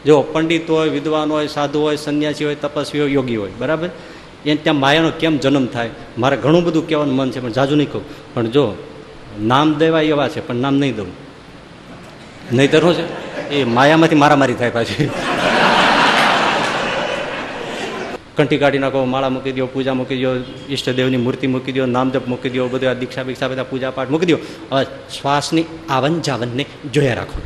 જો પંડિત હોય, વિદ્વાન હોય, સાધુ હોય, સંન્યાસી હોય, તપસ્વી હોય, યોગી હોય, બરાબર, એને ત્યાં માયાનો કેમ જન્મ થાય? મારે ઘણું બધું કહેવાનું મન છે, પણ જાજુ નહીં કહું. પણ જો નામ દેવા એવા છે, પણ નામ નહીં દઉં. નહીં તો શું છે, એ માયામાંથી મારામારી થાય પાછી. કંઠી કાઢી નાખો, માળા મૂકી દો, પૂજા મૂકી દો, ઈષ્ટદેવની મૂર્તિ મૂકી દો, નામજપ મૂકી દો, બધા દીક્ષા બીક્ષા બધા પૂજા પાઠ મૂકી દો. હવે શ્વાસની આવન જાવનને જોયા રાખો.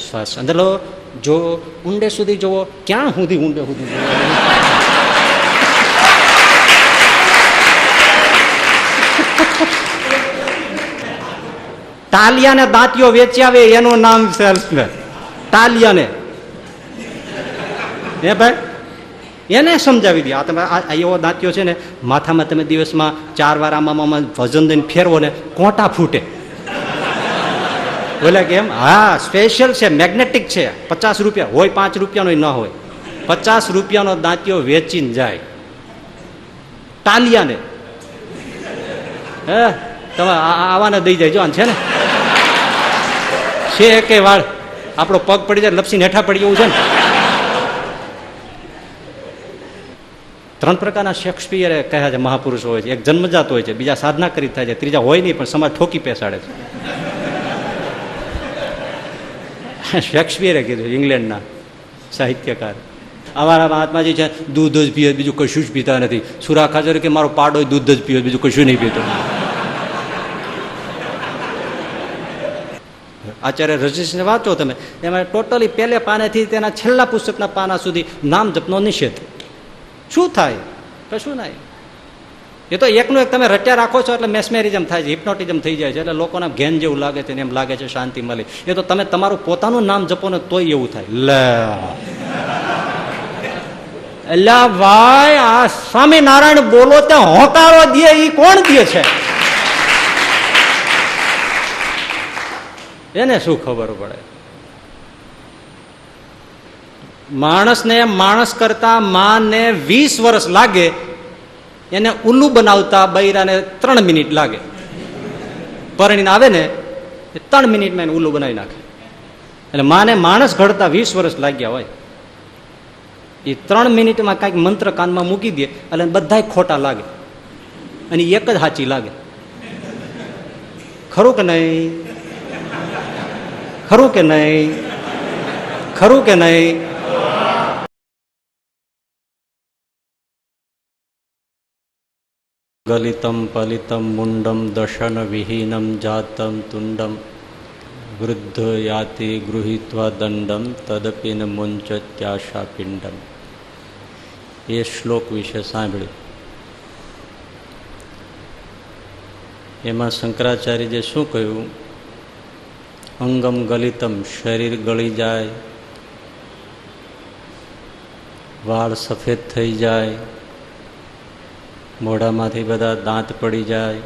શ્વાસ અંદર લો, જો ઊંડે સુધી જુઓ. ક્યાં સુધી ઊંડે સુધી જુઓ? ટાલિયાને દાંતીઓ વેચી આવે એનું નામ સેલ્સમેન. ટાલિયાને હે ભાઈ, એને સમજાવી દે. આ તમે એવો દાંતીઓ છે ને, માથામાં તમે દિવસમાં 4 વાર આમાં વજન દઈને ફેરવો ને, કોટા ફૂટે. બોલે કેમ? હા, સ્પેશિયલ છે, મેગ્નેટિક છે. 50 રૂપિયા હોય, 5 રૂપિયાનો ન હોય. 50 રૂપિયાનો દાંતીઓ વેચીને જાય ટાલિયાને. હે તમે આવાને દઈ જાય. જો આને છે ને છે કે વાળ આપણો પગ પડી જાય, લપસીને હેઠા પડી જવું છે ને. 3 પ્રકારના શેક્સપિયરે કહ્યા છે મહાપુરુષો હોય છે. એક જન્મજાત હોય છે, બીજા સાધના કરી થાય છે, ત્રીજા હોય નહીં પણ સમાજ ઠોકી પેસાડે છે. શેક્સપિયરે કીધું, ઇંગ્લેન્ડના સાહિત્યકાર. અમારા મહાત્માજી છે, દૂધ જ પીએ, બીજું કશું જ પીતા નથી. સુરા ખાચર કે મારો પાડો દૂધ જ પીવે, બીજું કશું નહીં પીતો. આચાર્ય રજનીશને વાંચો તમે, એમાં ટોટલી પહેલે પાનેથી તેના છેલ્લા પુસ્તકના પાના સુધી નામ જપનો નિષેધ. શું થાય? કશું નહીં. એ તો એકનું એક તમે રટ્યા રાખો છો એટલે મેસ્મેરિઝમ થાય છે, હિપ્નોટિઝમ થઈ જાય છે, એટલે લોકોને ઘેન જેવું લાગે છે ને એમ લાગે છે શાંતિ મળી. એ તો તમે તમારું પોતાનું નામ જપો ને તોય એવું થાય. એટલે ભાઈ આ સ્વામિનારાયણ બોલો ત્યાં હોકારો દે, એ કોણ દે છે? એને શું ખબર પડે? માણસને માણસ કરતા માને 20 વર્ષ લાગે, એને ઉલ્લુ બનાવતા બૈરાને 3 મિનિટ લાગે. પરણીને આવે ને 3 મિનિટમાં એને ઉલ્લુ બનાવી નાખે. એટલે માને માણસ ઘડતા 20 વર્ષ લાગ્યા હોય. એ 3 મિનિટમાં કાંઈક મંત્ર કાનમાં મૂકી દે એટલે બધાય ખોટા લાગે અને એક જ સાચી લાગે. ખરું કે નહીં? ખરું કે નહીં? ખરું કે નહીં? ગલિતમ પલિતમ મુંડમ દશન વિહીનમ જાતમ તુંડમ વૃદ્ધ યાતિ ગૃહીત્વા દંડમ તદપિન મુંચત્યાશા પિંડમ. એ શ્લોક વિશે સાંભળ્યું. એમાં શંકરાચાર્યએ શું કહ્યું? અંગમ ગલિતમ, શરીર ગળી જાય, વાળ સફેદ થઈ જાય, મોઢામાંથી બધા દાંત પડી જાય,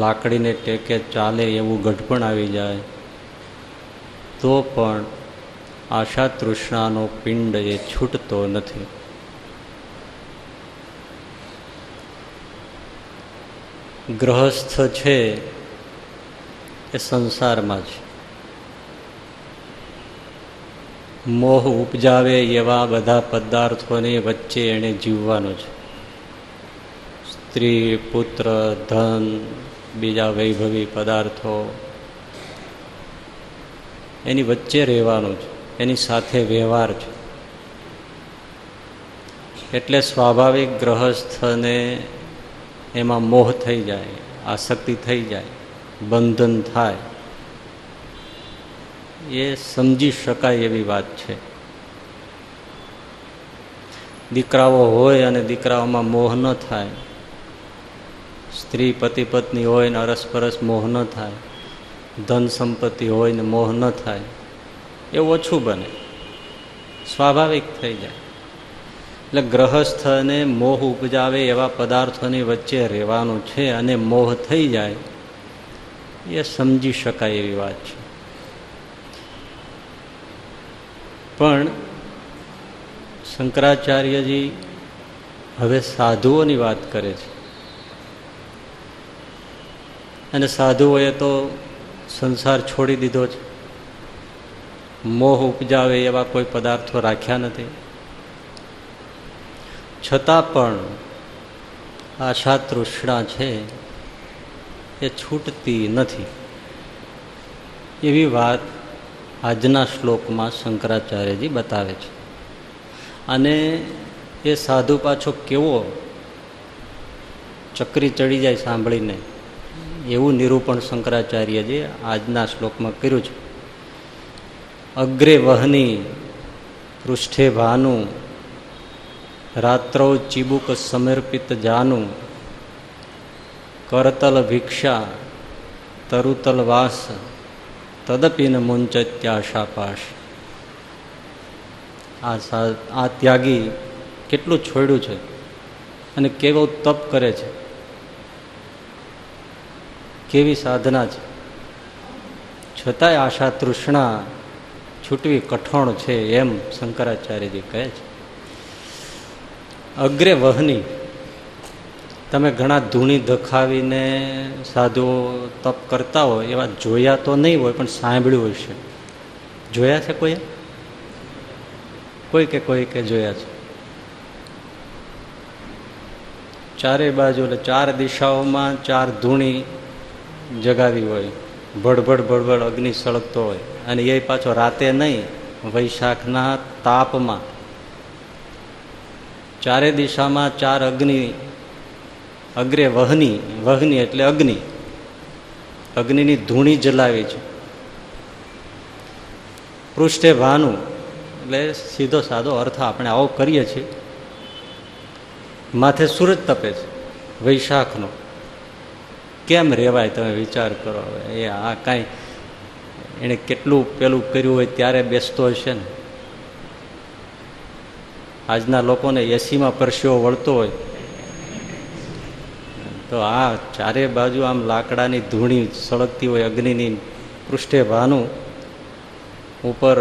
લાકડીને ટેકે ચાલે એવું ગઢપણ આવી જાય, તો પણ આશા તૃષ્ણાનો પિંડ એ છૂટતો નથી. ગ્રહસ્થ છે એ સંસારમાં છે. મોહ ઉપજાવે એવા બધા પદાર્થોની વચ્ચે એણે જીવવાનું છે. સ્ત્રી, પુત્ર, ધન, બીજા વૈભવી પદાર્થો, એની વચ્ચે રહેવાનું છે, એની સાથે વ્યવહાર છે. એટલે સ્વાભાવિક ગ્રહસ્થને એમાં મોહ થઈ જાય, આસક્તિ થઈ જાય, બંધન થાય. એ સમજી શકાય એવી વાત છે. દીકરાઓ હોય અને દીકરાઓમાં મોહ ન થાય, સ્ત્રી પતિ પત્ની હોય ને અરસપરસ મોહ ન થાય, ધન સંપત્તિ હોય ને મોહ ન થાય, એવું ઓછું બને, સ્વાભાવિક થઈ જાય. એટલે ગ્રહસ્થને મોહ ઉપજાવે એવા પદાર્થોની વચ્ચે રહેવાનું છે અને મોહ થઈ જાય, એ સમજી શકાય એવી વાત છે. પણ શંકરાચાર્યજી હવે સાધુઓની વાત કરે છે. અને સાધુઓએ તો સંસાર છોડી દીધો છે, મોહ ઉપજાવે એવા કોઈ પદાર્થો રાખ્યા નથી. છતાં પણ આશા તૃષ્ણા છે એ છૂટતી નથી. એવી વાત આજના શ્લોકમાં શંકરાચાર્યજી બતાવે છે. અને એ સાધુ પાછો કેવો ચકરી ચડી જાય સાંભળીને, એવું નિરૂપણ શંકરાચાર્યજી આજના શ્લોકમાં કર્યું છે. અગ્રે વહની પૃષ્ઠે ભાનું રાત્રૌ ચીબુક સમર્પિત જાનું કરતલ ભિક્ષા તરુતલ વાસ તદપિન મુંચત્યાશાપાશ. આ ત્યાગી કેટલું છોડ્યું છે અને કેવો તપ કરે છે, કેવી સાધના છે, છતાંય આશા તૃષ્ણા છૂટવી કઠણ છે, એમ શંકરાચાર્યજી કહે છે. અગ્રે વહની, તમે ઘણા ધૂણી ધખાવીને સાધુઓ તપ કરતા હોય એવા જોયા તો નહીં હોય, પણ સાંભળ્યું હશે. જોયા છે કોઈ? કોઈ કે જોયા છે. ચારે બાજુ એટલે ચાર દિશાઓમાં ચાર ધૂણી જગાવી હોય, ભડભડ ભડભડ અગ્નિ સળગતો હોય, અને એ પાછો રાતે નહીં, વૈશાખના તાપમાં ચારે દિશામાં ચાર અગ્નિ. અગ્રે વહની, વહની એટલે અગ્નિ, અગ્નિની ધૂણી જલાવી છે. પૃષ્ઠે ભાનું એટલે સીધો સાદો અર્થ આપણે આવો કરીએ છીએ. માથે સૂરજ તપે છે વૈશાખનો. કેમ રહેવાય? તમે વિચાર કરો. હવે એ આ કાંઈ એણે કેટલું પેલું કર્યું હોય ત્યારે બેસતો હશે ને. આજના લોકોને એસીમાં પરસેવો વળતો હોય, તો આ ચારે બાજુ આમ લાકડાની ધૂણી સળગતી હોય, અગ્નિની પૃષ્ઠે ભાનું, ઉપર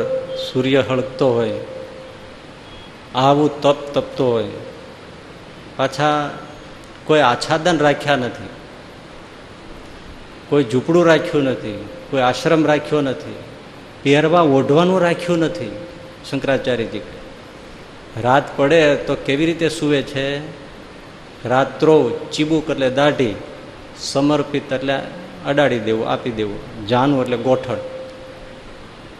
સૂર્ય હળગતો હોય, આવું તપ તપતો હોય. પાછા કોઈ આચ્છાદન રાખ્યા નથી, કોઈ ઝૂંપડું રાખ્યું નથી, કોઈ આશ્રમ રાખ્યો નથી, પહેરવા ઓઢવાનું રાખ્યું નથી. શંકરાચાર્યજી કહે રાત પડે તો કેવી રીતે સૂવે છે? રાત્રો ચીબુક એટલે દાઢી, સમર્પિત એટલે અડાડી દેવું, આપી દેવું, જાનું એટલે ગોઠણ.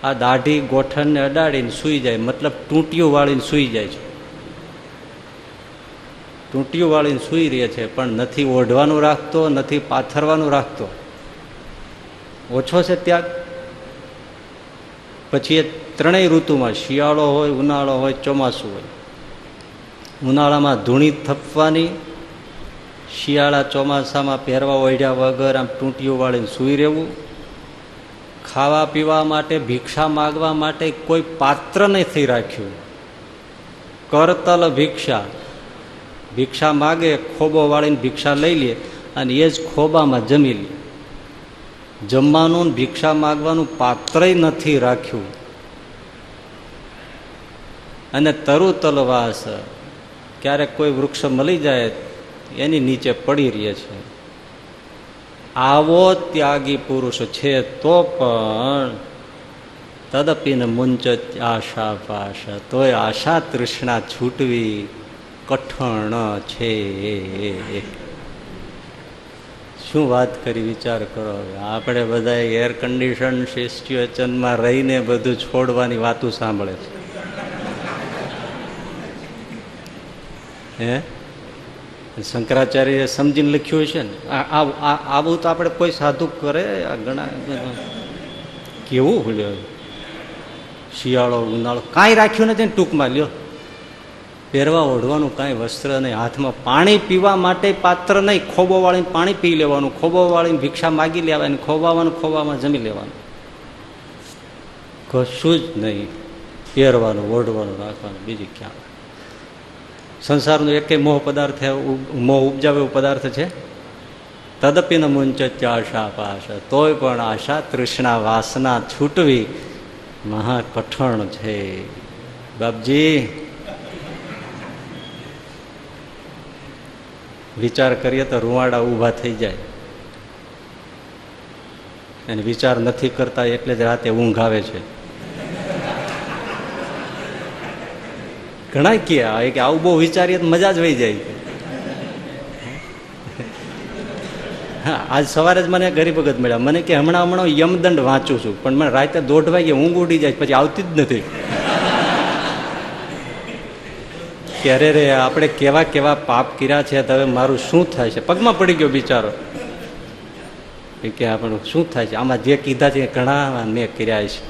આ દાઢી ગોઠણને અડાડીને સૂઈ જાય, મતલબ ટૂંટિયું વાળીને સૂઈ જાય છે. ટૂંટિયું વાળીને સૂઈ રહે છે, પણ નથી ઓઢવાનું રાખતો, નથી પાથરવાનું રાખતો. ઓછો છે ત્યાગ. પછી એ ત્રણેય ઋતુમાં, શિયાળો હોય, ઉનાળો હોય, ચોમાસું હોય. ઉનાળામાં ધૂણી થપવાની, શિયાળા ચોમાસામાં પહેરવા ઓઢ્યા વગર આમ ટૂંટિયું વાળીને સૂઈ રહેવું. ખાવા પીવા માટે, ભિક્ષા માગવા માટે કોઈ પાત્ર નથી રાખ્યું. કરતલ ભિક્ષા, ભિક્ષા માગે ખોબો વાળીને ભિક્ષા લઈ લે અને એ જ ખોબામાં જમી લે. જમવાનું ભિક્ષા માગવાનું પાત્રય નથી રાખ્યું. અને તરુ તલવાસ, ક્યારેક કોઈ વૃક્ષ મળી જાય એની નીચે પડી રહે છે. આવો ત્યાગી પુરુષ છે તો પણ તદપીને મુંચત આશા પાશ, તોય આશા તૃષ્ણા છૂટવી કઠણ છે. શું વાત કરી, વિચાર કરો. આપણે બધા એર કન્ડિશન સિચ્યુએશનમાં રહીને બધું છોડવાની વાતું સાંભળે છે. હે, શંકરાચાર્ય સમજીને લખ્યું છે ને. આવું તો આપણે કોઈ સાધુ કરે? આ ઘણા કેવું ભૂલ્યો. શિયાળો ઉનાળો કાંઈ રાખ્યું નથી ને. ટૂંકમાં લ્યો, પહેરવા ઓઢવાનું કાંઈ વસ્ત્ર નહીં, હાથમાં પાણી પીવા માટે પાત્ર નહીં. ખોબો વાળીને પાણી પી લેવાનું, ખોબો વાળીને ભિક્ષા માગી લેવાની, ખોબામાં જમી લેવાનું. કશું જ નહીં. પહેરવાનું, ઓઢવાનું, રાખવાનું, બીજી ક્યાં? સંસારનો એકેય મોહ પદાર્થ, મોહ ઉપજાવે એવો પદાર્થ છે? તદપી ન મુંચત્ય આશા પાશ, તોય પણ આશા તૃષ્ણા વાસના છૂટવી મહા કઠણ છે. બાપજી, વિચાર કરીએ તો રૂવાડા ઊભા થઈ જાય. અને વિચાર નથી કરતા એટલે જ રાતે ઊંઘ આવે છે. ઘણા કે આવું બહુ વિચારીએ તો મજા જ વહી જાય. હા, આજ સવારે જ મને ગરીબ ભગત મળ્યા. મને કે હમણાં યમદંડ વાંચું છું, પણ મને રાતે 1:30 વાગે ઊંઘ ઉડી જાય, પછી આવતી જ નથી. કે અરે રે, આપણે કેવા કેવા પાપ કર્યા છે, તો હવે મારું શું થાય છે? પગમાં પડી ગયો બિચારો. કે આપણું શું થાય છે? આમાં જે કીધા છે ઘણા મેં કર્યા છે.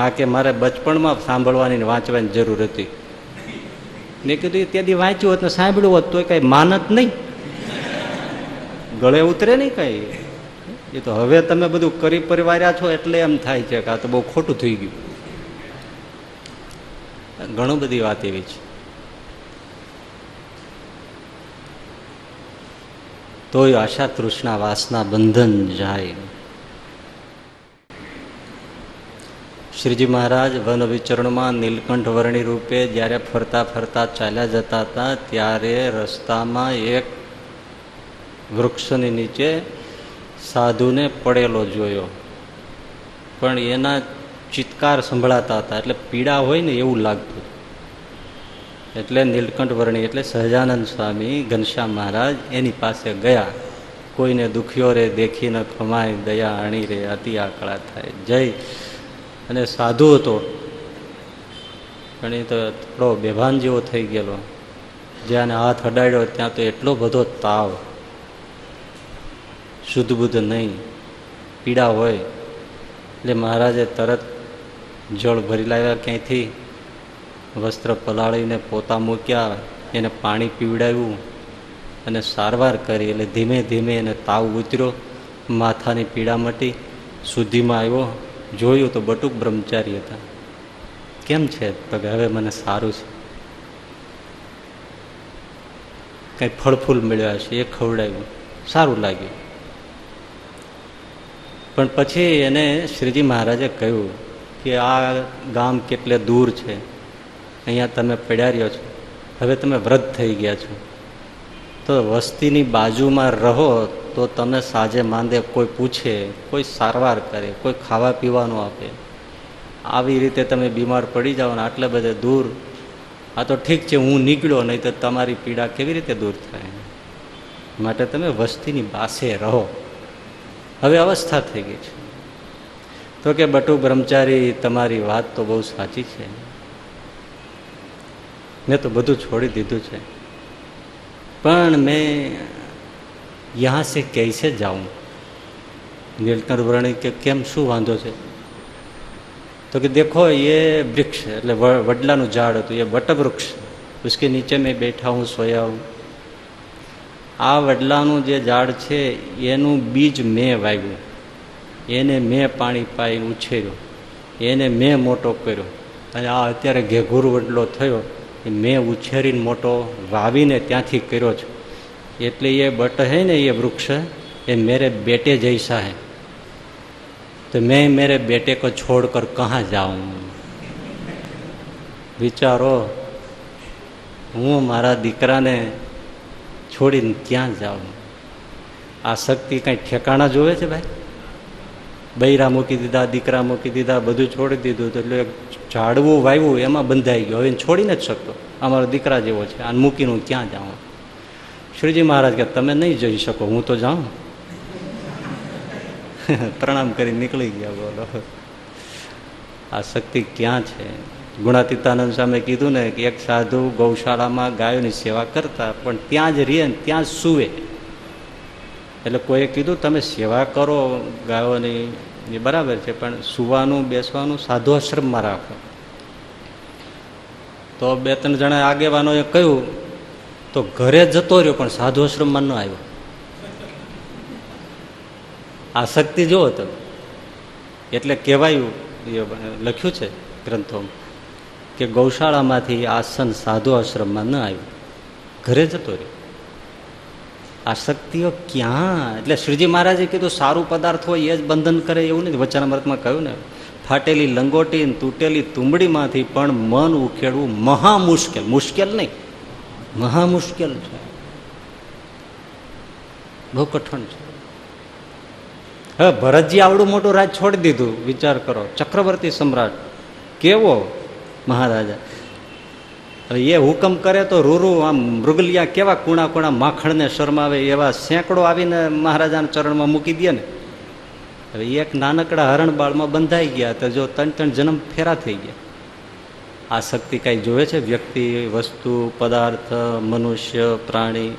આ કે મારે બચપણમાં સાંભળવાની વાંચવાની જરૂર હતી. મેં કીધું ત્યાંથી વાંચ્યું હોત ને સાંભળ્યું હોત તો કઈ માનત નહીં, ગળે ઉતરે નહીં કઈ. એ તો હવે તમે બધું કરી પરિવાર્યા છો એટલે એમ થાય છે કે આ તો બહુ ખોટું થઈ ગયું. ઘણું બધી વાત એવી છે. તોય આશા તૃષ્ણા વાસના બંધન જાય. શ્રીજી મહારાજ વન વિચરણમાં નીલકંઠ વર્ણી રૂપે જ્યારે ફરતા ફરતા ચાલ્યા જતા હતા, ત્યારે રસ્તામાં એક વૃક્ષની નીચે સાધુને પડેલો જોયો. પણ એના ચિત્કાર સંભળાતા હતા, એટલે પીડા હોય ને એવું લાગતું. એટલે નીલકંઠ વર્ણી એટલે સહજાનંદ સ્વામી ઘનશ્યામ મહારાજ એની પાસે ગયા. કોઈને દુખ્યો રે દેખીને ખમાય, દયા અણી રે અતિ આકળા થાય. જય. અને સાધુ હતો, પણ એ તો થોડો બેભાન જેવો થઈ ગયેલો. જ્યાં હાથ અડાડ્યો ત્યાં તો એટલો બધો તાવ, શુદ્ધ બુદ્ધ નહીં, પીડા હોય. એટલે મહારાજે તરત જળ ભરી લાવ્યા ક્યાંયથી, વસ્ત્ર પલાળીને પોતા મૂક્યા, એને પાણી પીવડાવ્યું અને સારવાર કરી. એટલે ધીમે ધીમે એને તાવ ઉતર્યો, માથાની પીડા મટી, શુદ્ધિમાં આવ્યો. જોયું તો બટુક બ્રહ્મચારી હતા. કેમ છે? તો કે હવે મને સારું છે. કંઈ ફળફૂલ મળ્યા છે એ ખવડાવ્યું, સારું લાગ્યું. પણ પછી એને શ્રીજી મહારાજે કહ્યું કે આ ગામ કેટલે દૂર છે, અહીંયા તમે પડ્યા રહ્યો છો, હવે તમે વૃદ્ધ થઈ ગયા છો, તો વસ્તીની બાજુમાં રહો તો તમે સાંજે માંદે કોઈ પૂછે, કોઈ સારવાર કરે, કોઈ ખાવા પીવાનું આપે. આવી રીતે તમે બીમાર પડી જાઓ ને આટલે બધે દૂર, આ તો ઠીક છે હું નીકળ્યો, નહીં તો તમારી પીડા કેવી રીતે દૂર થાય? માટે તમે વસ્તીની પાસે રહો. હવે અવસ્થા થઈ ગઈ છે. તો કે બટુ બ્રહ્મચારી, તમારી વાત તો બહુ સાચી છે, મેં તો બધું છોડી દીધું છે, પણ મેં યહાં સે कैसे जाऊं? નીલકંઠ વર્ણી કે કેમ, શું વાંધો છે? તો કે દેખો ये वृक्ष એટલે વડલાનું ઝાડ હતું, એ વટવૃક્ષ, उसके नीचे मैं बैठा हूँ, सोया हूँ. આ વડલાનું જે ઝાડ છે એનું બીજ મેં વાવ્યું, એને મેં પાણી પાઈ ઉછેર્યો, એને મેં મોટો કર્યો. અને આ અત્યારે ઘેઘૂર વડલો થયો એ મેં ઉછેરીને મોટો વાવીને ત્યાંથી કર્યો છું. એટલે એ બટ હૈ ને, એ વૃક્ષ એ મેરે બેटे जैसा है, तो मैं मेरे बेटे को छोड़कर कहाँ जाऊं? વિચારો, હું મારા દીકરાને છોડીને ક્યાં જાઉં? આ શક્તિ કંઈ ઠેકાણા જોવે છે ભાઈ? બૈરા મૂકી દીધા, દીકરા મૂકી દીધા, બધું છોડી દીધું, તો એટલે ઝાડવું વાવ્યું એમાં બંધાઈ ગયો. હવે છોડી નથી શકતો, અમારો દીકરા જેવો છે, આને મૂકીને હું ક્યાં જાઉં? શ્રીજી મહારાજ કે તમે નહીં જઈ શકો, હું તો જાઉં. પ્રણામ કરી નીકળી ગયા. બોલો, આ શક્તિ ક્યાં છે? ગુણાતીતાનંદ સામે કીધું ને કે એક સાધુ ગૌશાળામાં ગાયોની સેવા કરતા, પણ ત્યાં જ રહે ને ત્યાં જ સૂવે. એટલે કોઈએ કીધું તમે સેવા કરો ગાયોની, એ બરાબર છે, પણ સૂવાનું બેસવાનું સાધુ આશ્રમમાં રાખો. તો 2-3 જણા આગેવાનોએ કહ્યું, તો ઘરે જતો રહ્યો પણ સાધુ આશ્રમમાં ન આવ્યો. આ શક્તિ જોવો તમે. એટલે કહેવાયું, એ લખ્યું છે ગ્રંથોમાં, કે ગૌશાળામાંથી આસન સાધુ આશ્રમમાં ન આવ્યું, ઘરે જતો રહ્યો. આ શક્તિઓ ક્યાં? એટલે શ્રીજી મહારાજે કીધું સારું પદાર્થ હોય એ જ બંધન કરે એવું નથી. વચનામૃતમાં કહ્યું ને, ફાટેલી લંગોટી તૂટેલી તુંબડીમાંથી પણ મન ઉખેડવું મહા મુશ્કેલ. મુશ્કેલ નહીં, મહા મુશ્કેલ છે, બહુ કઠણ છે. હવે ભરતજી આવડું મોટું રાજ છોડી દીધું, વિચાર કરો, ચક્રવર્તી સમ્રાટ કેવો મહારાજા. હવે એ હુકમ કરે તો રૂરુ આમ મૃગલિયા કેવા કુણા કુણા માખણને શરમાવે એવા સેંકડો આવીને મહારાજાના ચરણમાં મૂકી દે ને. હવે એક નાનકડા હરણબાળમાં બંધાઈ ગયા તો જો 3 જન્મ ફેરા થઈ ગયા. આ શક્તિ કાંઈ જોવે છે? વ્યક્તિ, વસ્તુ, પદાર્થ, મનુષ્ય, પ્રાણી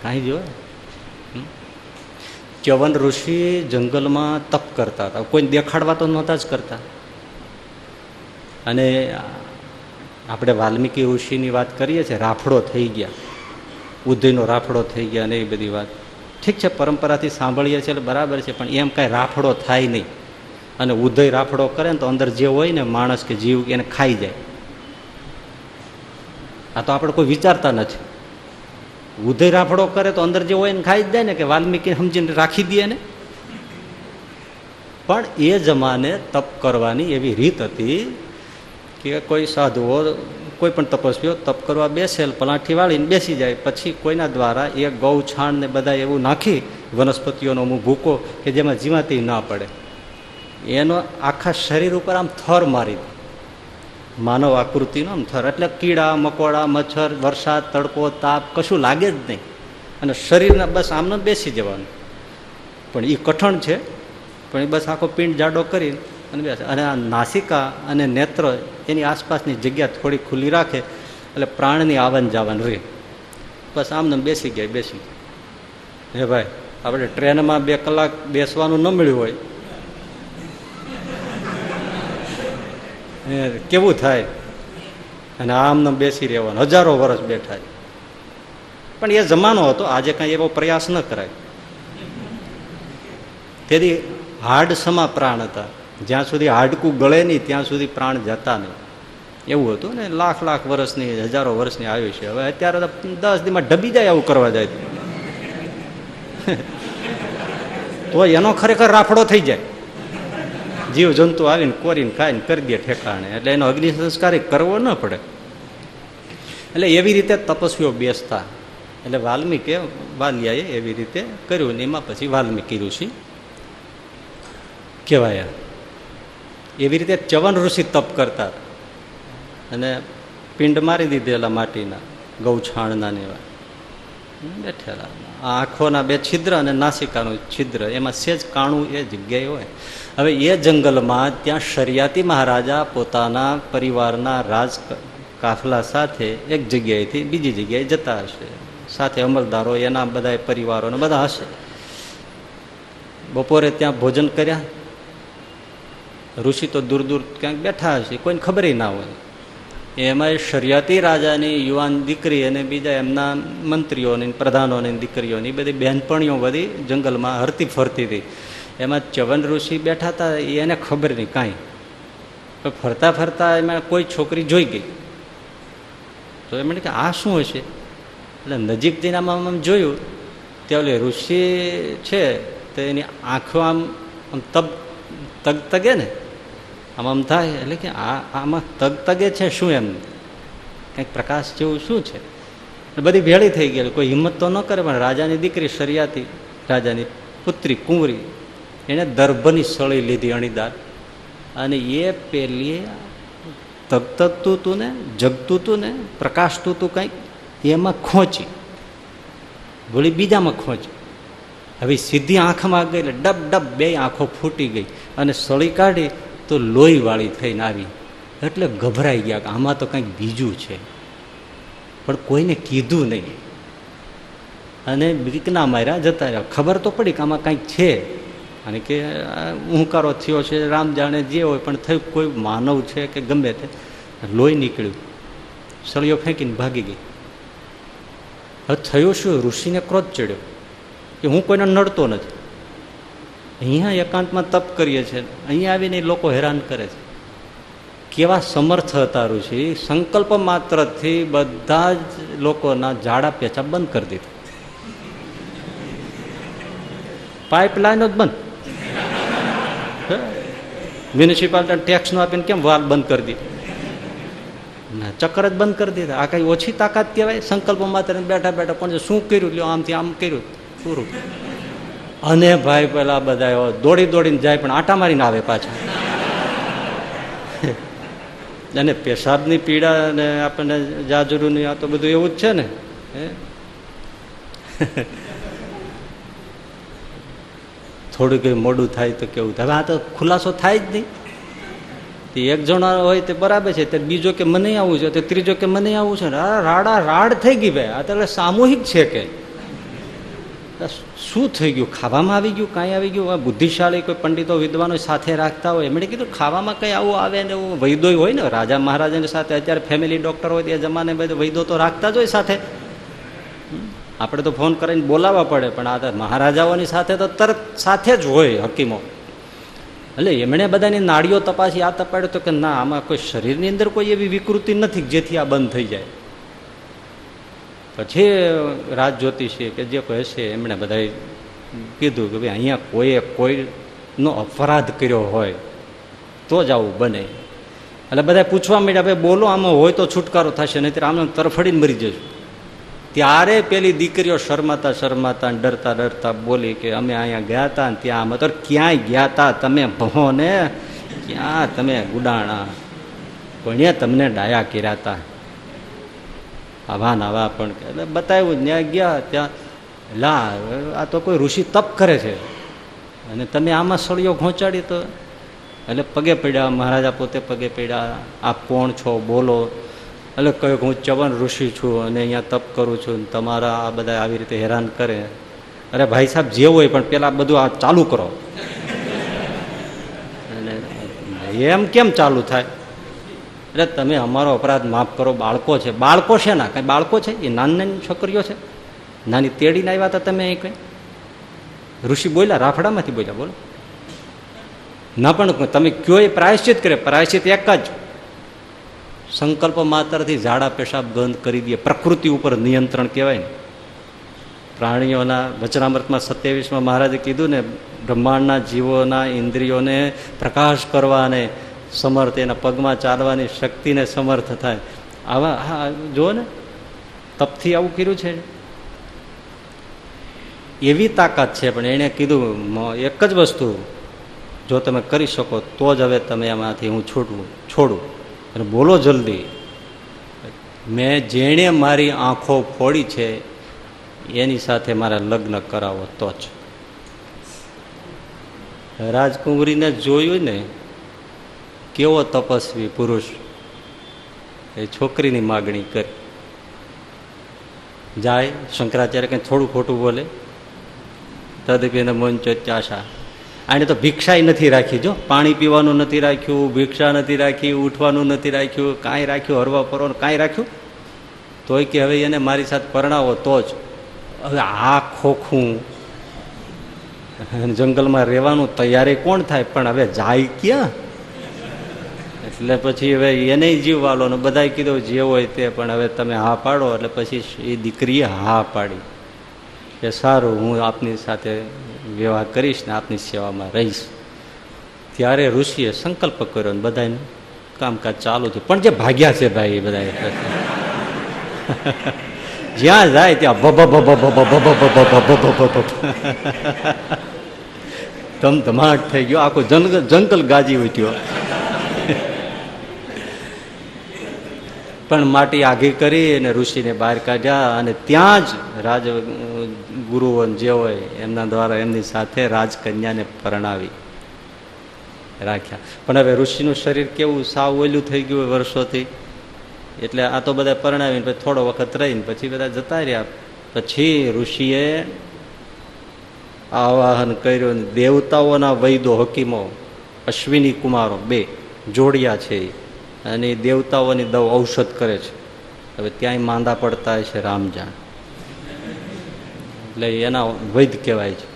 કાંઈ જોવે? ચ્યવન ઋષિ જંગલમાં તપ કરતા હતા, કોઈ દેખાડવા તો નહોતા જ કરતા. અને આપણે વાલ્મીકી ઋષિની વાત કરીએ છીએ, રાફડો થઈ ગયા, ઉદયનો રાફડો થઈ ગયા અને એ બધી વાત ઠીક છે, પરંપરાથી સાંભળીએ છીએ એટલે બરાબર છે, પણ એમ કાંઈ રાફડો થાય નહીં. અને ઉદય રાફડો કરે ને તો અંદર જે હોય ને માણસ કે જીવ એને ખાઈ જાય. આ તો આપણે કોઈ વિચારતા નથી. ઉદય રાફડો કરે તો અંદર જે હોય ને ખાઈ જ જાય ને, કે વાલ્મીકી સમજીને રાખી દે ને. પણ એ જમાને તપ કરવાની એવી રીત હતી કે કોઈ સાધુઓ, કોઈ પણ તપસ્વીઓ તપ કરવા બેસેલ, પલાઠી વાળીને બેસી જાય, પછી કોઈના દ્વારા એ ગૌ છાણ ને બધા એવું નાખી વનસ્પતિઓનો ભૂકો કે જેમાં જીવાતી ના પડે, એનો આખા શરીર ઉપર આમ થર મારી દે, માનવ આકૃતિનો આમ થર. એટલે કીડા મકોડા, મચ્છર, વરસાદ, તડકો, તાપ કશું લાગે જ નહીં, અને શરીરને બસ આમને બેસી જવાનું. પણ એ કઠણ છે, પણ એ બસ આખો પિંડ જાડો કરી અને બેસે. અને આ નાસિકા અને નેત્ર એની આસપાસની જગ્યા થોડી ખુલ્લી રાખે એટલે પ્રાણની આવન જાવન રહે. બસ આમને બેસી ગયા, બેસી ગયા. હે ભાઈ, આપણે ટ્રેનમાં 2 કલાક બેસવાનું ન મળ્યું હોય કેવું થાય? અને આમને બેસી રહેવાનું, હજારો વર્ષ બેઠા. પણ એ જમાનો હતો, આજે કાંઈ એવો પ્રયાસ ન કરાય. તેથી હાડ સમા પ્રાણ હતા, જ્યાં સુધી હાડકું ગળે નહીં ત્યાં સુધી પ્રાણ જતા નહીં, એવું હતું ને. લાખ લાખ વર્ષની, હજારો વર્ષની આયુષ્ય. હવે અત્યારે તો 10 દીમાં ડબી જાય આવું કરવા જાય તો એનો ખરેખર રાફડો થઈ જાય. જીવ જંતુ આવીને કોરીને ખાઈને કરી દે ઠેકાણે, એટલે એનો અગ્નિ સંસ્કાર કરવો ન પડે. એટલે એવી રીતે તપસ્વીઓ બેસતા. એટલે વાલિયાએ એવી રીતે કર્યું ને એમાં પછી વાલ્મીકી ઋષિ કહેવાયા. એવી રીતે ચ્યવન ઋષિ તપ કરતા અને પિંડ મારી દીધેલા માટીના, ગૌછાણના ને એવા બેઠેલા. આંખોના 2 છિદ્ર અને નાસિકાનું છિદ્ર, એમાં સેજ કાણું એ જગ્યાએ હોય. હવે એ જંગલમાં ત્યાં શરિયાતી મહારાજા પોતાના પરિવારના રાજ કાફલા સાથે એક જગ્યાએથી બીજી જગ્યાએ જતા હશે, સાથે અમલદારો, એના બધા પરિવારોને બધા હશે. બપોરે ત્યાં ભોજન કર્યા. ઋષિ તો દૂર દૂર ક્યાંક બેઠા હશે, કોઈને ખબર ના હોય. એમાં શરિયાતી રાજાની યુવાન દીકરી અને બીજા એમના મંત્રીઓની, પ્રધાનોની દીકરીઓની બધી બહેનપણીઓ બધી જંગલમાં હરતી ફરતી હતી. એમાં ચ્યવન ઋષિ બેઠા હતા, એને ખબર નહીં કાંઈ. ફરતા ફરતા એમાં કોઈ છોકરી જોઈ ગઈ. તો એમણે કે આ શું હશે? એટલે નજીક જઈને આમ જોયું તે ઓલે ઋષિ છે તો એની આંખો આમ તગે ને, આમ થાય. એટલે કે આમાં તગે છે શું? એમ કંઈક પ્રકાશ જેવું શું છે? બધી ભેળી થઈ ગયેલી. કોઈ હિંમત તો ન કરે, પણ રાજાની દીકરી, શરિયાતી રાજાની પુત્રી કુંવરી, એણે દર્ભની સળી લીધી અણીદાર, અને એ પેલી તગતગતું હતું ને, જગતું હતું ને, પ્રકાશતું હતું કંઈક, એમાં ખોંચી, વળી બીજામાં ખોંચી. હવે સીધી આંખમાં ગઈ એટલે ડબ ડબ 2 આંખો ફૂટી ગઈ, અને સળી કાઢી તો લોહીવાળી થઈને આવી. એટલે ગભરાઈ ગયા કે આમાં તો કંઈક બીજું છે, પણ કોઈને કીધું નહીં. અને બીકના માર્યા જતા રહ્યા. ખબર તો પડી કે આમાં કંઈક છે, અને કે હુંકારો થયો છે, રામ જાણે જે હોય, પણ થયું કોઈ માનવ છે કે ગમે તે. લોહી નીકળ્યું, સળીઓ ફેંકીને ભાગી ગઈ. હવે થયું શું? ઋષિને ક્રોધ ચડ્યો કે હું કોઈને નડતો નથી, અહીંયા એકાંતમાં તપ કરીએ છીએ, અહીંયા આવીને લોકો હેરાન કરે છે. કેવા સમર્થ હતા ઋષિ! સંકલ્પ માત્રથી બધા જ લોકોના ઝાડા પેચા બંધ કરી દીધા. પાઇપલાઈનો જ બંધ. મ્યુનિસિપાલિટી ટેક્સ નો આપીને કેમ વાલ બંધ કરી દીધી? ના, ચક્કર જ બંધ કરી દીધા. આ કઈ ઓછી તાકાત કહેવાય? સંકલ્પ માત્ર બેઠા બેઠા પણ શું કર્યું? લ્યો આમથી આમ કર્યું, પૂરું. અને ભાઈ પેલા બધા દોડી દોડીને જાય પણ આટા મારીને આવે પાછા. અને પેશાબની પીડા અને આપણને જાજરૂની આ તો બધું એવું જ છે ને. થોડું કંઈ મોડું થાય તો કેવું થાય. હવે આ તો ખુલાસો થાય જ નહીં. એક જણા હોય તે બરાબર છે, તે બીજો કે મને આવું છે, તે ત્રીજો કે મને આવું છે. રાડા રાડ થઈ ગઈ ભાઈ. આ તો સામૂહિક છે કે શું થઈ ગયું? ખાવામાં આવી ગયું, કાંઈ આવી ગયું? બુદ્ધિશાળી કોઈ પંડિતો વિદ્વાનો સાથે રાખતા હોય, એમણે કીધું ખાવામાં કંઈ આવું આવે ને એવું વૈદોય હોય ને, રાજા મહારાજાની સાથે અત્યારે ફેમિલી ડોક્ટર હોય એ જમાને બધું વૈદો તો રાખતા જ હોય સાથે. આપણે તો ફોન કરીને બોલાવવા પડે, પણ આ મહારાજાઓની સાથે તો તરત સાથે જ હોય હકીમો. એટલે એમણે બધાની નાડીઓ તપાસી, આ તપાડ્યું તો કે ના, આમાં કોઈ શરીરની અંદર કોઈ એવી વિકૃતિ નથી જેથી આ બંધ થઈ જાય. પછી રાજ જ્યોતિષી કે જે કોઈ હશે એમણે બધા કીધું કે ભાઈ અહીંયા કોઈનો અપરાધ કર્યો હોય તો જ આવું બને. એટલે બધા પૂછવા માંડ્યા, ભાઈ બોલો, આમાં હોય તો છુટકારો થશે, નહીં આમને તરફડીને મરી જશું. ત્યારે પેલી દીકરીઓ શરમાતા શરમાતા ડરતા ડરતા બોલી કે અમે અહીંયા ગયા હતા ને ત્યાં અમે તો ક્યાંય ગયા હતા, તમે ભો ને ક્યાં તમે ગુડાણા, કોઈને તમને ડાયા કર્યા હતા. આવા નાવા પણ એટલે બતાવ્યું. ત્યાં ગયા ત્યાં લા આ તો કોઈ ઋષિ તપ કરે છે અને તમે આમાં સળિયો ઘોંચાડી તો. એટલે પગે પડ્યા, મહારાજા પોતે પગે પડ્યા, આપ કોણ છો બોલો. એટલે કહ્યું હું ચવન ઋષિ છું અને અહીંયા તપ કરું છું, તમારા આ બધા આવી રીતે હેરાન કરે. અરે ભાઈ સાહેબ જે હોય પણ પેલા બધું આ ચાલુ કરો. અને એમ કેમ ચાલુ થાય? એટલે તમે અમારો અપરાધ માફ કરો, બાળકો છે. બાળકો છે ના કઈ બાળકો છે? એ નાની નાની છોકરીઓ છે, નાની તેડીને આવ્યા હતા તમે અહીં કઈ? ઋષિ બોલ્યા, રાફડામાંથી બોલ્યા, બોલો ના. પણ તમે કયો એ પ્રાયશ્ચિત કરે. પ્રાયશ્ચિત એક જ, સંકલ્પ માત્રથી ઝાડા પેશાબ બંધ કરી દે. પ્રકૃતિ ઉપર નિયંત્રણ કહેવાય ને. પ્રાણીઓના વચનામૃતમાં 27માં મહારાજે કીધું ને, બ્રહ્માંડના જીવોના ઇન્દ્રિયોને પ્રકાશ કરવાને સમર્થ, એના પગમાં ચાલવાની શક્તિને સમર્થ થાય. આવા હા જુઓ ને, તપથી આવું કર્યું છે. એવી તાકાત છે. પણ એણે કીધું એક જ વસ્તુ, જો તમે કરી શકો તો જ હવે તમે એમાંથી હું છોડું અને બોલો જલ્દી. મેં જેણે મારી આંખો ફોડી છે એની સાથે મારા લગ્ન કરાવો તો જ. રાજકુંવરીને જોયું ને કેવો તપસ્વી પુરુષ, એ છોકરીની માગણી કરી. જાય શંકરાચાર્ય કંઈ થોડું ખોટું બોલે, તદપીને મન ચોત્યાશા. આને તો ભિક્ષાય નથી રાખી, જો પાણી પીવાનું નથી રાખ્યું, ભિક્ષા નથી રાખી, ઉઠવાનું નથી રાખ્યું, કાંઈ રાખ્યું, હરવા ફરવાનું કાંઈ રાખ્યું. તોય કે હવે એને મારી સાથે પરણાવો તો જ. હવે આ ખોખું જંગલમાં રહેવાનું તૈયારી કોણ થાય? પણ હવે જાય ક્યાં? એટલે પછી હવે એને જીવવાલો ને બધાએ કીધું જે હોય તે, પણ હવે તમે હા પાડો. એટલે પછી એ દીકરીએ હા પાડી કે સારું, હું આપની સાથે વિવાહ કરીશ ને આપની સેવામાં રહીશ. ત્યારે ઋષિએ સંકલ્પ કર્યો ને બધાને કામકાજ ચાલુ થયું. પણ જે ભાગ્યા છે ભાઈ એ બધા જ્યાં જાય ત્યાં ધમધમાટ થઈ ગયો, આખો જંગલ ગાજી ઉઠ્યો. પણ માટી આઘી કરી અને ઋષિને બહાર કાઢ્યા અને ત્યાં જ રાજ ગુરુઓ જે હોય એમના દ્વારા એમની સાથે રાજકન્યાને પરણાવી રાખ્યા. પણ હવે ઋષિનું શરીર કેવું સાવ ઓલું થઈ ગયું વર્ષોથી, એટલે આ તો બધા પરણાવીને પછી થોડો વખત રહીને પછી બધા જતા રહ્યા. પછી ઋષિએ આવાહન કર્યું. દેવતાઓના વૈદો હકીમો અશ્વિની કુમારો 2 જોડિયા છે અને દેવતાઓની દવા ઔષધ કરે છે. હવે ત્યાંય માંદા પડતા હોય છે રામજાન, એટલે એના વૈદ કહેવાય છે.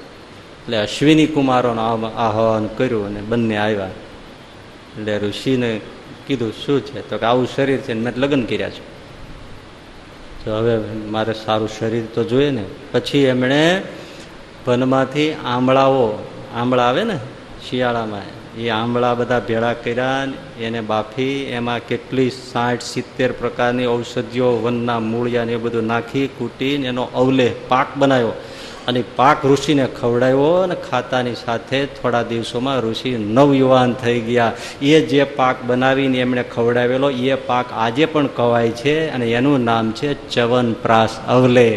એટલે અશ્વિની કુમારોનું આહવાન કર્યું અને બંને આવ્યા. એટલે ઋષિને કીધું શું છે? તો કે આવું શરીર છે ને મેં લગ્ન કર્યા છે, તો હવે મારે સારું શરીર તો જોઈએ ને. પછી એમણે વનમાંથી આંબળા આવે ને શિયાળામાં, એ આંબળા બધા ભેળા કર્યા, એને બાફી એમાં કેટલી 60-70 પ્રકારની ઔષધિઓ, વનના મૂળિયા ને એ બધું નાખી કૂટીને એનો અવલેહ પાક બનાવ્યો અને પાક ઋષિને ખવડાવ્યો અને ખાતાની સાથે થોડા દિવસોમાં ઋષિ નવયુવાન થઈ ગયા. એ જે પાક બનાવીને એમણે ખવડાવેલો એ પાક આજે પણ કવાય છે અને એનું નામ છે ચ્યવનપ્રાશ અવલે.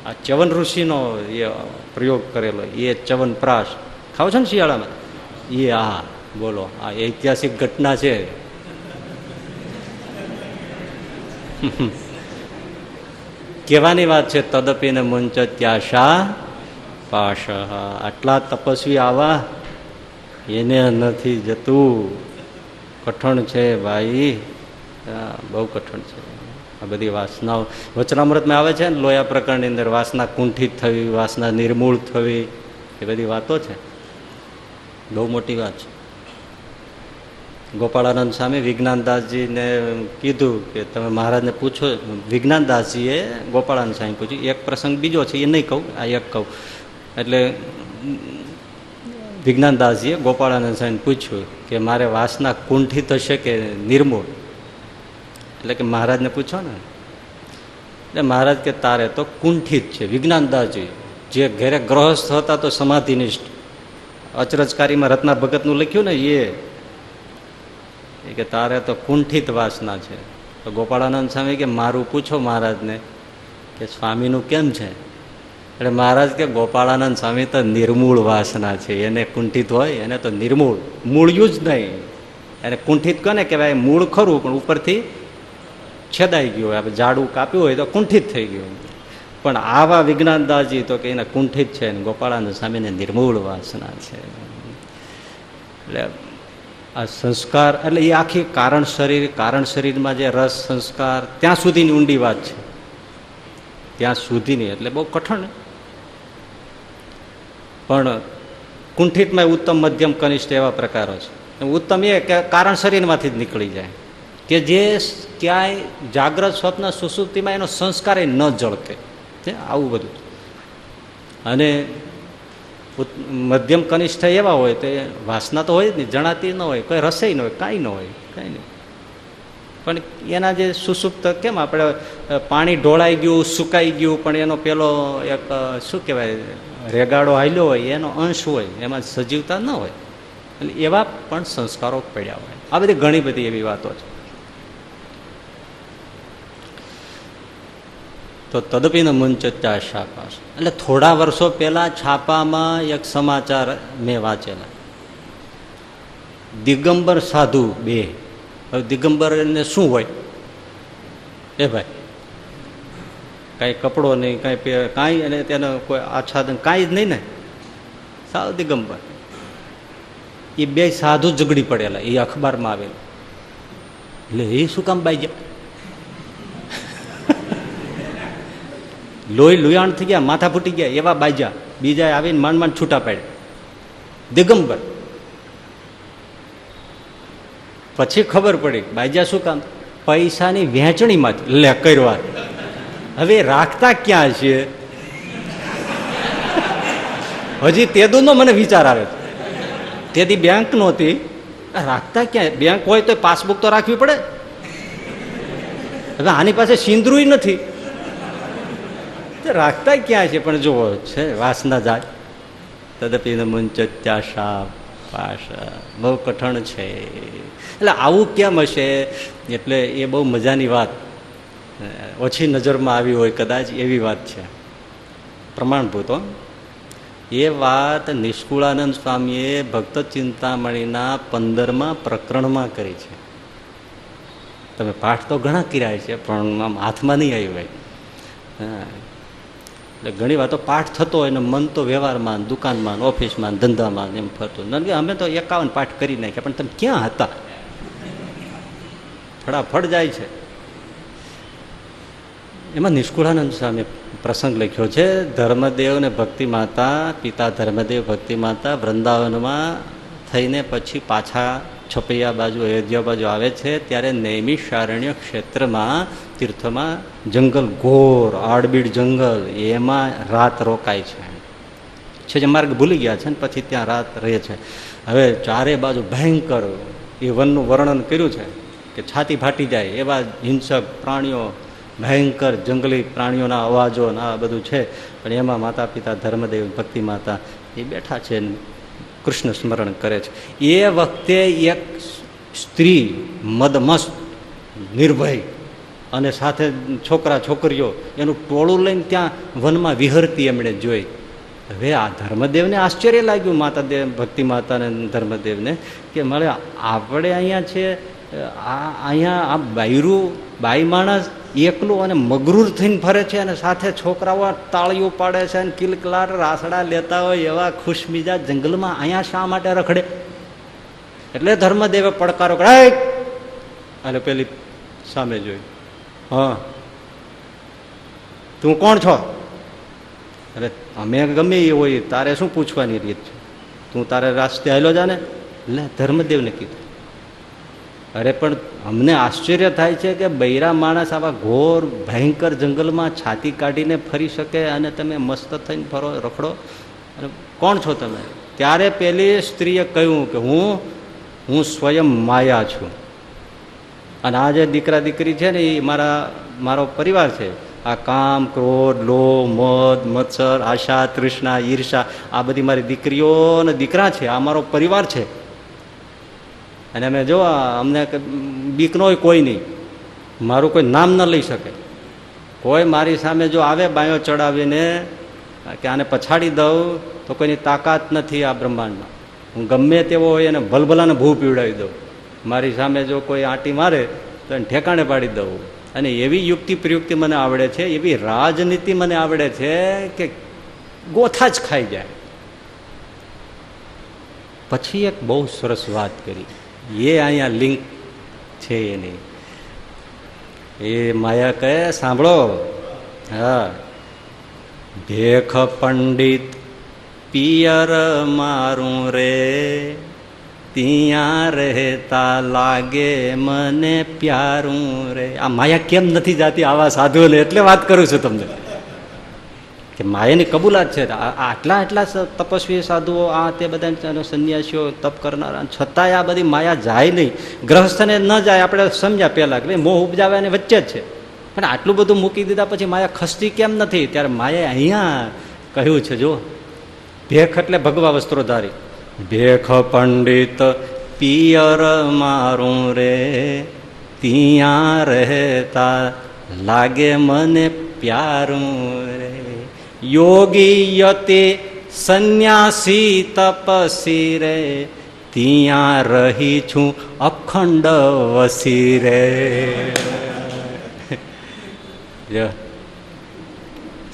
આ ચ્યવન ઋષિનો એ પ્રયોગ કરેલો એ ચ્યવનપ્રાશ ખાવ છો ને શિયાળામાં એ આ બોલો આ ઐતિહાસિક ઘટના છે. કહેવાની વાત છે તદપીને મુંચત્યાશા પાશ. આટલા તપસ્વી આવા એને નથી જતું. કઠણ છે ભાઈ, બહુ કઠણ છે આ બધી વાસનાઓ. વચનામૃતમાં આવે છે ને લોયા પ્રકરણની અંદર વાસના કુંઠિત થવી, વાસના નિર્મૂળ થવી, એ બધી વાતો છે. બહુ મોટી વાત છે. ગોપાળાનંદ સ્વામી વિજ્ઞાનદાસજીને કીધું કે તમે મહારાજને પૂછો. વિજ્ઞાનદાસજીએ ગોપાળાનંદ સ્વામી પૂછ્યું. એક પ્રસંગ બીજો છે એ નહીં કહું, આ એક કહું. એટલે વિજ્ઞાનદાસજીએ ગોપાળાનંદ સ્વામીને પૂછ્યું કે મારે વાસના કુંઠિત હશે કે નિર્મૂળ? એટલે કે મહારાજને પૂછો ને. એટલે મહારાજ કે તારે તો કુંઠિત છે. વિજ્ઞાનદાસજી જે ઘરે ગ્રહસ્થ હતા તો સમાધિનિષ્ઠ, અચરજકારીમાં રત્ના ભગતનું લખ્યું ને એ કે તારે તો કુંઠિત વાસના છે. તો ગોપાળાનંદ સ્વામી કે મારું પૂછો મહારાજને કે સ્વામીનું કેમ છે? એટલે મહારાજ કે ગોપાળાનંદ સ્વામી તો નિર્મૂળ વાસના છે. એને કુંઠિત હોય એને તો નિર્મૂળ, મૂળ્યું જ નહીં. એને કુંઠિત કોને કહેવાય? મૂળ ખરું પણ ઉપરથી છેદાઈ ગયું હોય. આપણે ઝાડું કાપ્યું હોય તો કુંઠિત થઈ ગયું. પણ આવા વિજ્ઞાનદાસજી તો કે એને કુંઠિત છે ને ગોપાળાનંદ સ્વામીને નિર્મૂળ વાસના છે. એટલે આ સંસ્કાર એટલે એ આખી કારણ શરીરમાં જે રસ સંસ્કાર ત્યાં સુધીની ઊંડી વાત છે. ત્યાં સુધીની એટલે બહુ કઠણ. પણ કુંઠિતમાં ઉત્તમ, મધ્યમ, કનિષ્ઠ એવા પ્રકારો છે. ઉત્તમ એ કે કારણ શરીરમાંથી જ નીકળી જાય કે જે ક્યાંય જાગ્રત સ્વપ્ન સુસુપ્તિમાં એનો સંસ્કાર એ ન જળકે, આવું બધું. અને મધ્યમ કનિષ્ઠ એવા હોય તો વાસના તો હોય જ નહીં, જણાતી ન હોય, કોઈ રસય ન હોય, કાંઈ ન હોય, કાંઈ નહીં. પણ એના જે સુસુપ્ત કેમ આપણે પાણી ઢોળાઈ ગયું, સુકાઈ ગયું, પણ એનો પેલો એક શું કહેવાય રેગાડો હાલ્યો હોય એનો અંશ હોય, એમાં સજીવતા ન હોય. એટલે એવા પણ સંસ્કારો પડ્યા હોય. આ બધી ઘણી બધી એવી વાતો છે. તો તદપીને મુંચત્યા શાપાસ. એટલે થોડા વર્ષો પહેલા છાપામાં એક સમાચાર મેં વાંચેલા. દિગંબર સાધુ બે. હવે દિગંબરને શું હોય એ ભાઈ? કાંઈ કપડો નહીં, કાંઈ અને તેનો કોઈ આચ્છાદન કાંઈ જ નહીં ને, સાવ દિગંબર. એ બે સાધુ ઝઘડી પડેલા, એ અખબારમાં આવેલું. એટલે એ શું કામ બાઈ ગયા? લોહીલુહાણ થઈ ગયા, માથા ફૂટી ગયા, એવા બાજ્યા. બીજા આવીને માંડ માંડ છૂટા પાડ્યા. દિગંબર. પછી ખબર પડી બાજ્યા શું કામ? પૈસાની વહેંચણીમાંથી. લે કરવા હવે રાખતા ક્યાં છે? હજી તેદુનો મને વિચાર આવે. તેથી બેંક નહોતી, રાખતા ક્યાં? બેંક હોય તો પાસબુક તો રાખવી પડે. હવે આની પાસે સિંદરૂય નથી, રાખતા ક્યાં છે? પણ જુઓ છે વાસના જાય. તદપીને મુંચત્યાશા પાશ. બહુ કઠણ છે. એટલે આવું કેમ હશે? એટલે એ બહુ મજાની વાત, ઓછી નજરમાં આવી હોય કદાચ એવી વાત છે, પ્રમાણભૂત. એ વાત નિષ્કુળાનંદ સ્વામીએ ભક્ત ચિંતામણીના 15મા પ્રકરણમાં કરી છે. તમે પાઠ તો ઘણા કર્યા છે પણ આમ હાથમાં નહીં આવ્યું હોય. હા, એટલે ઘણી વાર તો પાઠ થતો હોય ને મન તો વ્યવહારમાં, દુકાનમાં, ઓફિસમાં, ધંધામાં એમ ફરતું. અમે તો 51 પાઠ કરી નાખ્યા, પણ તમે ક્યાં હતા? ફટાફટ જાય છે. એમાં નિષ્કુળાનંદ સ્વામી પ્રસંગ લખ્યો છે. ધર્મદેવ ને ભક્તિ માતા, પિતા ધર્મદેવ ભક્તિ માતા વૃંદાવનમાં થઈને પછી પાછા છપૈયા બાજુ, અયોધ્યા બાજુ આવે છે. ત્યારે નૈમિષારણ્ય ક્ષેત્રમાં, તીર્થમાં જંગલ, ઘોર આડબીડ જંગલ, એમાં રાત રોકાય છે. જે માર્ગ ભૂલી ગયા છે ને પછી ત્યાં રાત રહે છે. હવે ચારે બાજુ ભયંકર એ વનનું વર્ણન કર્યું છે કે છાતી ફાટી જાય એવા હિંસક પ્રાણીઓ ભયંકર જંગલી પ્રાણીઓના અવાજો આ બધું છે, પણ એમાં માતા પિતા ધર્મદેવ ભક્તિ માતા એ બેઠા છે, કૃષ્ણ સ્મરણ કરે છે. એ વખતે એક સ્ત્રી મદમસ્ત નિર્ભય અને સાથે છોકરા છોકરીઓ એનું ટોળું લઈને ત્યાં વનમાં વિહરતી એમણે જોઈ. હવે આ ધર્મદેવને આશ્ચર્ય લાગ્યું, માતા દેવ ભક્તિ માતાને ધર્મદેવને, કે મળે આપણે અહીંયા છે, અહીંયા આ બાયરું બાઈ માણસ એકલું અને મગરૂર થઈને ફરે છે, અને સાથે છોકરાઓ તાળીઓ પાડે છે અને કિલકલાર રાસડા લેતા હોય એવા ખુશમિજાજ જંગલમાં અહીંયા શા માટે રખડે? એટલે ધર્મદેવે પડકારો કરાય અને પેલી સામે જોઈ, હા તું કોણ છો? અરે અમે ગમે એ હોય, તારે શું પૂછવાની રીત છે? તું તારે રાસ્તે હાલો જાને. એટલે ધર્મદેવને કીધું, અરે પણ અમને આશ્ચર્ય થાય છે કે બૈરા માણસ આવા ઘોર ભયંકર જંગલમાં છાતી કાઢીને ફરી શકે અને તમે મસ્ત થઈને ફરો રખડો, અને કોણ છો તમે? ત્યારે પેલી સ્ત્રીએ કહ્યું કે હું સ્વયં માયા છું, અને આ જે દીકરા દીકરી છે ને એ મારો પરિવાર છે. આ કામ, ક્રોધ, લોભ, મદ, મત્સર, આશા, તૃષ્ણા, ઈર્ષા, આ બધી મારી દીકરીઓ અને દીકરા છે, આ મારો પરિવાર છે. અને અમે જો અમને બીક ન હોય કોઈ નહીં, મારું કોઈ નામ ન લઈ શકે. કોઈ મારી સામે જો આવે બાયો ચડાવીને કે આને પછાડી દઉં તો કોઈની તાકાત નથી આ બ્રહ્માંડમાં. હું ગમે તેવો હોય એને ભલભલાને ભૂ પીવડાવી દઉં. મારી સામે જો કોઈ આંટી મારે તો એને ઠેકાણે પાડી દઉં. અને એવી યુક્તિ પ્રયુક્તિ મને આવડે છે, એવી રાજનીતિ મને આવડે છે કે ગોથા જ ખાઈ જાય. પછી એક બહુ સરસ વાત કરી, એ અહીંયા લિંક છે એની. એ માયા કહે, સાંભળો, હા, ભેખ પંડિત પિયર મારું રે, ત્યાં રહેતા લાગે મને પ્યારું રે. આ માયા કેમ નથી જાતી આવા સાધુઓને? એટલે વાત કરું છું તમને કે માયાની કબૂલાત છે. આટલા તપસ્વી સાધુઓ, આ તે બધા સંન્યાસીઓ, તપ કરનારા, છતાંય આ બધી માયા જાય નહીં. ગ્રહસ્થને ન જાય, આપણે સમજ્યા પહેલા કે મોહ ઉપજાવે એની વચ્ચે જ છે, પણ આટલું બધું મૂકી દીધા પછી માયા ખસતી કેમ નથી? ત્યારે માયાએ અહીંયા કહ્યું છે, જો ભેખ એટલે ભગવા વસ્ત્રોધારી, ભેખ પંડિત પિયર મારું રે, ત્યાં રહેતા લાગે મને પ્યારું રે, યોગી યતિ સંન્યાસી તપસી રે, ત્યાં રહી છું અખંડ વસી રે.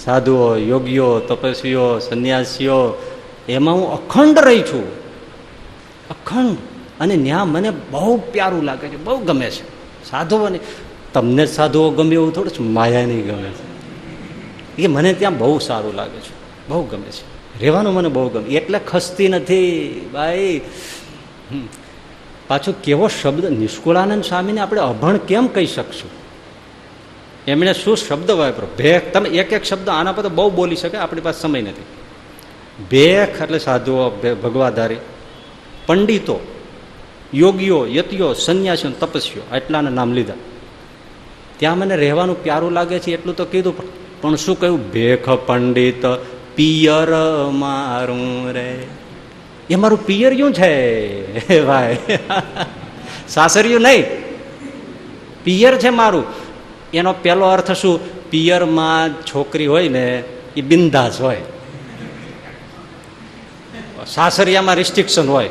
સાધુઓ, યોગીઓ, તપસ્વીઓ, સંન્યાસીઓ, એમાં હું અખંડ રહી છું, અખંડ. અને ત્યાં મને બહુ પ્યારું લાગે છે, બહુ ગમે છે. સાધુઓને, તમને જ સાધુઓ ગમે એવું થોડું છે, માયા નહીં ગમે છે. એ મને ત્યાં બહુ સારું લાગે છે, બહુ ગમે છે, રહેવાનું મને બહુ ગમે, એટલે ખસતી નથી ભાઈ. પાછું કેવો શબ્દ! નિષ્કુળાનંદ સ્વામીને આપણે અભણ કેમ કહી શકશું? એમણે શું શબ્દ વાપરો, ભેખ. તમે એક એક શબ્દ આના પર તો બહુ બોલી શકે, આપણી પાસે સમય નથી. ભેખ એટલે સાધુઓ, ભગવાધારી, પંડિતો, યોગીઓ, યતિઓ, સંન્યાસીઓ, તપસ્વીઓ, આટલાના નામ લીધા. ત્યાં મને રહેવાનું પ્યારું લાગે છે એટલું તો કીધું, પણ શું કહ્યું? ભેખ પંડિત પિયર મારું રે. એ મારું પિયરિયું છે ભાઈ, સાસરિયું નહીં, પિયર છે મારું. એનો પહેલો અર્થ શું? પિયરમાં છોકરી હોય ને એ બિંદાસ હોય, સાસરિયામાં રિસ્ટ્રિક્શન હોય,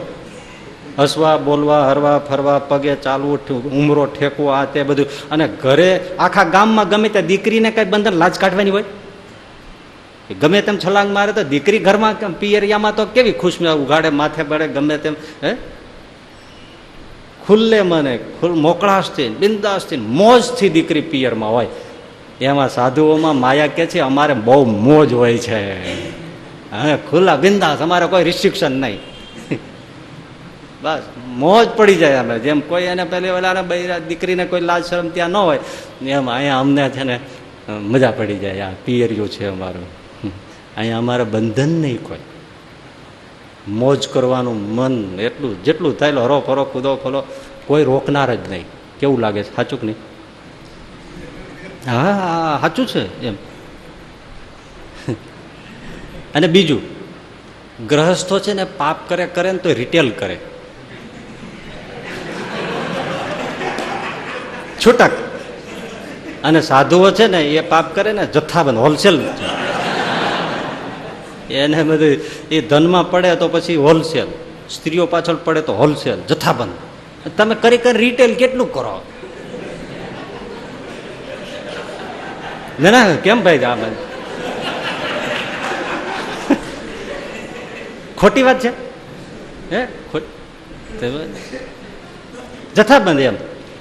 હસવા, બોલવા, હરવા, ફરવા, પગે ચાલવું, ઉમરો ઠેકવો, આ તે બધું. અને ઘરે આખા ગામમાં ગમે ત્યાં દીકરીને કઈ બંધન લાજ કાઢવાની હોય, ગમે તેમ છલાંગ મારે તો દીકરી ઘરમાં, પિયરિયામાં તો કેવી ખુશ ઉઘાડે, માથે બળે, ગમે તેમ હે ખુલ્લે મને મોકળાશથી, બિંદાસથી, મોજથી દીકરી પિયરમાં હોય. એમાં સાધુઓમાં માયા કે છે અમારે બહુ મોજ હોય છે, હા, ખુલ્લા બિંદાસ, અમારે કોઈ રિસ્ટ્રિક્શન નહીં, બસ મોજ પડી જાય. અમે જેમ કોઈ એને પેલી ઓલા દીકરીને કોઈ લાજ શરમ ત્યાં ન હોય એમ અહીંયા અમને છે ને મજા પડી જાય. આ પિયરિયું છે અમારું, અહીંયા અમારે બંધન નહીં, કોઈ મોજ કરવાનું મન એટલું જેટલું થાય હરો ફરો, કૂદો ફરો, કોઈ રોકનાર જ નહીં. કેવું લાગે છે? સાચું કે નહીં? હા સાચું છે એમ. અને બીજું, ગ્રહસ્થો છે ને પાપ કરે ને તો રિટેલ કરે, છૂટક. અને સાધુઓ છે ને એ પાપ કરે ને જથ્થાબંધ, હોલસેલ. એને બધું એ ધનમાં પડે તો પછી હોલસેલ, સ્ત્રીઓ પાછળ પડે તો હોલસેલ, જથ્થાબંધ. તમે કરી રિટેલ કેટલું કરો? ના કેમ ભાઈ, આ ખોટી વાત છે હે? જથ્થાબંધ એમ.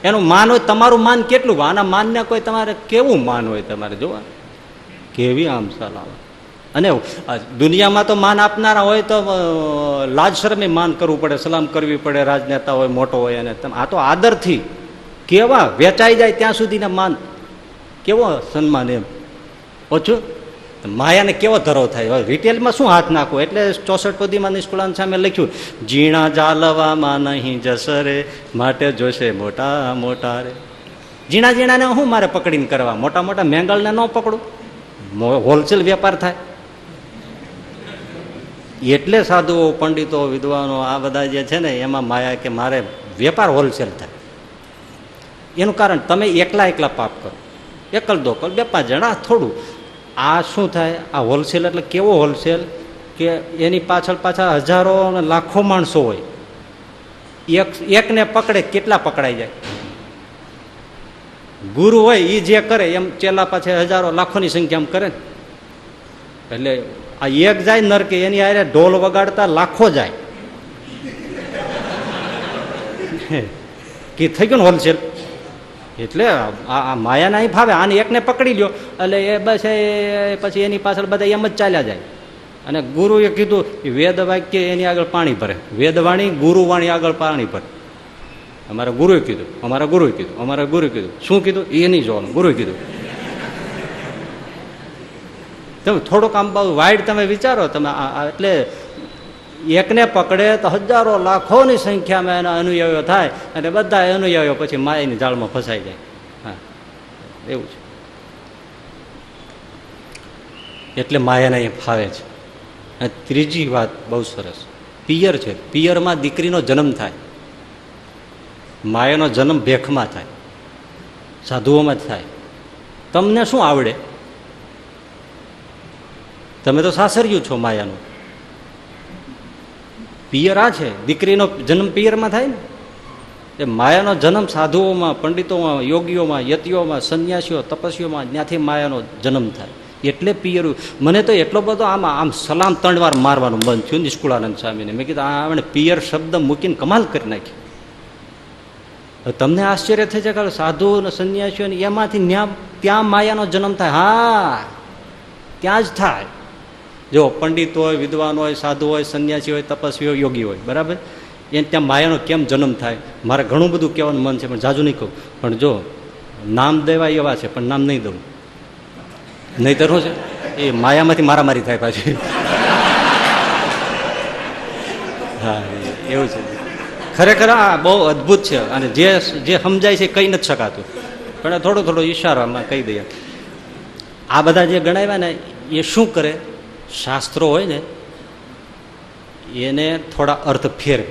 એનું માન હોય, તમારું માન કેટલું? આના માનને કોઈ તમારે કેવું માન હોય તમારે જોવા, કેવી આમ સલાહ. અને દુનિયામાં તો માન આપનારા હોય તો લાજ શરમે માન કરવું પડે, સલામ કરવી પડે, રાજનેતા હોય, મોટો હોય. અને આ તો આદરથી કેવા વેચાઈ જાય ત્યાં સુધીના માન, કેવો સન્માન એમ. ઓછું માયાને કેવો ધરો થાય. રિટેલમાં શું હાથ નાખવો? એટલે 64 પદીમાં નિષ્કુળાન સામે લખ્યું, ઝીણા જાલવામાં નહીં જસરે, માટે જોશે મોટા મોટા રે. ઝીણા ઝીણાને હું મારે પકડીને કરવા? મોટા મોટા મેંગલને ન પકડું, હોલસેલ વેપાર થાય. એટલે સાધુઓ, પંડિતો, વિદ્વાનો આ બધા જે છે ને એમાં માયા કે મારે વેપાર હોલસેલ થાય. એનું કારણ, તમે એકલા પાપ કરો, એકલ દોકલ 2-5 જણા થોડું. આ શું થાય? આ હોલસેલ એટલે કેવો હોલસેલ કે એની પાછળ હજારો અને લાખો માણસો હોય, એકને પકડે કેટલા પકડાઈ જાય. ગુરુ હોય એ જે કરે એમ ચેલા પાછળ હજારો લાખોની સંખ્યામાં કરે ને. એટલે આ એક જાય નરકે, એની હારે ઢોલ વગાડતા લાખો જાય. કે થઈ ગયું ને હોલસેલ. એટલે આ માયાના અહીં ફાવે. આને એકને પકડી લ્યો એટલે એ બસ એ પછી એની પાછળ બધા એમ જ ચાલ્યા જાય. અને ગુરુએ કીધું વેદ વાક્ય એની આગળ પાણી ભરે, વેદવાણી ગુરુવાણી આગળ પાણી ભરે. અમારા ગુરુએ કીધું, અમારા ગુરુએ કીધું, અમારા ગુરુએ કીધું. શું કીધું એ નહીં જોવાનું, ગુરુએ કીધું. તમે થોડુંક આમ બહુ વાઇડ તમે વિચારો. તમે એટલે એકને પકડે તો હજારો લાખોની સંખ્યામાં એના અનુયાયીઓ થાય, અને બધા અનુયાયીઓ પછી માયાની જાળમાં ફસાઈ જાય. હા, એવું છે. એટલે માયાને એ ફાવે છે. અને ત્રીજી વાત બહુ સરસ, પિયર છે. પિયરમાં દીકરીનો જન્મ થાય. માયાનો જન્મ ભેખમાં થાય, સાધુઓમાં જ થાય. તમને શું આવડે? તમે તો સાસરિયું છો માયાનું. પિયર આ છે, દીકરીનો જન્મ પિયરમાં થાય ને. એ માયાનો જન્મ સાધુઓમાં, પંડિતોમાં, યોગીઓમાં, યતિઓમાં, સંન્યાસીઓ, તપસ્વીઓમાં, ત્યાંથી માયાનો જન્મ થાય. એટલે પિયર. મને તો એટલો બધો આમ સલામ 3 વાર મારવાનું મન થયું નિષ્કુળાનંદ સ્વામીને. મેં કીધું આપણે પિયર શબ્દ મૂકીને કમાલ કરી નાખી. તમને આશ્ચર્ય થઈ જાય કે સાધુ અને સંન્યાસીઓ એમાંથી ત્યાં માયાનો જન્મ થાય. હા, ત્યાં જ થાય. જો પંડિત હોય, વિદ્વાન હોય, સાધુ હોય, સંન્યાસી હોય, તપસ્વી હોય, યોગી હોય, બરાબર, એને ત્યાં માયાનો કેમ જન્મ થાય? મારે ઘણું બધું કહેવાનું મન છે, પણ જાજુ નહીં કહું. પણ જો નામ દેવા એવા છે, પણ નામ નહીં દઉં. નહીં તો શું છે, એ માયામાંથી મારામારી થાય પાછી. હા, એવું છે. ખરેખર આ બહુ અદભુત છે. અને જે સમજાય છે કહી નથી શકાતું, પણ થોડો ઈશારામાં કહી દઈએ. આ બધા જે ગણાવ્યા ને એ શું કરે? શાસ્ત્રો હોય ને એને થોડા અર્થ ફેરવે,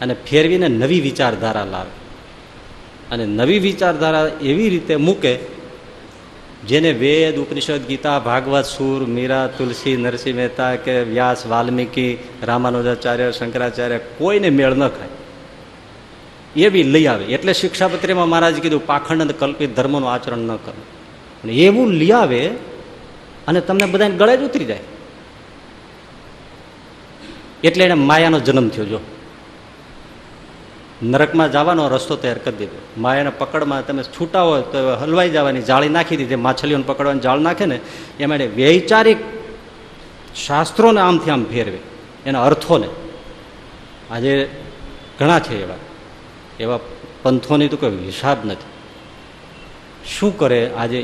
અને ફેરવીને નવી વિચારધારા લાવે. અને નવી વિચારધારા એવી રીતે મૂકે જેને વેદ, ઉપનિષદ, ગીતા, ભાગવત, સૂર, મીરા, તુલસી, નરસિંહ મહેતા કે વ્યાસ, વાલ્મીકી, રામાનુજાચાર્ય, શંકરાચાર્ય કોઈને મેળ ન ખાય એવી લઈ આવે. એટલે શિક્ષાપત્રીમાં મહારાજ કીધું પાખંડ અને કલ્પિત ધર્મનું આચરણ ન કરવું. અને એવું લઈ આવે અને તમને બધાને ગળે જ ઉતરી જાય. એટલે એને માયાનો જન્મ થયો. જો નરકમાં જવાનો રસ્તો તૈયાર કરી દીધો. માયાના પકડમાં તમે છૂટા હોય તો હલવાઈ જવાની જાળી નાખી દીધી. માછલીઓને પકડવાની જાળ નાખે ને એમાં વૈચારિક શાસ્ત્રોને આમથી આમ ફેરવે, એના અર્થોને. આજે ઘણા છે એવા પંથોની તો કોઈ હિસાબ નથી. શું કરે આજે?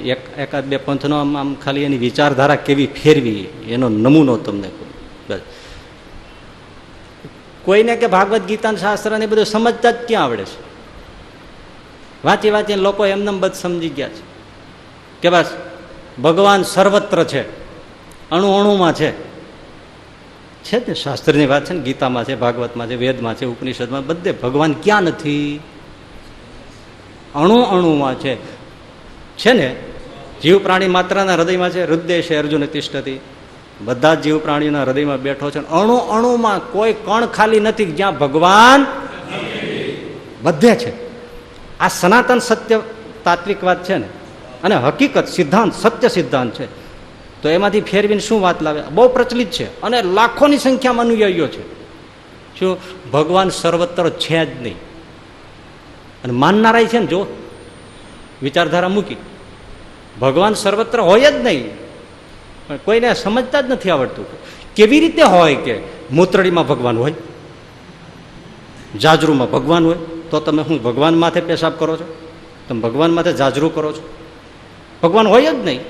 એકાદ બે પંથનો આમ ખાલી એની વિચારધારા કેવી ફેરવી એનો નમૂનો તમને કહું. બસ કોઈને કે ભાગવત ગીતા શાસ્ત્ર ને બધું સમજતા જ ક્યાં આવડે છે? વાંચી લોકો એમને બધ સમજી ગયા છે. કે બસ ભગવાન સર્વત્ર છે, અણુ અણુમાં છે ને, શાસ્ત્રની વાત છે ને, ગીતામાં છે, ભાગવતમાં છે, વેદમાં છે, ઉપનિષદમાં, બધે ભગવાન ક્યાં નથી? અણુ અણુમાં છે ને. જીવ પ્રાણી માત્રના હૃદયમાં છે. હૃદય અર્જુન તિષ્ઠતિ, બધા જ જીવ પ્રાણીઓના હૃદયમાં બેઠો છે. અણુ અણુમાં કોઈ કણ ખાલી નથી જ્યાં ભગવાન બધે છે. આ સનાતન સત્ય તાત્વિક વાત છે ને, અને હકીકત સિદ્ધાંત સત્ય સિદ્ધાંત છે. તો એમાંથી ફેરવીને શું વાત લાવે? બહુ પ્રચલિત છે અને લાખોની સંખ્યામાં અનુયાયીઓ છે. શું ભગવાન સર્વત્ર છે જ નહીં? અને માનનારાય છે ને, જો વિચારધારા મૂકી ભગવાન સર્વત્ર હોય જ નહીં, પણ કોઈને સમજતા જ નથી આવડતું. કેવી રીતે હોય કે મૂત્રડીમાં ભગવાન હોય, જાજરૂમાં ભગવાન હોય, તો તમે શું ભગવાન માથે પેશાબ કરો છો? તમે ભગવાન માથે જાજરૂ કરો છો? ભગવાન હોય જ નહીં.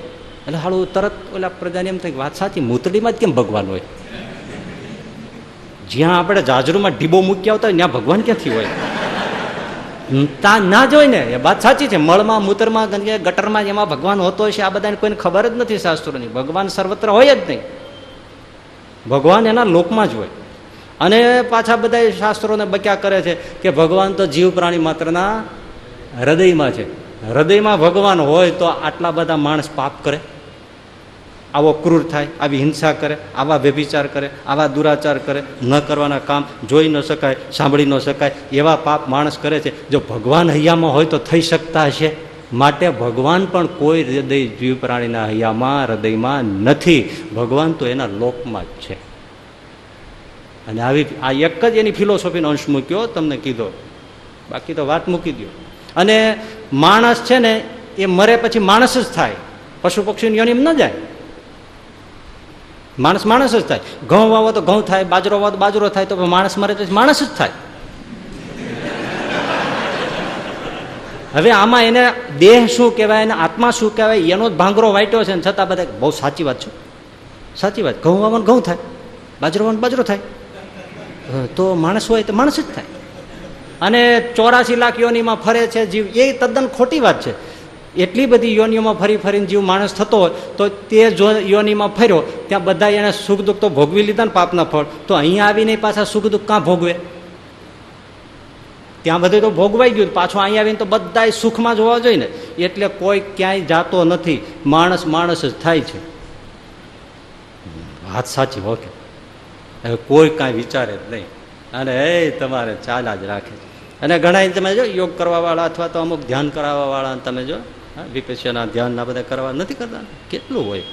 એટલે હાલું તરત ઓલા પ્રજાને એમ થાય વાત સાચી, મૂતડીમાં જ કેમ ભગવાન હોય? જ્યાં આપણે જાજરૂમાં ઢીબો મૂકી આવતા હોય ત્યાં ભગવાન ક્યાંથી હોય? ત્યાં ના જ હોય ને. એ વાત સાચી છે. મળમાં, મૂતરમાં, ગટરમાં એમાં ભગવાન હોતો હોય છે. આ બધાને કોઈને ખબર જ નથી શાસ્ત્રોની. ભગવાન સર્વત્ર હોય જ નહીં. ભગવાન એના લોકમાં જ હોય. અને પાછા બધા શાસ્ત્રોને બક્યા કરે છે કે ભગવાન તો જીવ પ્રાણી માત્રના હૃદયમાં છે. હૃદયમાં ભગવાન હોય તો આટલા બધા માણસ પાપ કરે, આવો ક્રૂર થાય, આવી હિંસા કરે, આવા વ્યભિચાર કરે, આવા દુરાચાર કરે, ન કરવાના કામ જોઈ ન શકાય, સાંભળી ન શકાય એવા પાપ માણસ કરે છે. જો ભગવાન હૈયામાં હોય તો થઈ શકતા હશે? માટે ભગવાન પણ કોઈ હૃદય જીવ પ્રાણીના હૈયામાં, હૃદયમાં નથી. ભગવાન તો એના લોકમાં જ છે. અને આવી આ એક જ એની ફિલોસોફીનો અંશ મૂક્યો, તમને કીધો, બાકી તો વાત મૂકી દો. અને માણસ છે ને એ મરે પછી માણસ જ થાય, પશુ પક્ષીની યોનિમ ન જાય. માણસ માણસ જ થાય. ઘઉં વાવો તો ઘઉં થાય, બાજરો વાવો તો બાજરો થાય, તો માણસ મરે પછી માણસ જ થાય. હવે આમાં એને દેહ શું કહેવાય અને આત્મા શું કહેવાય એનો જ ભાંગરો વાટ્યો છે. છતાં બધા બહુ સાચી વાત છે, સાચી વાત. ઘઉં વાવો ઘઉં થાય, બાજરો વાવો બાજરો થાય, તો માણસ હોય તો માણસ જ થાય. અને 84 લાખ યોનીમાં ફરે છે જીવ, એ તદ્દન ખોટી વાત છે. એટલી બધી યોનિઓમાં ફરી ફરીને જીવ માણસ થતો હોય તો તે જો યોનિમાં ફર્યો ત્યાં બધા એને સુખ દુઃખ તો ભોગવી લીધા ને પાપના ફળ, તો અહીંયા આવીને પાછા સુખ દુઃખ કાં ભોગવે? ત્યાં બધું તો ભોગવાઈ ગયું, પાછું અહીંયા આવીને તો બધા સુખમાં જ હોવા જોઈએ ને. એટલે કોઈ ક્યાંય જાતો નથી, માણસ માણસ જ થાય છે. વાત સાચી. ઓકે, હવે કોઈ કાંઈ વિચારે જ નહીં અને એ તમારે ચાલ્યા જ રાખે. અને ઘણા તમે જો યોગ કરવાવાળા અથવા તો અમુક ધ્યાન કરાવવાવાળા તમે જો વિપસ્યના ધ્યાનના બધા કરવા નથી કરતા. કેટલું હોય,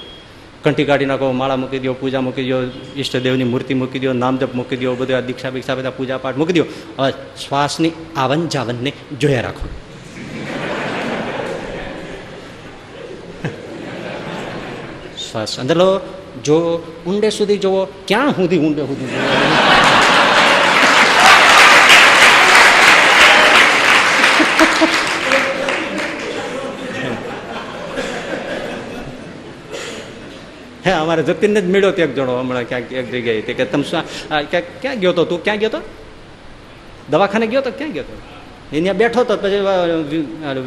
કંઠી કાઢી નાખો, માળા મૂકી દો, પૂજા મૂકી દો, ઈષ્ટદેવની મૂર્તિ મૂકી દો, નામજપ મૂકી દો, બધું આ દીક્ષા બીક્ષા બધા પૂજા પાઠ મૂકી દો. હવે શ્વાસની આવન જાવનને જોયા રાખો. શ્વાસ અંદર લો, જો ઊંડે સુધી જોવો. ક્યાં સુધી ઊંડે સુધી જોવો? હે અમારે જતીનને જ મળ્યો એક જણો હમણાં ક્યાંક એક જગ્યાએ, કે તમે ક્યાં ગયો હતો? તું ક્યાં ગયો હતો? દવાખાને ગયો હતો? ક્યાં ગયો હતો? અહીંયા બેઠો હતો, પછી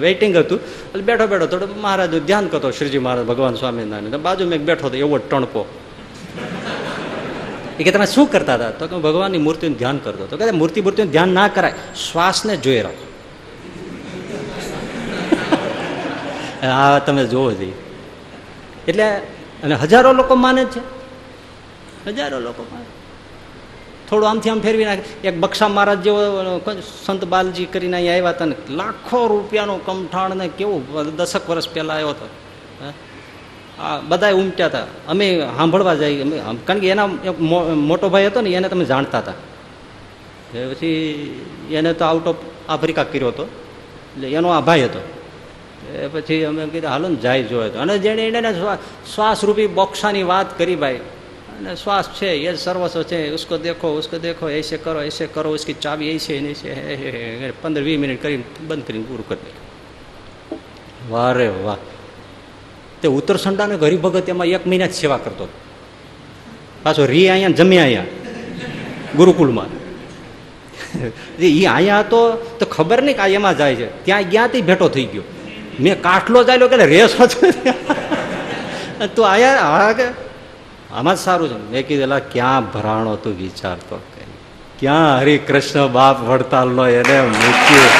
વેઇટિંગ હતું એટલે બેઠો બેઠો થોડું મહારાજ ધ્યાન કરતો, શ્રીજી મહારાજ ભગવાન સ્વામિનારાયણ બાજુ મેં બેઠો હતો, એવો ટણપો. એ કે તમે શું કરતા હતા? તો કે ભગવાનની મૂર્તિનું ધ્યાન કરતો હતો. કે મૂર્તિનું ધ્યાન ના કરાય, શ્વાસને જોઈ રાખો. આ તમે જોવો જોઈએ. એટલે અને હજારો લોકો માને છે, હજારો લોકો માને. થોડું આમથી આમ ફેરવી નાખે. એક બક્ષા મહારાજ જેવો સંત બાલજી કરીને અહીંયા આવ્યા હતા ને, લાખો રૂપિયાનું કમઠાણ ને કેવું 10 વર્ષ પહેલા આવ્યો હતો. આ બધા ઉમટ્યા હતા. અમે સાંભળવા જઈએ, કારણ કે એના એક મોટો ભાઈ હતો ને, એને તમે જાણતા હતા. પછી એને તો આઉટ ઓફ આફ્રિકા કર્યો હતો, એટલે એનો આ ભાઈ હતો. પછી અમે કીધું હાલો ને જાય જોયે તો. અને જેને એને શ્વાસરૂપી બોક્ષાની વાત કરી ભાઈ, અને શ્વાસ છે એ જ સર્વસ્વ છે, ઉસકો દેખો એસે કરો ઉસકી ચાવી એસે નહીં છે. 15-20 મિનિટ કરીને બંધ કરીને પૂરું કરી દે. વાહ રે વાહ. તે ઉત્તરસંડાને હરિભગત એમાં 1 મહિના જ સેવા કરતો, પાછો રી અહીંયા જમ્યા અહીંયા ગુરુકુળમાં. એ અહીંયા હતો તો ખબર નહીં કે આ એમાં જાય છે, ત્યાં ગયા તે ભેટો થઈ ગયો. મેં કાટલો ચાલ્યો કે રેસ તું આયા આમાં જ સારું છે. મેં કીધું ક્યાં ભરાણો તું વિચારતો, ક્યાં હરિકૃષ્ણ બાપ વડતાલનો એને મૂક્યું.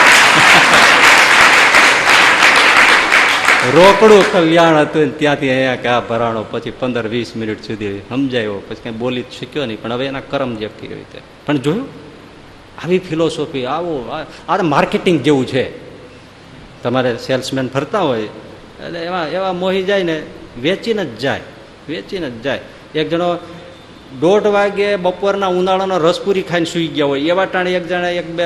રોકડું કલ્યાણ હતું ત્યાંથી અહીંયા ક્યાં ભરાણો. પછી 15-20 મિનિટ સુધી સમજાયો, પછી કઈ બોલી શીખ્યો નહીં, પણ હવે એના કરમ જે એવી રીતે. પણ જોયું આવી ફિલોસોફી, આવું આ માર્કેટિંગ જેવું છે. તમારે સેલ્સમેન ફરતા હોય એટલે એવા મોહી જાય ને, વેચીને જ જાય. એક જણો 1:30 વાગે બપોરના ઉનાળાનો રસપુરી ખાઈને સૂઈ ગયા હોય, એવા ટાણે એક જણા એક બે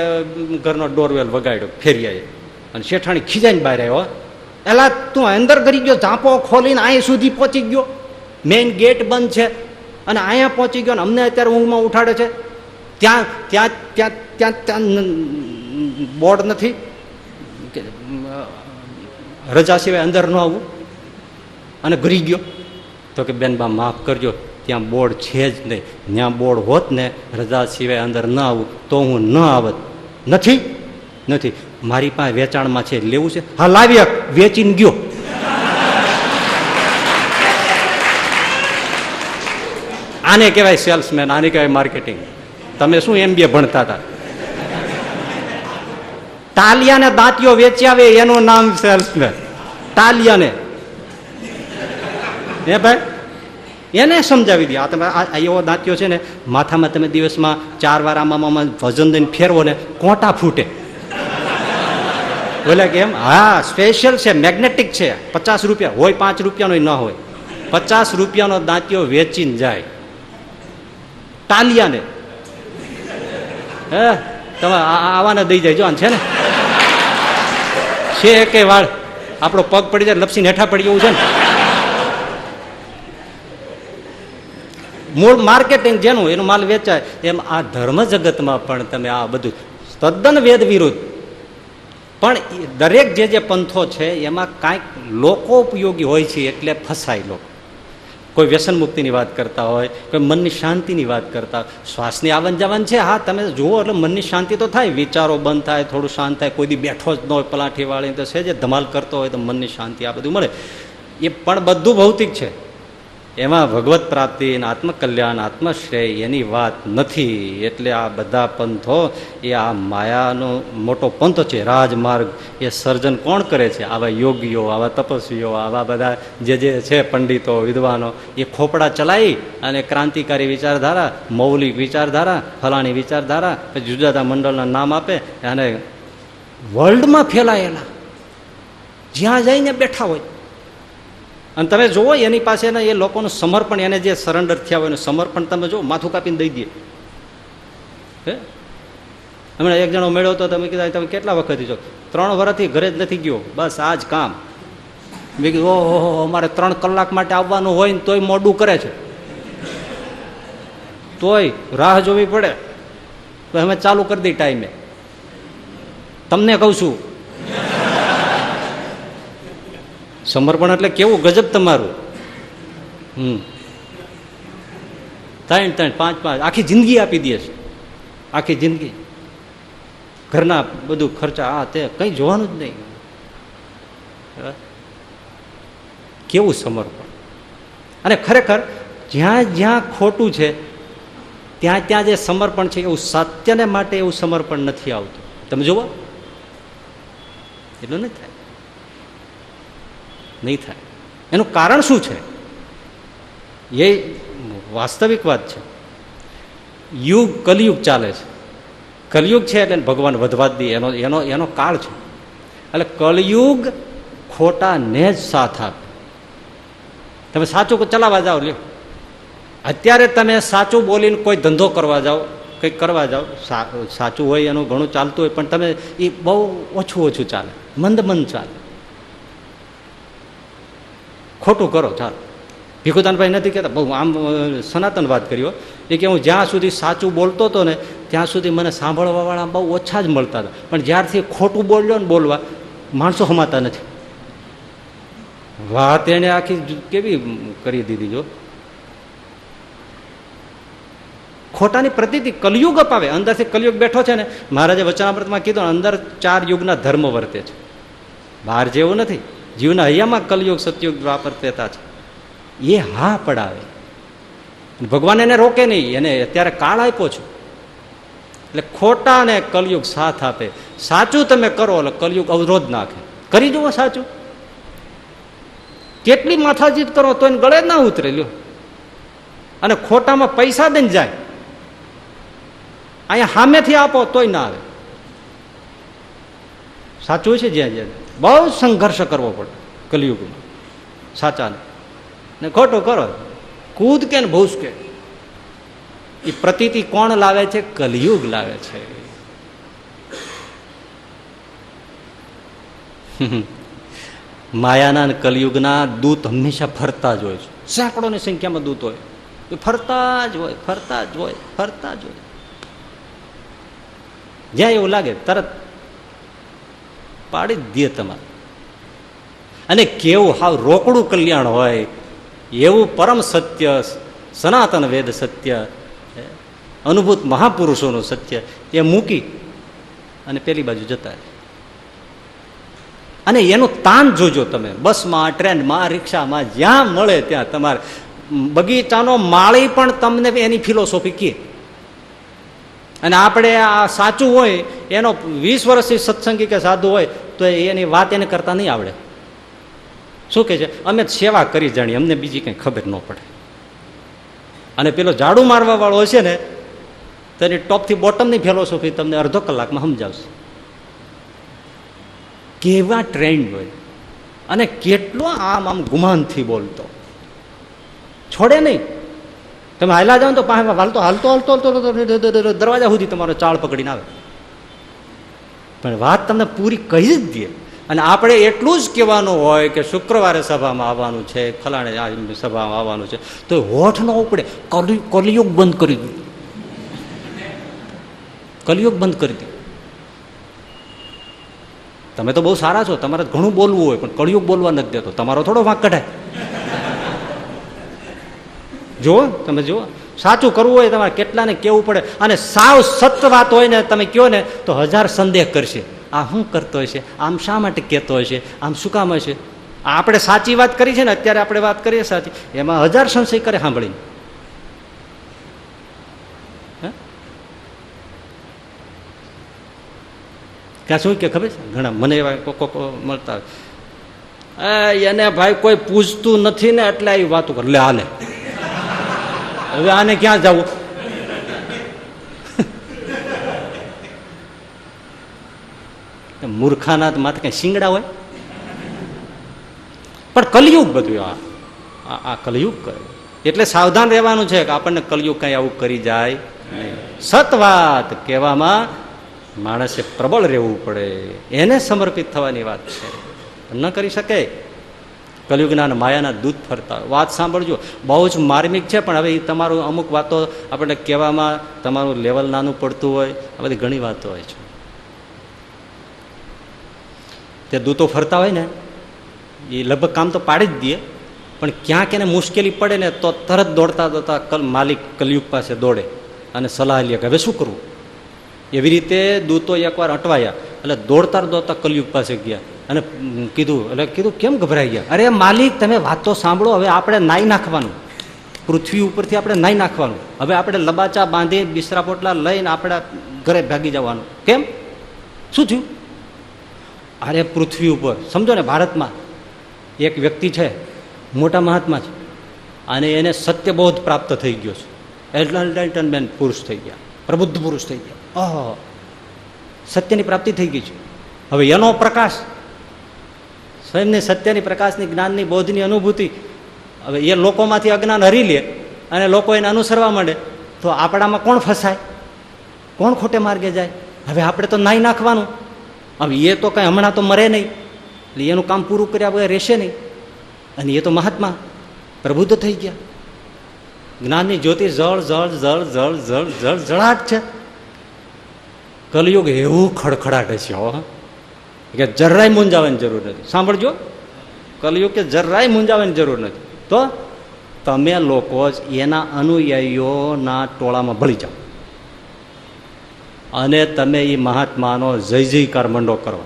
ઘરનો ડોરવેલ વગાડ્યો ફેરિયાએ, અને શેઠાણી ખીજાઈને બહાર આવ્યો. એલા તું અંદર કરી ગયો, ઝાંપો ખોલીને અહીં સુધી પહોંચી ગયો, મેઇન ગેટ બંધ છે અને અહીંયા પહોંચી ગયો, ને અમને અત્યારે ઊંઘમાં ઉઠાડે છે. ત્યાં ત્યાં ત્યાં ત્યાં ત્યાં બોર્ડ નથી, રજા સિવાય અંદર ન આવવું, અને ઘરી ગયો. તો કે બેનબા માફ કરજો, ત્યાં બોર્ડ છે જ નહીં. ત્યાં બોર્ડ હોત ને રજા સિવાય અંદર ન આવું તો હું ન આવત. નથી મારી પાસે વેચાણમાં છે, લેવું છે? હા લાવી, વેચીને ગયો. આને કહેવાય સેલ્સમેન, આને કહેવાય માર્કેટિંગ. તમે શું MBA ભણતા હતા? ટાલિયાને દાંતીઓ વેચી આવે એનું નામ સેલ્સમેન. ટાલિયાને ભાઈ એને સમજાવી દે. આ તમે એવો દાંતીઓ છે ને, માથામાં તમે દિવસમાં 4 વાર આમાં વજન દઈને ફેરવો ને કોટા ફૂટે. બોલે કેમ? હા સ્પેશિયલ છે, મેગ્નેટિક છે. 50 રૂપિયા હોય, 5 રૂપિયાનો ન હોય. 50 રૂપિયાનો દાંતીઓ વેચીને જાય ટાલિયાને. હે તમે આવાને દઈ જાય. જો છે ને છે કે વાળ આપણો પગ પડી જાય લપસીને હેઠા પડી એવું છે ને. મૂળ માર્કેટિંગ જેનું એનું માલ વેચાય. એમ આ ધર્મ જગતમાં પણ તમે આ બધું તદ્દન વેદ વિરુદ્ધ. પણ દરેક જે પંથો છે એમાં કાંઈક લોકો ઉપયોગી હોય છે એટલે ફસાય લોકો. કોઈ વ્યસન મુક્તિની વાત કરતા હોય, કોઈ મનની શાંતિની વાત કરતા હોય. શ્વાસની આવન જાવન છે, હા તમે જુઓ એટલે મનની શાંતિ તો થાય, વિચારો બંધ થાય, થોડું શાંત થાય. કોઈ દી બેઠો જ ન હોય પલાઠી વાળી તો છે, જે ધમાલ કરતો હોય તો મનની શાંતિ આ બધું મળે. એ પણ બધું ભૌતિક છે. એમાં ભગવત પ્રાપ્તિ, આત્મકલ્યાણ, આત્મશ્રેય એની વાત નથી. એટલે આ બધા પંથો એ આ માયાનો મોટો પંથ છે. રાજમાર્ગ એ સર્જન કોણ કરે છે? આવા યોગીઓ, આવા તપસ્વીઓ, આવા બધા જે છે પંડિતો, વિદ્વાનો, એ ખોપડા ચલાવી અને ક્રાંતિકારી વિચારધારા, મૌલિક વિચારધારા, ફલાણી વિચારધારા, પછી જુદા જુદા મંડળના નામ આપે અને વર્લ્ડમાં ફેલાયેલા જ્યાં જઈને બેઠા હોય. અને તમે જુઓ એની પાસે એ લોકોનું સમર્પણ, એને જે સરેન્ડર થયા હોય એનું સમર્પણ તમે જુઓ, માથું કાપીને દઈ દે. હમણાં એક જણો મળ્યો હતો, તમે કીધા તમે કેટલા વખતથી છો? 3 વર્ષથી ઘરે જ નથી ગયો, બસ આ જ કામ. મેં કીધું ઓહો, અમારે 3 કલાક માટે આવવાનું હોય ને તોય મોડું કરે છે, તોય રાહ જોવી પડે. તો અમે ચાલુ કરી દઈ ટાઈમે. તમને કહું છું સમર્પણ એટલે કેવું ગજબ તમારું. 3-3, 5-5 આખી જિંદગી આપી દે છે. આખી જિંદગી ઘરના બધું ખર્ચા, આ તે કંઈ જોવાનું જ નહીં. કેવું સમર્પણ! અને ખરેખર જ્યાં જ્યાં ખોટું છે ત્યાં ત્યાં જે સમર્પણ છે એવું સત્યને માટે એવું સમર્પણ નથી આવતું. તમે જુઓ એટલું નહીં થાય. એનું કારણ શું છે? એ વાસ્તવિક વાત છે. કલિયુગ ચાલે છે. કલિયુગ છે એટલે ભગવાન વધવા દે, એનો કાળ છે. એટલે કલિયુગ ખોટાને જ સાથ આપે. તમે સાચું ચલાવવા જાઓ, લ્યો અત્યારે તમે સાચું બોલીને કોઈ ધંધો કરવા જાઓ, કંઈક કરવા જાઓ, સાચું હોય એનું ઘણું ચાલતું હોય, પણ તમે એ બહુ ઓછું ચાલે, મંદ ચાલે. ખોટું કરો ચાલો. ભીખુદાનભાઈ નથી કહેતા, બહુ આમ સનાતન વાત કર્યો એ કે હું જ્યાં સુધી સાચું બોલતો હતો ને ત્યાં સુધી મને સાંભળવાવાળા બહુ ઓછા જ મળતા હતા, પણ જ્યારથી ખોટું બોલ્યો ને બોલવા, માણસો હમાતા નથી. વાત એને આખી કેવી કરી દીધી. જો ખોટાની પ્રતીતિ કલયુગ અપાવે. અંદરથી કલયુગ બેઠો છે ને. મહારાજે વચનામૃતમાં કીધું અંદર 4 યુગના ધર્મ વર્તે છે. બહાર જેવું નથી. જીવના હૈયામાં કલયુગ સતયુગ દ્વાપર ત્રેતા છે. એ હા પડાવે. ભગવાન એને રોકે નહીં, એને અત્યારે કાળ આપ્યો છે એટલે ખોટા ને કલયુગ સાથ આપે. સાચું તમે કરો એટલે કલયુગ અવરોધ નાખે. કરી જુઓ સાચું, કેટલી માથાજીત કરો તો એને ગળે ના ઉતરે લ્યો. અને ખોટામાં પૈસા દઈને જાય, અહીંયા સામેથી આપો તોય ના આવે. સાચું છે જ્યાં જ્યાં બહુ સંઘર્ષ કરવો પડે કલયુગમાં સાચાને, ને ખોટું કરો કૂદ કે ને ભૂસકે. એ પ્રતીતિ કોણ લાવે છે? કલયુગ લાવે છે. માયાના અને કલયુગના દૂત હંમેશા ફરતા જ હોય છે. સેંકડોની સંખ્યામાં દૂત હોય, ફરતા જ હોય, ફરતા જ હોય, ફરતા જ હોય. જ્યાં એવું લાગે તરત પાડી જ દે તમારે. અને કેવું હાવ રોકડું કલ્યાણ હોય એવું પરમ સત્ય, સનાતન વેદ સત્ય, અનુભૂત મહાપુરુષોનું સત્ય એ મૂકી અને પેલી બાજુ જતા. અને એનું તાન જોજો તમે, બસમાં, ટ્રેનમાં, રિક્ષામાં, જ્યાં મળે ત્યાં. તમારે બગીચાનો માળી પણ તમને એની ફિલોસોફી કહે. અને આપણે આ સાચું હોય એનો 20 વર્ષથી સત્સંગી કે સાધુ હોય તો એની વાત એને કરતા નહીં આવડે. શું કહે છે? અમે સેવા કરી જાણીએ, અમને બીજી કંઈ ખબર ન પડે. અને પેલો ઝાડુ મારવા વાળો હશે ને તેની ટોપથી બોટમની ફિલોસોફી તમને અડધો કલાકમાં સમજાવશે. કેવા ટ્રેન્ડ હોય અને કેટલો આમ આમ ગુમાનથી બોલતો, છોડે નહીં. તમે હાલા જાઓ તો હાલતો હાલતો હાલતો હાલતો દરવાજા સુધી તમારો ચાળ પકડીને આવે, પણ વાત તમને પૂરી કહી જ દે. અને આપણે એટલું જ કહેવાનું હોય કે શુક્રવારે સભામાં આવવાનું છે, ફલાણે સભામાં આવવાનું છે, તો હોઠ ન ઉપડે. કલયુગ બંધ કરી દે, કલયુગ બંધ કરી દે. તમે તો બહુ સારા છો, તમારે ઘણું બોલવું હોય, પણ કળિયુગ બોલવા નથી દેતો. તમારો થોડો વાંક કઢાય. જુઓ, તમે જુઓ, સાચું કરવું હોય તમારે કેટલાને કેવું પડે. અને સાવ સત્ય વાત હોય ને તમે કહો ને તો 1000 સંદેહ કરશે. આ શું કરતો હશે, આમ શા માટે કહેતો હશે, આમ શું કામ હશે. આપણે સાચી વાત કરી છે ને, અત્યારે આપણે વાત કરીએ સાચી, એમાં 1000 સંશય કરે સાંભળીને. ક્યાં શું કે ખબર છે? ઘણા મને એવા કોક મળતા હોય, એને ભાઈ કોઈ પૂછતું નથી ને એટલે આવી વાતો કર લે હાલે. હવે આને ક્યાં જવું? મૂર્ખાના માથે કઈ શિંગડા હોય? પણ કલયુગ બધું આ કલયુગ કરે. એટલે સાવધાન રહેવાનું છે કે આપણને કલયુગ કઈ આવું કરી જાય નહીં. સત વાત કહેવામાં માણસે પ્રબળ રહેવું પડે, એને સમર્પિત થવાની વાત છે. ન કરી શકે. કલયુગના અને માયાના દૂત ફરતા. વાત સાંભળજો, બહુ જ માર્મિક છે, પણ હવે એ તમારું અમુક વાતો આપણને કહેવામાં તમારું લેવલ નાનું પડતું હોય, આ બધી ઘણી વાતો હોય છે. તે દૂતો ફરતા હોય ને એ લગભગ કામ તો પાડી જ દે, પણ ક્યાંક એને મુશ્કેલી પડે ને તો તરત દોડતા દોડતા માલિક કલયુગ પાસે દોડે અને સલાહ લે કે હવે શું કરવું. એવી રીતે દૂતો એકવાર અટવાયા એટલે દોડતા દોડતા કલયુગ પાસે ગયા અને કીધું કેમ ગભરાઈ ગયા? અરે માલિક, તમે વાત તો સાંભળો, હવે આપણે નાઈ નાખવાનું, પૃથ્વી ઉપરથી આપણે નાઈ નાખવાનું, હવે આપણે લબાચા બાંધી બિસ્તરા પોટલા લઈને આપણા ઘરે ભાગી જવાનું. કેમ? શું થયું? અરે પૃથ્વી ઉપર સમજો ને, ભારતમાં એક વ્યક્તિ છે, મોટા મહાત્મા છે, અને એને સત્યબોધ પ્રાપ્ત થઈ ગયો છે. એન્લાઇટનમેન્ટ પુરુષ થઈ ગયા, પ્રબુદ્ધ પુરુષ થઈ ગયા. સત્યની પ્રાપ્તિ થઈ ગઈ છે. હવે એનો પ્રકાશ, સ્વયંની સત્યની પ્રકાશની જ્ઞાનની બોધની અનુભૂતિ, હવે એ લોકોમાંથી અજ્ઞાન હરી લે અને લોકો એને અનુસરવા માંડે તો આપણામાં કોણ ફસાય, કોણ ખોટે માર્ગે જાય? હવે આપણે તો નાઈ નાખવાનું. હવે એ તો કંઈ હમણાં તો મરે નહીં, એટલે એનું કામ પૂરું કર્યા વગર રહેશે નહીં. અને એ તો મહાત્મા પ્રબુદ્ધ થઈ ગયા, જ્ઞાનની જ્યોતિ જળ જળ જળ જળ જળ જળ જળાટ છે. કલયુગ એવું ખડખડાટ છે હો કે જરાય મૂંઝાવાની જરૂર નથી. સાંભળજો, કલયુગ કે જરાય મૂંઝાવાની જરૂર નથી. તો તમે લોકો જ એના અનુયાયીઓના ટોળામાં ભળી જાઓ અને તમે એ મહાત્માનો જય જયકાર મંડો કરો.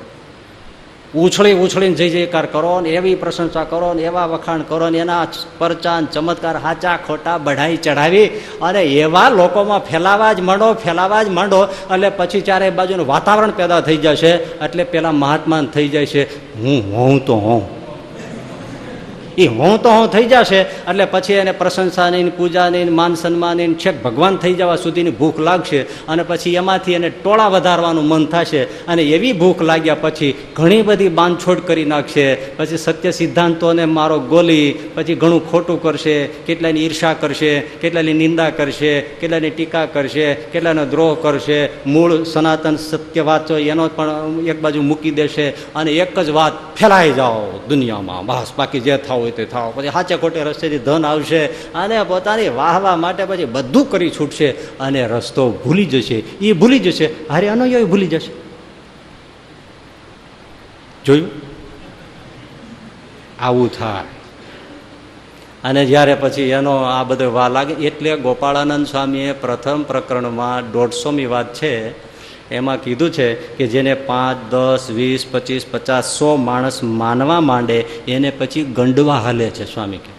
ઉછળી ઉછળીને જય જયકાર કરો ને એવી પ્રશંસા કરો ને એવા વખાણ કરો ને એના પરચાન ચમત્કાર હાચા ખોટા બઢાઈ ચઢાવી અને એવા લોકોમાં ફેલાવા જ માંડો એટલે પછી ચારે બાજુનું વાતાવરણ પેદા થઈ જશે. એટલે પેલા મહાત્માન થઈ જાય છે હું તો હું એ હું તો હું થઈ જશે. એટલે પછી એને પ્રશંસાની પૂજાની માન સન્માનની છેક ભગવાન થઈ જવા સુધીની ભૂખ લાગશે. અને પછી એમાંથી એને ટોળા વધારવાનું મન થશે. અને એવી ભૂખ લાગ્યા પછી ઘણી બધી બાંધછોડ કરી નાખશે. પછી સત્ય સિદ્ધાંતોને મારો ગોલી પછી ઘણું ખોટું કરશે, કેટલાની ઈર્ષા કરશે, કેટલાની નિંદા કરશે, કેટલાની ટીકા કરશે, કેટલાનો દ્રોહ કરશે. મૂળ સનાતન સત્ય વાંચો એનો પણ એક બાજુ મૂકી દેશે અને એક જ વાત ફેલાઈ જાઓ દુનિયામાં, બસ બાકી જે થાવ હોય તે થાવ. પછી સાચે ખોટે રસ્તેથી ધન આવશે અને પોતાની વાહવા માટે પછી બધું કરી છૂટશે અને રસ્તો ભૂલી જશે. એ ભૂલી જશે, હારે અનુયાયી ભૂલી જશે. જોયું? આવું થાય. અને જ્યારે પછી એનો આ બધો વા લાગે એટલે ગોપાળાનંદ સ્વામીએ પ્રથમ પ્રકરણમાં 150મી વાત છે એમાં કીધું છે કે જેને 5, 10, 20, 25, 50, 100 માણસ માનવા માંડે એને પછી ગંડવા હાલે છે સ્વામી કે.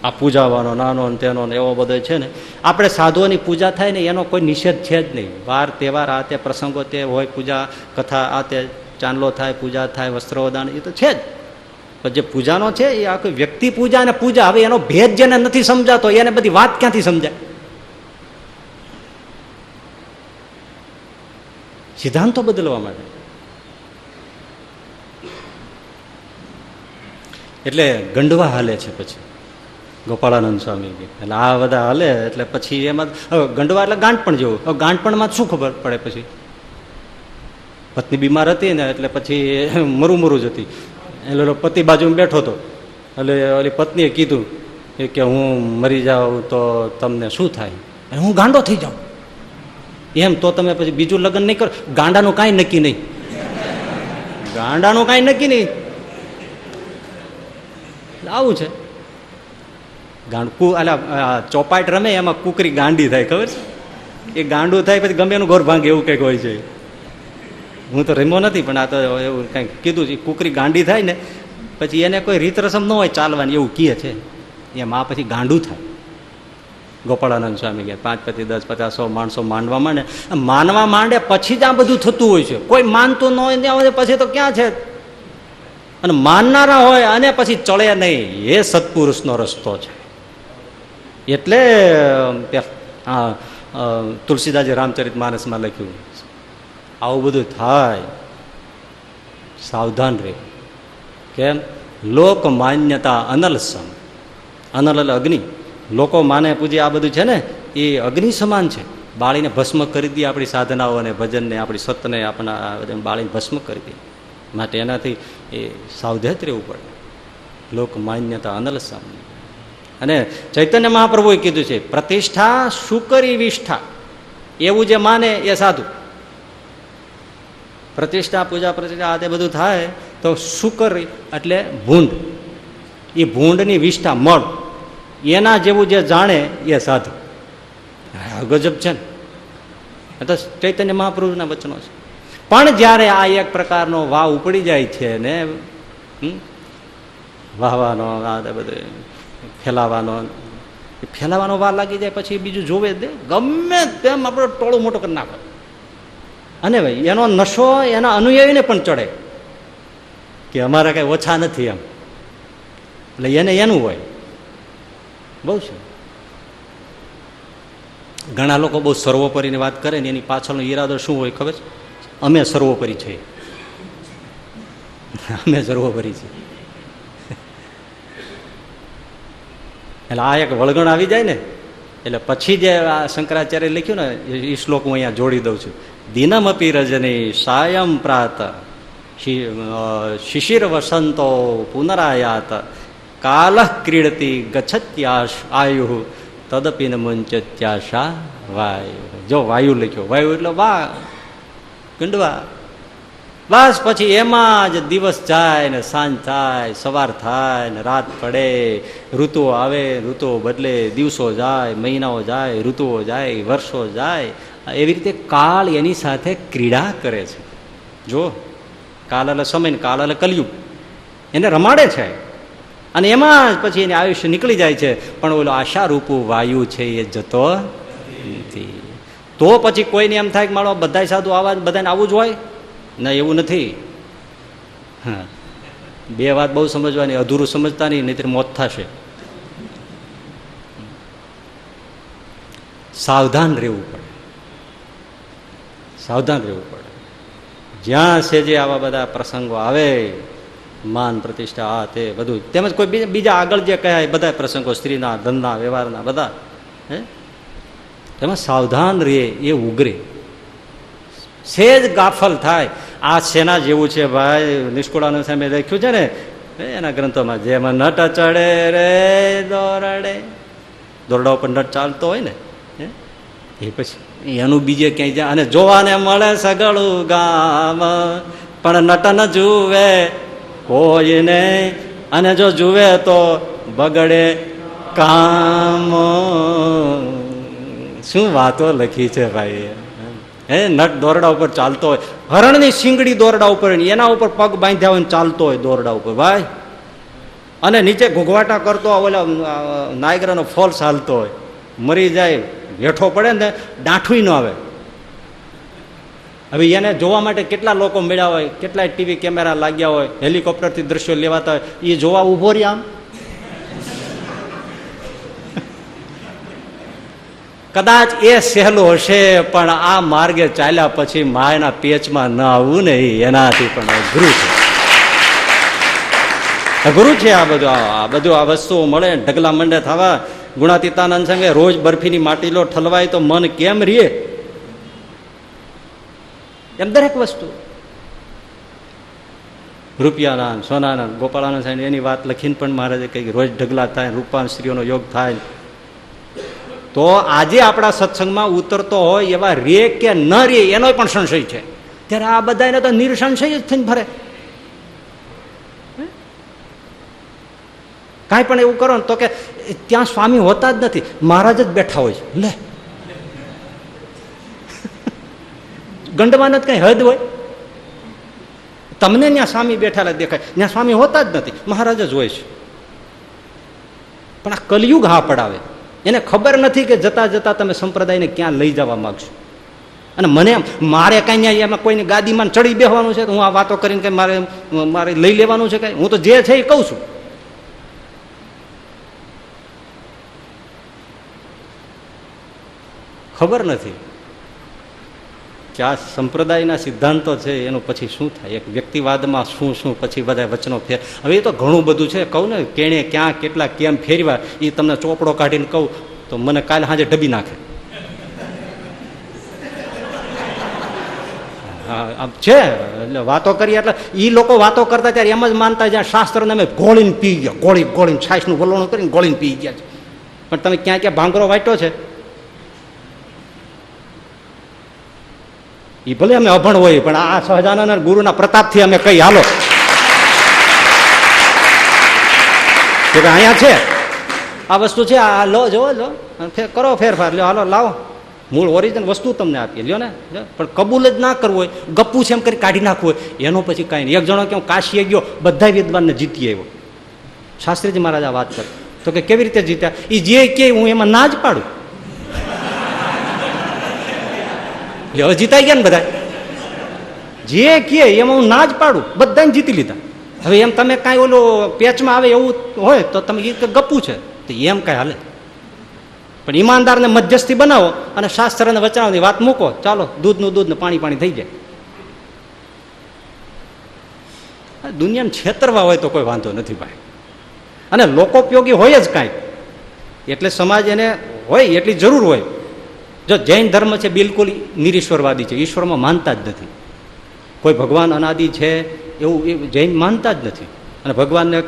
આ પૂજાવાનો નાનો તેનો એવો બધો છે ને. આપણે સાધુઓની પૂજા થાય ને એનો કોઈ નિષેધ છે જ નહીં. વાર તહેવાર આ તે પ્રસંગો તે હોય, પૂજા કથા આ તે ચાંદલો થાય, પૂજા થાય, વસ્ત્રોદાન એ તો છે જ. પણ જે પૂજાનો છે એ આખી વ્યક્તિ પૂજા અને પૂજા, હવે એનો ભેદ જેને નથી સમજાતો એને બધી વાત ક્યાંથી સમજાય? સિદ્ધાંતો બદલવા માટે. એટલે ગંડવા હાલે છે પછી ગોપાળાનંદ સ્વામી. એટલે આ બધા હાલે એટલે પછી એમાં ગંડવા એટલે ગાંઠપણ જેવું. હવે ગાંઠપણમાં શું ખબર પડે? પછી પત્ની બીમાર હતી ને એટલે પછી મરું જ હતી. એટલે પતિ બાજુમાં બેઠો હતો. એટલે ઓલી પત્નીએ કીધું કે હું મરી જાઉં તો તમને શું થાય? હું ગાંડો થઈ જાઉં. એમ તો તમે પછી બીજું લગ્ન નહીં કરો? ગાંડાનું કાંઈ નક્કી નહીં. ગાંડાનું કાંઈ નક્કી નહીં. આવું છે. ચોપાટ રમે એમાં કુકરી ગાંડી થાય, ખબર છે? એ ગાંડું થાય પછી ગમે એનું ઘર ભાંગે એવું કંઈક હોય છે. હું તો રમ્યો નથી પણ આ તો એવું કંઈક કીધું છે. કુકરી ગાંડી થાય ને પછી એને કોઈ રીત રસમ ન હોય ચાલવાની એવું કહે છે. એમ આ પછી ગાંડું થાય. ગોપાળાનંદ સ્વામી ગયા 5, 50, 10, 50, 100 માણસો માનવા માંડે પછી જ આ બધું થતું હોય છે. કોઈ માનતું ન હોય ત્યાં પછી તો ક્યાં છે? અને માનનારા હોય અને પછી ચડે નહીં, એ સત્પુરુષનો રસ્તો છે. એટલે તુલસીદાસજી રામચરિત માનસમાં લખ્યું, આવું બધું થાય સાવધાન રહે. કેમ? લોક માન્યતા અનલસમ. અનલ અગ્નિ. લોકો માને પૂજે આ બધું છે ને એ અગ્નિ સમાન છે. બાળીને ભસ્મ કરી દે આપણી સાધનાઓને, ભજનને, આપણી સતને, આપણા બાળીને ભસ્મ કરી દે. માટે એનાથી એ સાવધાન રહેવું પડે. લોક માન્યતા અનલસમ. અને ચૈતન્ય મહાપ્રભુએ કીધું છે પ્રતિષ્ઠા શુકરી વિષ્ઠા. એવું જે માને એ સાધુ. પ્રતિષ્ઠા પૂજા પ્રતિષ્ઠા આ તે બધું થાય તો શુકરી એટલે ભૂંડ. એ ભૂંડની વિષ્ઠા મળ એના જેવું જે જાણે એ સાધુ. ગજબ છે ને. તો ચૈતન્ય મહાપ્રભુના વચનો છે. પણ જ્યારે આ એક પ્રકારનો વાવ ઉપડી જાય છે ને, વાહવાનો આ બધું ફેલાવાનો વાર લાગી જાય પછી બીજું જોવે દે ગમે તેમ આપણે ટોળું મોટું કરી નાખે. અને ભાઈ એનો નશો એના અનુયાયીને પણ ચડે કે અમારા કઈ ઓછા નથી એમ. એટલે એને એનું હોય બહુ છે. ઘણા લોકો બહુ સર્વોપરીની વાત કરે ને એની પાછળનો ઈરાદો શું હોય ખબર છે? અમે સર્વોપરી છીએ, અમે સર્વોપરી છીએ. એટલે આ એક વળગણ આવી જાય ને એટલે પછી જે આ શંકરાચાર્ય લખ્યું ને એ શ્લોક હું અહીંયા જોડી દઉં છું. દિનમપી રજની સાયં પ્રાત શિશિર વસંતો પુનરાયાત કાલ ક્રીડતી ગચ્છત્યાશ આયુ તદપીન મુંચત્યાશા વાયુ. જો વાયુ લખ્યો, વાયુ એટલે વા ગંડવા. બસ પછી એમાં જ દિવસ જાય ને સાંજ થાય, સવાર થાય ને રાત પડે, ઋતુઓ આવે, ઋતુઓ બદલે, દિવસો જાય, મહિનાઓ જાય, ઋતુઓ જાય, વર્ષો જાય. એવી રીતે કાળ એની સાથે ક્રીડા કરે છે. જો કાલ એટલે સમય ને કાલ એટલે કલયુગ, એને રમાડે છે અને એમાં જ પછી એને આયુષ્ય નીકળી જાય છે. પણ ઓલો આશારૂપું વાયુ છે એ જતો નથી. તો પછી કોઈને એમ થાય કે મારો બધા સાધુ આવા બધાને આવું જ હોય ના, એવું નથી. હા, બે વાત બહુ સમજવાની, અધૂરું સમજતા નહીં, નહીતર મોત થશે. સાવધાન રહેવું પડે, સાવધાન રહેવું પડે. જ્યાં છે જે આવા બધા પ્રસંગો આવે, માન પ્રતિષ્ઠા આ તે બધું, તેમજ કોઈ બીજા આગળ જે કહ્યા બધા પ્રસંગો, સ્ત્રીના, ધનના, વ્યવહારના બધા, હે એમાં સાવધાન રહે એ ઉગરે. સેજ ગાફલ થાય. આ સેના જેવું છે ભાઈ, નિષ્કુળાનંદ સામે લખ્યું છે ને એના ગ્રંથોમાં, જેમાં નટ ચડે રે દોરડે, દોરડા ઉપર નટ ચાલતો હોય ને એ પછી એનું બીજે ક્યાંય જાય અને જોવાને મળે સગળું ગામ, પણ નટ ન જુએ કોઈને, અને જો જુએ તો બગડે કામ. શું વાતો લખી છે ભાઈ. હે, નટ દોરડા ઉપર ચાલતો હોય, હરણની શીંગડી દોરડા ઉપર, એના ઉપર પગ બાંધ્યા હોય ચાલતો હોય દોરડા ઉપર ભાઈ, અને નીચે ઘૂઘવાટા કરતો ઓલા નાયગ્રાનો ફોલ્સ હાલતો હોય, મરી જાય હેઠો પડે ને દાંઠું ન આવે. હવે એને જોવા માટે કેટલા લોકો મળ્યા હોય, કેટલાય ટીવી કેમેરા લાગ્યા હોય, હેલિકોપ્ટરથી દ્રશ્યો લેવાતા હોય, એ જોવા ઉભો રહી આમ. કદાચ એ સહેલું હશે, પણ આ માર્ગે ચાલ્યા પછી માયના પેચમાં ન આવવું ને એનાથી પણ અઘરું છે, અઘરું છે. આ બધું આ વસ્તુઓ મળે, ઢગલા મંડે થવા. ગુણાતીતાનંદ સંગે રોજ બરફીની માટીલો ઠલવાય તો મન કેમ રે, એમ દરેક વસ્તુ. રૂપિયાનંદ, સોનાનંદ, ગોપાળાનંદ સાહેબ એની વાત લખીને પણ મહારાજે કહી રોજ ઢગલા થાય, રૂપાન સ્ત્રીઓનો યોગ થાય. તો આજે આપણા સત્સંગમાં ઉતરતો હોય એવા રે કે ન રે એનો પણ સંશય છે. ત્યારે આ બધાને તો નિર્સંશય જ થઈને ફરે. કાંઈ પણ એવું કરો ને તો કે ત્યાં સ્વામી હોતા જ નથી, મહારાજ જ બેઠા હોય છે. લે, ગંડમાં જ કઈ હદ હોય? તમને ત્યાં સ્વામી બેઠેલા દેખાય, ત્યાં સ્વામી હોતા જ નથી, મહારાજ જ હોય છે. પણ આ કલયુગ હા પડાવે. એને ખબર નથી કે જતા જતા તમે સંપ્રદાયને ક્યાં લઈ જવા માંગશો. અને મને મારે કઈ ત્યાં એમાં કોઈની ગાદીમાં ચડી બેસવાનું છે, હું આ વાતો કરીને કઈ મારે લઈ લેવાનું છે કઈ? હું તો જે છે એ કહું છું. ખબર નથી કે આ સંપ્રદાયના સિદ્ધાંતો છે એનું પછી શું થાય, એક વ્યક્તિવાદમાં શું શું પછી બધા વચનો ફેર. હવે એ તો ઘણું બધું છે, કહું ને કેણે ક્યાં કેટલા કેમ ફેરવા, એ તમને ચોપડો કાઢીને કહું તો મને કાલે સાંજે ડબી નાખે. હા આમ છે, એટલે વાતો કરીએ એટલે એ લોકો વાતો કરતા ત્યારે એમ જ માનતા જ્યાં શાસ્ત્રને અમે ગોળીને પી ગયા, ગોળીને છાશનું વલોણું કરીને ગોળીને પી ગયા છે. પણ તમે ક્યાં ક્યાં ભાંગરો વાંટ્યો છે? એ ભલે અમે અભણ હોય, પણ આ સહજાનંદ ગુરુના પ્રતાપથી અમે કઈ હાલો કે અહીંયા છે આ વસ્તુ છે, આ લો જોવો લો કરો ફેરફાર, લ્યો હાલો લાવો, મૂળ ઓરિજિનલ વસ્તુ તમને આપીએ, લ્યો ને. પણ કબૂલ જ ના કરવું હોય, ગપ્પુ છે એમ કરી કાઢી નાખવું હોય, એનો પછી કાંઈ નહીં. એક જણો કેમ કાશીએ ગયો, બધા વિદ્વાનને જીતી આવ્યો. શાસ્ત્રીજી મહારાજ આ વાત કરે તો કે કેવી રીતે જીત્યા? એ જે કે હું એમાં ના જ પાડું. હવે જીતાઈ ગયા ને બધા, જે કે એમાં હું ના જ પાડું, બધાને જીતી લીધા. હવે એમ તમે કાંઈ ઓલું પેચમાં આવે એવું હોય તો તમે ગપ્પુ છે તો એમ કાંઈ હાલે. પણ ઈમાનદારને મધ્યસ્થી બનાવો અને શાસ્ત્રને વચનાવની વાત મૂકો, ચાલો દૂધનું દૂધ ને પાણી પાણી થઈ જાય. દુનિયાને છેતરવા હોય તો કોઈ વાંધો નથી ભાઈ, અને લોકોપયોગી હોય જ કાંઈક, એટલે સમાજ એને હોય એટલી જરૂર હોય. જો જૈન ધર્મ છે બિલકુલ નિરીશ્વરવાદી છે, ઈશ્વરમાં માનતા જ નથી. કોઈ ભગવાન અનાદિ છે એવું જૈન માનતા જ નથી. અને ભગવાનને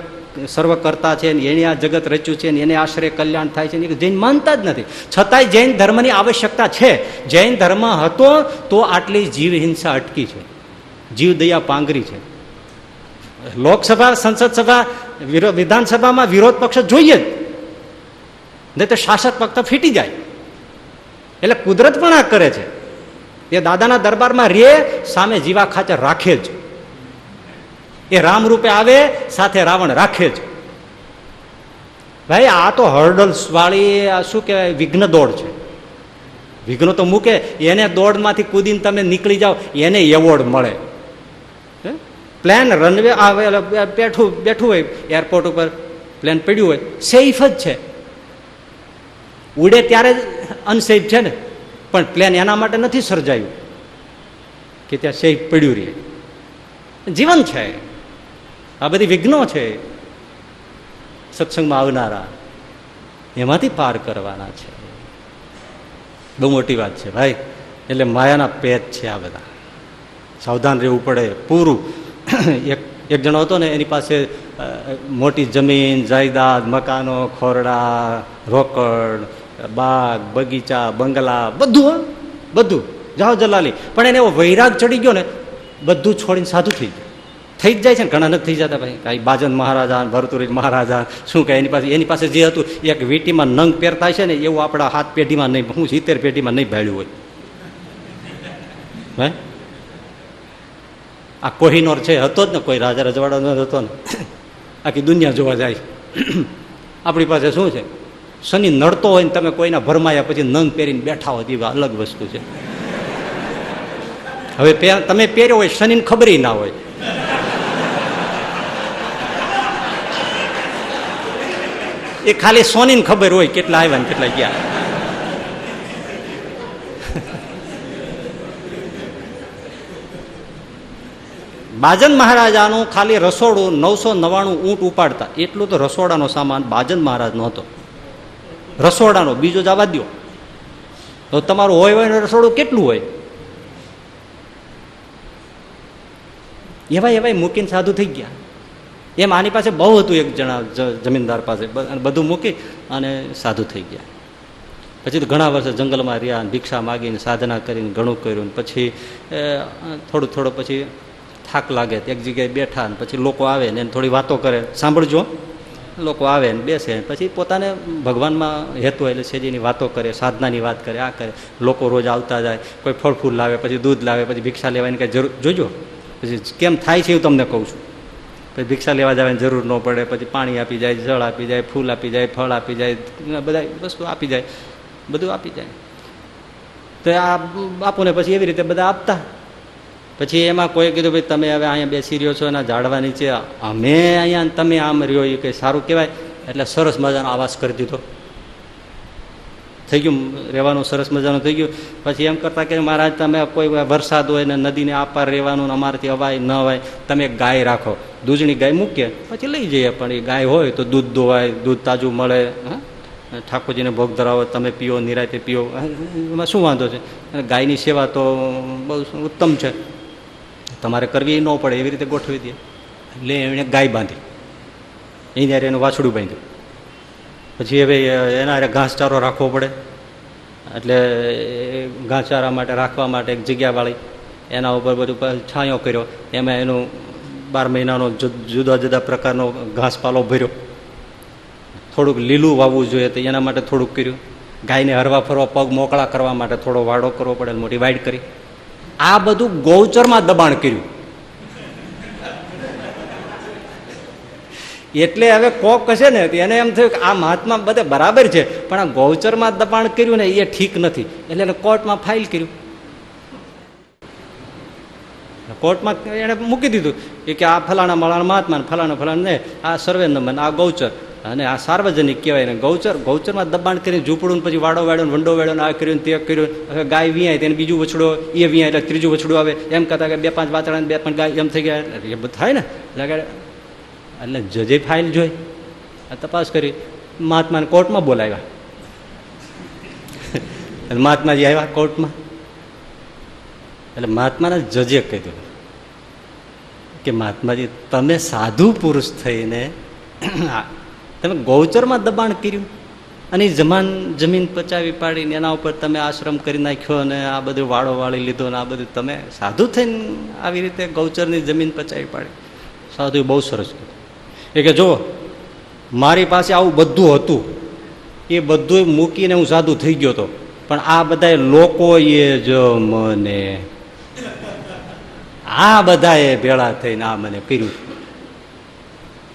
સર્વકર્તા છે ને એને આ જગત રચ્યું છે ને એને આશ્રય કલ્યાણ થાય છે ને જૈન માનતા જ નથી. છતાંય જૈન ધર્મની આવશ્યકતા છે. જૈન ધર્મ હતો તો આટલી જીવ હિંસા અટકી છે, જીવ દયા પાંગરી છે. લોકસભા, સંસદ સભા, વિધાનસભામાં વિરોધ પક્ષ જોઈએ જ, નહીં તો શાસક પક્ષ ફીટી જાય. એટલે કુદરત પણ આ કરે છે. એ દાદાના દરબારમાં રે, સામે જીવા ખાચર રાખે જ. એ રામ રૂપે આવે, સાથે રાવણ રાખે જ. ભાઈ આ તો હર્ડલ્સ વાળી શું કહેવાય, વિઘ્ન દોડ છે. વિઘ્નો તો મૂકે, એને દોડમાંથી કૂદીને તમે નીકળી જાઓ એને એવોર્ડ મળે. પ્લેન રનવે બેઠું હોય એરપોર્ટ ઉપર, પ્લેન પડ્યું હોય, સેફ જ છે. ઉડે ત્યારે જ અનસેફ છે ને, પણ પ્લેન એના માટે નથી સર્જાયું કે ત્યાં સેફ પડ્યું રહે. જીવન છે. આ બધી વિઘ્નો છે સત્સંગમાં આવનારા, એમાંથી પાર કરવાના છે. બહુ મોટી વાત છે ભાઈ. એટલે માયાના પેટ છે આ બધા, સાવધાન રહેવું પડે પૂરું. એક જણો હતો ને, એની પાસે મોટી જમીન જાયદાદ, મકાનો, ખોરડા, રોકડ, બાગ, બગીચા, બંગલા, બધું જાઓ જલાલી. પણ એને એવો વૈરાગ ચડી ગયો ને, બધું છોડીને સાધુ થઈ ગયું. થઈ જ જાય છે ને, ઘણા નથી થઈ જતા ભાઈ. કાંઈ બાજન મહારાજા, ભરતુરી મહારાજા, શું કહે, એની પાસે જે હતું એક વીટીમાં નંગ પહેરતા છે ને, એવું આપણા 7 પેઢીમાં નહીં, હું 70 પેઢીમાં નહીં ભાળ્યું હોય. હે આ કોહિનોર છે, હતો જ ને, કોઈ રાજા રજવાડાનો હતો ને, આખી દુનિયા જોવા જાય. આપણી પાસે શું છે, શનિ નડતો હોય ને તમે કોઈના ભરમાયા પછી નંગ પહેરીને બેઠા હોય, એ અલગ વસ્તુ છે. હવે તમે પહેર્યો હોય, શનિને ખબર ના હોય. એ ખાલી સોનીને ખબર હોય કેટલા આવ્યા ને કેટલા ગયા. બાજન મહારાજાનું ખાલી રસોડું 999 ઊંટ ઉપાડતા, એટલું તો રસોડાનો સામાન બાજન મહારાજ નો હતો. રસોડાનો બીજો જવા દો તો તમારું હોય રસોડું કેટલું હોય. એવાય મૂકીને સાધુ થઈ ગયા. એમ આની પાસે બહુ હતું, એક જણા જમીનદાર પાસે, બધું મૂકી અને સાધુ થઈ ગયા. પછી તો ઘણા વર્ષે જંગલમાં રહ્યા, ભિક્ષા માગીને સાધના કરીને ઘણું કર્યું. પછી થોડું પછી થાક લાગે, એક જગ્યાએ બેઠા, ને પછી લોકો આવે ને એને થોડી વાતો કરે. સાંભળજો, લોકો આવે ને બેસે, પછી પોતાને ભગવાનમાં હેતુ એટલે સેજીની વાતો કરે, સાધનાની વાત કરે, આ કરે. લોકો રોજ આવતા જાય, કોઈ ફળ ફૂલ લાવે, પછી દૂધ લાવે, પછી ભિક્ષા લેવાની કંઈ જરૂર, જોજો પછી કેમ થાય છે એવું તમને કહું છું. પછી ભિક્ષા લેવા જવાની જરૂર ન પડે, પછી પાણી આપી જાય, જળ આપી જાય, ફૂલ આપી જાય, ફળ આપી જાય, બધા વસ્તુ આપી જાય, બધું આપી જાય. તો આ બાપુને પછી એવી રીતે બધા આપતા. પછી એમાં કોઈ કીધું ભાઈ તમે હવે અહીંયા બેસી રહ્યો છો એના ઝાડવા નીચે, અમે અહીંયા તમે આમ રહ્યો, એ કંઈ સારું કહેવાય. એટલે સરસ મજાનો આવાસ કરી દીધો, થઈ ગયું રહેવાનું, સરસ મજાનું થઈ ગયું. પછી એમ કરતા કે મહારાજ તમે કોઈ વરસાદ હોય ને નદીને આપાર રહેવાનું, અમારાથી અવાય ન અવાય, તમે એક ગાય રાખો, દૂધની ગાય મૂકીએ પછી લઈ જઈએ. પણ એ ગાય હોય તો દૂધ દોવાય, દૂધ તાજું મળે, ઠાકોરજીને ભોગ ધરાવો, તમે પીઓ, નિરાતે પીઓ, એમાં શું વાંધો છે. ગાયની સેવા તો બહુ ઉત્તમ છે, તમારે કરવી ન પડે, એવી રીતે ગોઠવી દે. એટલે એણે ગાય બાંધી, એની યારે એનું વાછડું બાંધ્યું. પછી હવે એના ઘાસચારો રાખવો પડે, એટલે ઘાસચારા માટે રાખવા માટે એક જગ્યા વાળી, એના ઉપર બધું છાંયો કર્યો, એમાં એનું 12 મહિનાનો જુદા જુદા પ્રકારનો ઘાસપાલો ભર્યો. થોડુંક લીલું વાવવું જોઈએ તો એના માટે થોડુંક કર્યું. ગાયને હરવા ફરવા પગ મોકળા કરવા માટે થોડો વાડો કરવો પડે, મોટી વાઇડ કરી. આ બધું ગૌચરમાં દબાણ કર્યું. એટલે હવે કોક હશે ને એને એમ થયું કે આ મહાત્મા બધે બરાબર છે, પણ આ ગૌચરમાં દબાણ કર્યું ને એ ઠીક નથી. એટલે એને કોર્ટમાં ફાઇલ કર્યું. કોર્ટમાં એને મૂકી દીધું કે આ ફલાણા મલાણા મહાત્મા, ફલાણા ને આ સર્વે નંબર, આ ગૌચર, અને આ સાર્વજનિક કહેવાય ને. ગૌચરમાં દબાણ કરીને ઝૂંપડું, પછી વાડો વાળ્યો, વંડો વાળ્યો, આ કર્યું તે કર્યું. હવે ગાય વિયાય તેને બીજું વછડો, એ વિયાય એટલે ત્રીજું વછડું આવે. એમ કહેતા કે 2-5 વાછડા, 2-5 ગાય, એમ થઈ ગયા. એ બધું થાય ને. એટલે જજે ફાઇલ જોઈ, તપાસ કરી, મહાત્માને કોર્ટમાં બોલાવ્યા. મહાત્માજી આવ્યા કોર્ટમાં. એટલે મહાત્માના જજે કીધું કે મહાત્માજી તમે સાધુ પુરુષ થઈને તમે ગૌચરમાં દબાણ કર્યું, અને જમીન પચાવી પાડીને એના ઉપર તમે આશ્રમ કરી નાખ્યો, અને આ બધું વાળો વાળી લીધો, ને આ બધું તમે સાધુ થઈને આવી રીતે ગૌચરની જમીન પચાવી પાડી. સાધુએ બહુ સરસ કીધું. એ કે જો મારી પાસે આવું બધું હતું, એ બધું મૂકીને હું સાધુ થઈ ગયો હતો, પણ આ બધા લોકોએ જ મને, આ બધાએ ભેળા થઈને આ મને કર્યું.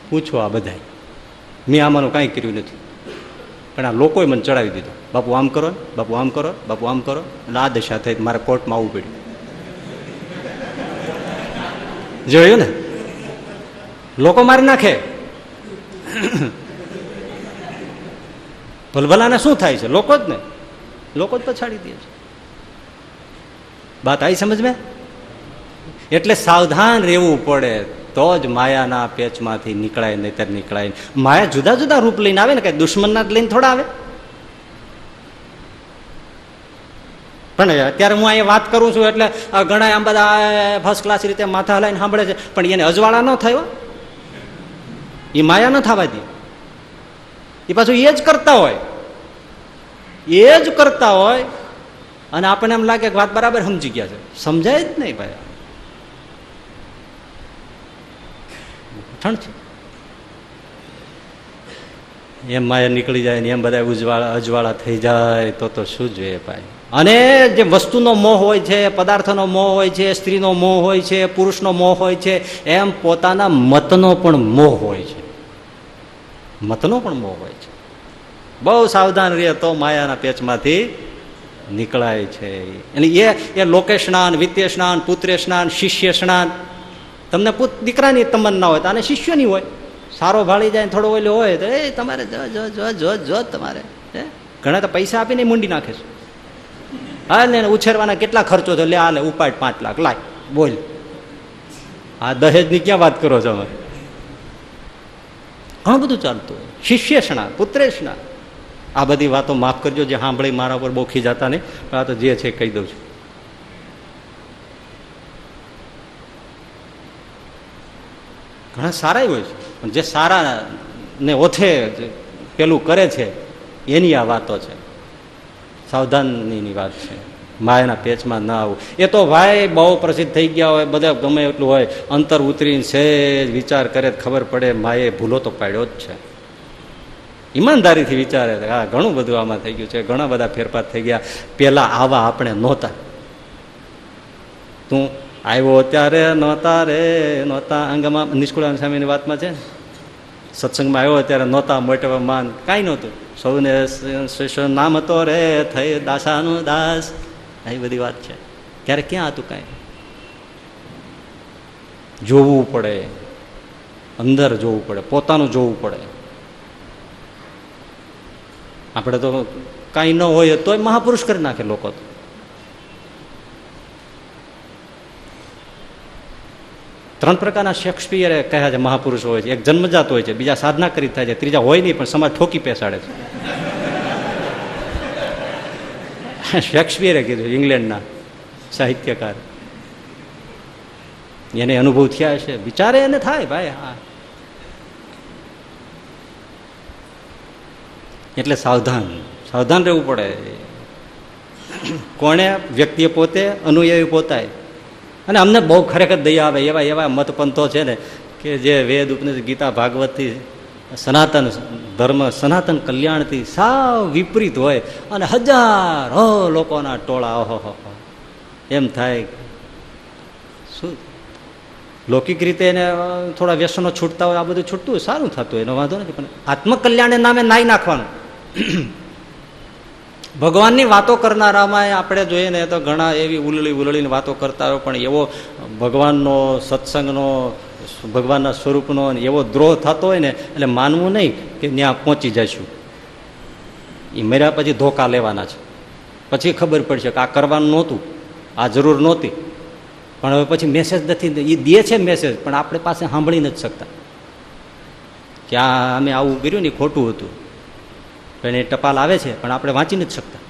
પૂછો આ બધા, મેં આમાંનું કાંઈ કર્યું નથી, પણ આ લોકોએ મને ચડાવી દીધો, બાપુ આમ કરો, બાપુ આમ કરો, બાપુ આમ કરો, એટલે આ દશા થઈ, મારે કોર્ટમાં આવવું પડ્યું. જોયું ને, લોકો મારી નાખે. ભલભલાને શું થાય છે? લોકો જ ને, લોકો જ પછાડી દે છે. વાત આવી સમજ મેં? એટલે સાવધાન રહેવું પડે તો જ માયાના પેચમાંથી નીકળાય, નહીતર નીકળાય. માયા જુદા જુદા રૂપ લઈને આવે ને, કઈ દુશ્મનના જ લઈને થોડા આવે. પણ અત્યારે હું અહીંયા વાત કરું છું એટલે ઘણા આમ બધા ફર્સ્ટ ક્લાસ રીતે માથા હલાઈને સાંભળે છે, પણ એને અજવાળા ન થયો, એ માયા ન થવા દે. એ પાછું એ જ કરતા હોય, એ જ કરતા હોય, અને આપણને એમ લાગે કે વાત બરાબર સમજી ગયા છે. સમજાય જ નહીં ભાઈ, ઠંડ છે. એમ માયા નીકળી જાય ને એમ બધા અજવાળા થઈ જાય તો શું જોઈએ ભાઈ. અને જે વસ્તુનો મોહ હોય છે, પદાર્થનો મોહ હોય છે, સ્ત્રીનો મોહ હોય છે, પુરુષનો મોહ હોય છે, એમ પોતાના મતનો પણ મોહ હોય છે. મતનો પણ મોહ હોય છે. બહુ સાવધાન રહે તો માયાના પેચમાંથી નીકળાય છે. અને એ લોકે સ્નાન, વિત્ય સ્નાન, પુત્રે સ્નાન, શિષ્ય સ્નાન. તમને દીકરાની તમન્ના હોય તો આને શિષ્યની હોય. સારો ભાળી જાય થોડો ઓલો હોય તો એ તમારે જો તમારે ઘણા તો પૈસા આપીને મૂંડી નાખે છે. હા ને, ઉછેરવાના કેટલા ખર્ચો છે, લે આલે ઉપાડ 5 લાખ લાય બોલ. આ દહેજની ક્યાં વાત કરો છો? અમે ઘણું બધું ચાલતું હોય. શિષ્ય સ્નાન, પુત્રે સ્નાન, આ બધી વાતો માફ કરજો જે સાંભળી મારા પર બહુ ખીજાતા નહીં, પણ આ તો જે છે કહી દઉં છું. ઘણા સારા હોય છે, પણ જે સારા ને ઓથે પેલું કરે છે એની આ વાતો છે. સાવધાનીની વાત છે. માયાના પેચમાં ના આવું. એ તો ભાઈ બહુ પ્રસિદ્ધ થઈ ગયા હોય, બધા ગમે એટલું હોય, અંતર ઉતરીને છે વિચાર કરે ખબર પડે માએ ભૂલો તો પાડ્યો જ છે. ઈમાનદારીથી વિચારે હા ઘણું બધું આમાં થઈ ગયું છે, ઘણા બધા ફેરફાર થઈ ગયા. પેલા આવા આપણે નહોતા. તું આવ્યો ત્યારે નહોતા રે નહોતા. અંગમાં નિષ્કુળાનંદ સ્વામીની વાતમાં છે, સત્સંગમાં આવ્યો ત્યારે નહોતા, મોટા માન કાંઈ નહોતું, સૌને નામ હતો રે થઈ દાસાનું દાસ. એ બધી વાત છે. ત્યારે ક્યાં હતું કાંઈ? જોવું પડે, અંદર જોવું પડે, પોતાનું જોવું પડે. આપણે તો કાંઈ ન હોય તોય મહાપુરુષ કરી નાખે લોકો. તો ત્રણ પ્રકારના શેક્સપિયરે કહ્યા છે મહાપુરુષો હોય છે. એક જન્મજાત હોય છે, બીજા સાધના કરી થાય છે, ત્રીજા હોય નહીં પણ સમાજ ઠોકી પેસાડે છે. શેક્સપિયરે કીધું, ઇંગ્લેન્ડના સાહિત્યકાર. એને અનુભવ થયા છે, વિચારે એને થાય ભાઈ. હા, એટલે સાવધાન રહેવું પડે. કોણે? વ્યક્તિએ પોતે, અનુયાયી પોતાય. અને અમને બહુ ખરેખર દયા આવે એવા મતપંથો છે ને કે જે વેદ, ઉપનિષદ, ગીતા, ભાગવતથી, સનાતન ધર્મ, સનાતન કલ્યાણથી સાવ વિપરીત હોય, અને હજારો લોકોના ટોળા. ઓહો, એમ થાય શું લૌકિક રીતે એને થોડા વ્યસનો છૂટતા હોય, આ બધું છૂટતું હોય, સારું થતું હોય, એનો વાંધો નથી. પણ આત્મકલ્યાણના નામે નાઈ નાખવાનું. ભગવાનની વાતો કરનારામાં આપણે જોઈએ ને તો ઘણા એવી ઉલળીને વાતો કરતા હોય, પણ એવો ભગવાનનો, સત્સંગનો, ભગવાનના સ્વરૂપનો એવો દ્રોહ થતો હોય ને, એટલે માનવું નહીં કે ત્યાં પહોંચી જઈશું. એ મર્યા પછી ધોકા લેવાના છે. પછી ખબર પડશે કે આ કરવાનું નહોતું, આ જરૂર નહોતી. પણ હવે પછી મેસેજ નથી, એ દે છે મેસેજ, પણ આપણે પાસે સાંભળી નથી શકતા કે આ અમે આવું કર્યું ને ખોટું હતું. પણ એ ટપાલ આવે છે પણ આપણે વાંચી નથી શકતા.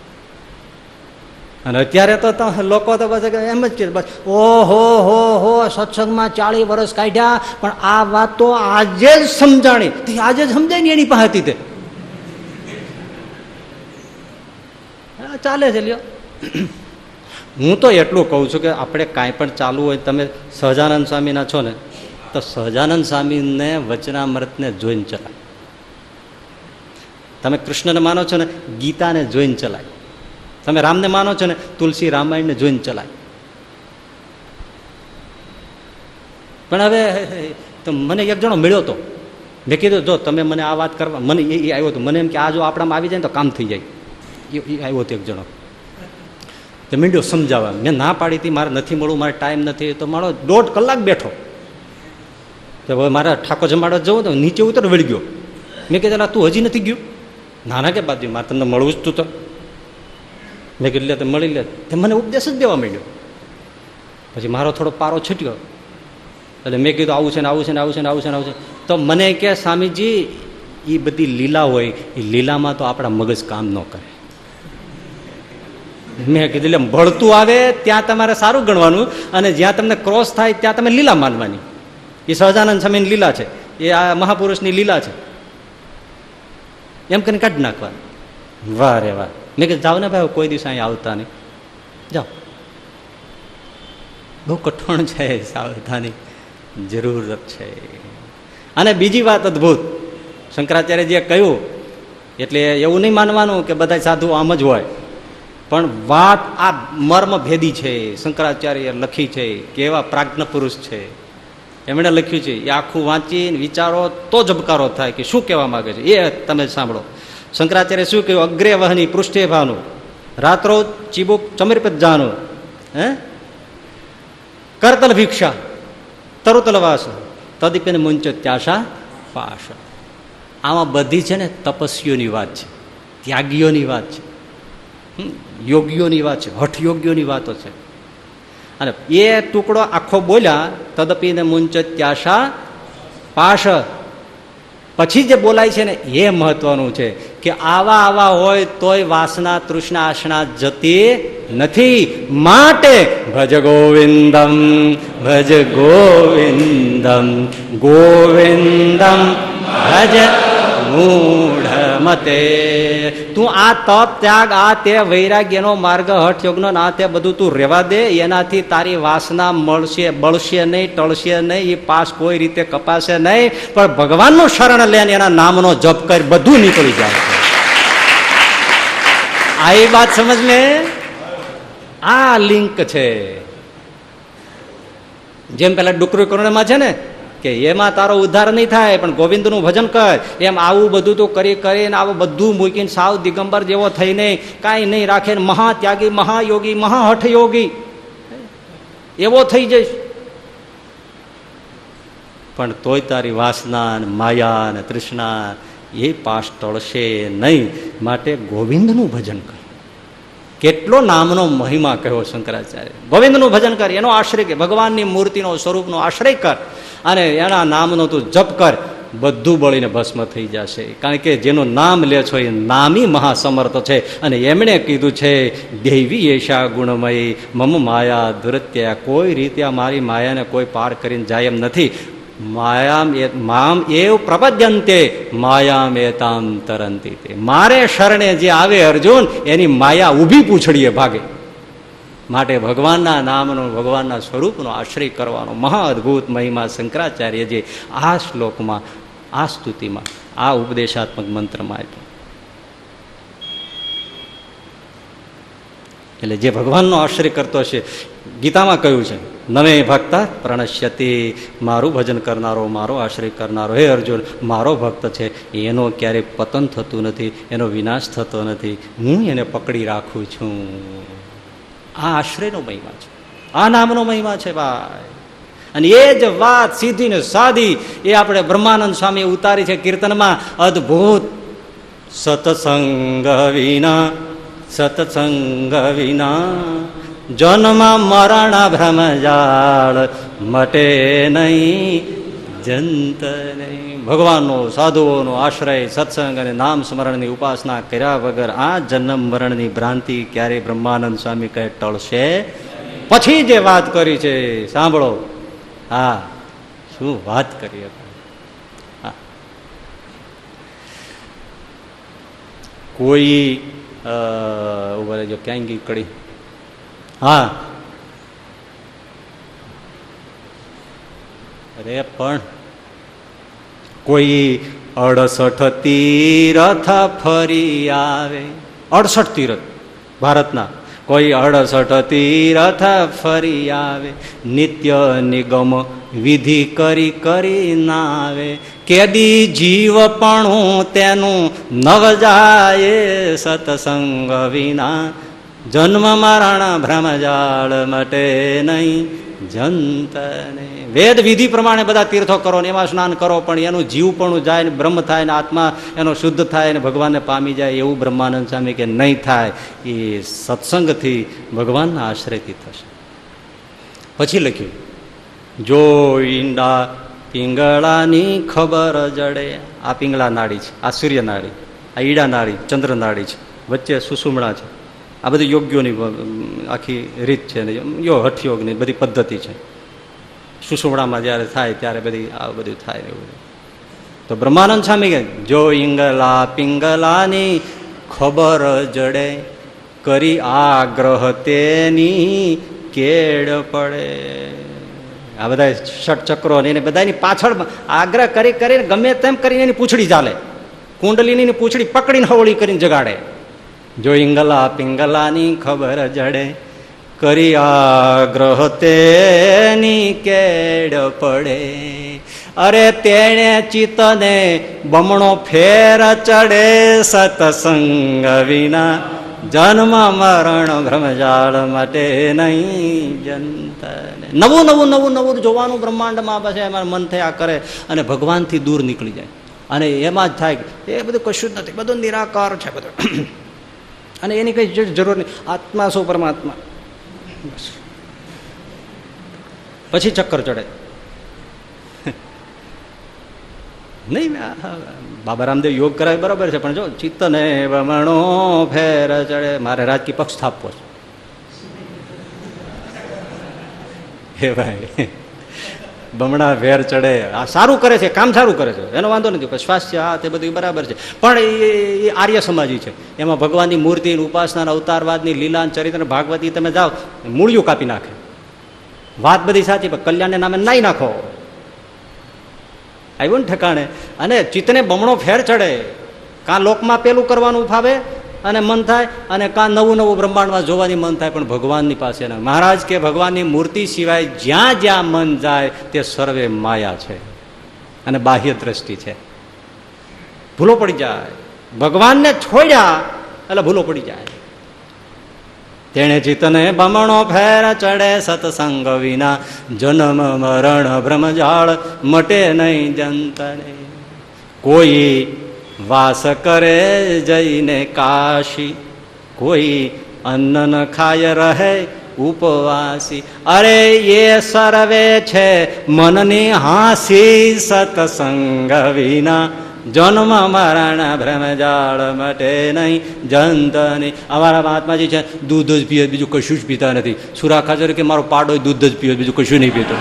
અને અત્યારે તો લોકો તો બસ એમ જ કે બસ ઓહો સત્સંગમાં 40 વર્ષ કાઢ્યા, પણ આ વાત તો આજે જ સમજાણી. આજે જ સમજાય ને એની પાસે હતી તે ચાલે છે. લ્યો, હું તો એટલું કહું છું કે આપણે કાંઈ પણ ચાલુ હોય, તમે સહજાનંદ સ્વામીના છો ને તો સહજાનંદ સ્વામીને વચનામૃતને જોઈને ચલાય. તમે કૃષ્ણને માનો છો ને, ગીતાને જોઈને ચલાય. તમે રામને માનો છો ને, તુલસી રામાયણને જોઈને ચલાય. પણ હવે તો મને એક જણો મળ્યો હતો, મેં કીધું જો તમે મને આ વાત કરવા, મને એ આવ્યો હતો, મને એમ કે આ જો આપણામાં આવી જાય ને તો કામ થઈ જાય. એ આવ્યો હતો એક જણો, તો મીંડ્યો સમજાવવા. મેં ના પાડી હતી, મારે નથી મળવું, મારે ટાઈમ નથી. તો મારો 1.5 કલાક બેઠો. તો હવે મારા ઠાકોર જમાડવા જવું તો નીચે ઉતર વળી ગયો. મેં કીધું તું હજી નથી ગયું? ના કે બાજુ મારે તમને મળવું જ તું તો. મેં કીધું લે તો મળી લે. તે મને ઉપદેશ જ દેવા માંડ્યો. પછી મારો થોડો પારો છૂટ્યો. એટલે મેં કીધું આવું છે ને આવું છે ને આવું છે ને આવું છે ને આવું છે. તો મને કે સ્વામીજી એ બધી લીલા હોય, એ લીલામાં તો આપણા મગજ કામ ન કરે. મેં કીધું એટલે ભળતું આવે ત્યાં તમારે સારું ગણવાનું, અને જ્યાં તમને ક્રોસ થાય ત્યાં તમે લીલા માનવાની. એ સહજાનંદ સ્વામીની લીલા છે, એ આ મહાપુરુષની લીલા છે, એમ કરીને કાઢી નાખવાનું. વાહ રે વાહ. મેં કીધું જાઓ ને ભાઈ, કોઈ દિવસ અહીંયા આવતા નહીં, જાઓ. બહુ કઠણ છે, સાવધાની જરૂરત છે. અને બીજી વાત અદભુત, શંકરાચાર્યજીએ કહ્યું, એટલે એવું નહીં માનવાનું કે બધા સાધુ આમ જ હોય, પણ વાત આ મર્મ ભેદી છે. શંકરાચાર્ય લખી છે, કેવા પ્રાજ્ઞ પુરુષ છે, એમણે લખ્યું છે. એ આખું વાંચીને વિચારો તો જબકારો થાય કે શું કહેવા માંગે છે. એ તમે સાંભળો. શંકરાચાર્ય શું કહ્યું? અગ્રે વહની પૃષ્ઠે ભાનું રાત્રો ચીબુક ચમરીપત જાનું, હે કરતલ ભિક્ષા તરુતલ વાસ તદીપેન મુંચ ત્યાશા પાશ. આમાં બધી છે ને તપસ્વીઓની વાત છે, ત્યાગીઓની વાત છે, યોગીઓની વાત છે, હઠયોગીઓની વાતો છે. અને એ ટુકડો આખો બોલ્યા તદપીને મુંચ ત્યાશા પાશ. પછી જે બોલાય છે ને એ મહત્વનું છે કે આવા આવા હોય તોય વાસના તૃષ્ણા આશના જતી નથી. માટે ભજ ગોવિંદમ ભજ ગોવિંદમ ગોવિંદમ ભજ મૂઢ મતે. તું આ તપ ત્યાગ, આ તે વૈરાગ્યનો માર્ગ, હઠ યોગનો આ તે બધું તું રહેવા દે. એનાથી તારી વાસના મળશે, બળશે નહીં, ટળશે નહીં, એ પાસ કોઈ રીતે કપાશે નહીં. પણ ભગવાનનું શરણ લે, એના નામનો જપ કરી, બધું નીકળી જાય. આ એ વાત સમજ લે, આ લિંક છે. જેમ પેલા ડુકરી કરુણામાં છે ને કે એમાં તારો ઉદ્ધાર નહીં થાય, પણ ગોવિંદનું ભજન કર. એમ આવું બધું તો કરી કરીને, આવું બધું મૂકીને સાવ દિગંબર જેવો થઈને કાંઈ નહીં રાખે, મહાત્યાગી, મહાયોગી, મહાહઠયોગી એવો થઈ જઈશ, પણ તોય તારી વાસના ને માયા ને તૃષ્ણા એ પાસ ટળશે નહીં. માટે ગોવિંદનું ભજન કર. કેટલો નામનો મહિમા કહ્યો શંકરાચાર્ય. ગોવિંદનું ભજન કર, એનો આશ્રય કર, ભગવાનની મૂર્તિનો સ્વરૂપનો આશ્રય કર, અને એના નામનો તું જપ કર. બધું બળીને ભસ્મ થઈ જશે. કારણ કે જેનું નામ લે છો એ નામી મહાસમર્થ છે. અને એમણે કીધું છે દેવી એશા ગુણમયી મમ માયા દુરત્યા. કોઈ રીતે મારી માયાને કોઈ પાર કરીને જાય એમ નથી. મામ એવ પ્રપદ્યંતે માયામ એતામ તરંતી. મારે શરણે જે આવે અર્જુન, એની માયા ઊભી પૂછડીએ ભાગે. માટે ભગવાનના નામનો, ભગવાનના સ્વરૂપનો આશ્રય કરવાનો મહા અદભુત મહિમા શંકરાચાર્યજી આ શ્લોકમાં, આ સ્તુતિમાં, આ ઉપદેશાત્મક મંત્રમાં આપ્યો. એટલે જે ભગવાનનો આશ્રય કરતો છે, ગીતામાં કહ્યું છે નમે ભક્ત પ્રણશ્યતિ. મારું ભજન કરનારો, મારો આશ્રય કરનારો, હે અર્જુન મારો ભક્ત છે, એનો ક્યારેય પતન થતું નથી, એનો વિનાશ થતો નથી. હું એને પકડી રાખું છું. આ આશ્રયનો મહિમા છે, આ નામનો મહિમા છે ભાઈ. અને એ જ વાત સીધી ને સાદી એ આપણે બ્રહ્માનંદ સ્વામી ઉતારી છે કીર્તનમાં. અદભુત. સત્સંગ વિના, સત્સંગ વિના જન્મ મરણ ભ્રમ જાળ મટે નહીં જંત નહીં. ભગવાનનો, સાધુઓનો આશ્રય, સત્સંગ અને નામ સ્મરણની ઉપાસના કર્યા વગર આ જન્મ મરણની ભ્રાંતિ ક્યારેય બ્રહ્માનંદ સ્વામી કહે ટળશે. પછી જે વાત કરી છે સાંભળો. હા, શું વાત કરી. કોઈ ઉભા રહેજો, ક્યાં ગઈ કડી. હા, અરે પણ કોઈ 68 તીરથ ફરી આવે. 68 તીરથ ભારતના. કોઈ 68 તીરથ ફરી આવે, નિત્ય નિગમ વિધિ કરી કરી ના આવે. કેદી જીવપણું તેનું નવ જાય સત્સંગ વિના, જન્મ મરણ ભ્રમજાળ મટે નહીં જંતને. વેદ વિધિ પ્રમાણે બધા તીર્થો કરો ને એમાં સ્નાન કરો, પણ એનું જીવપણું જાય ને બ્રહ્મ થાય ને આત્મા એનો શુદ્ધ થાય ને ભગવાનને પામી જાય, એવું બ્રહ્માનંદ સ્વામી કે નહીં થાય. એ સત્સંગથી ભગવાનના આશ્રયથી થશે. પછી લખ્યું, જો ઈંડા પિંગળાની ખબર જડે. આ પિંગળા નાડી છે, આ સૂર્ય નાડી, આ ઈડા નાડી ચંદ્ર નાડી છે, વચ્ચે સુષુમ્ણા છે. આ બધી યોગ્યોની આખી રીત છે, હઠયોગની બધી પદ્ધતિ છે. સુષુમ્ણામાં જ્યારે થાય ત્યારે બધી આ બધું થાય એવું. તો બ્રહ્માનંદ સ્વામી કે જો ઈંગલા પિંગલાની ખબર જડે, કરી આગ્રહ તેની કેડ પડે. આ બધા ષટચક્રો ને બધાની પાછળ આગ્રહ કરી કરીને ગમે તેમ કરીને એની પૂંછડી ચાલે, કુંડલીની પૂંછડી પકડીને હવળી કરીને જગાડે. જો ઈંગલા પિંગલાની ખબર જડે, કરી આગ્રહ તેની કેડ પડે. અરે તેણે ચિત્તને બમણો ફેર ચડે, સત્સંગ વિના જન્મ મરણ ભ્રમજાળ માટે નહીં જંતને. નવું નવું નવું નવું જોવાનું બ્રહ્માંડમાં પછી એમાં મન થયા કરે અને ભગવાનથી દૂર નીકળી જાય. અને એમાં જ થાય એ બધું કશું જ નથી, બધું નિરાકાર છે બધું, અને એની કઈ જરૂર નહીં. આત્મા શું પરમાત્મા. પછી ચક્કર ચડે નહીં. બાબા રામદેવ યોગ કરાવે બરાબર છે, પણ જો ચિત્તને બમણો ફેર ચડે. મારે રાજકીય પક્ષ સ્થાપવો છે ભાઈ. બમણા ફેર ચડે, આ સારું કરે છે, કામ સારું કરે છે, એનો વાંધો નથી. સ્વાસ્થ્ય આ તે બધું બરાબર છે, પણ એ આર્ય સમાજી છે. એમાં ભગવાનની મૂર્તિ, ઉપાસના, અવતારવાદની લીલા, ચરિત્ર, ભાગવતી તમે જાઓ, મૂળિયું કાપી નાખે. વાત બધી સાચી, પણ કલ્યાણને નામે નાઈ નાખો, આવ્યું ને ઠેકાણે. અને ચિત્તને બમણો ફેર ચડે. કાં લોકમાં પેલું કરવાનું ફાવે અને મન થાય, અને કાં નવું નવું બ્રહ્માંડમાં જોવાની મન થાય, પણ ભગવાનની પાસે ના. મહારાજ કે ભગવાનની મૂર્તિ સિવાય જ્યાં જ્યાં મન જાય તે સર્વે માયા છે અને બાહ્ય દ્રષ્ટિ છે. ભૂલો પડી જાય. ભગવાનને છોડ્યા એટલે ભૂલો પડી જાય. તેણે ચિત્તને બમણો ફેર ચડે, સત્સંગ વિના જન્મ મરણ ભ્રમજાળ મટે નહીં જંતને. કોઈ વાસ કરે જઈને કાશી, કોઈ અન્ન ન ખાય રહે ઉપવાસી. અરે એ સર્વે છે મનની હાસી, સત્સંગ વિના જન્મ મરણ ભ્રમજાળ મટે નહીં જંતની. અમારા મહાત્માજી છે દૂધ જ પીએ, બીજું કશું જ પીતા નથી. સુરા ખાચર કે મારો પાડો દૂધ જ પીએ, બીજું કશું નહીં પીતો.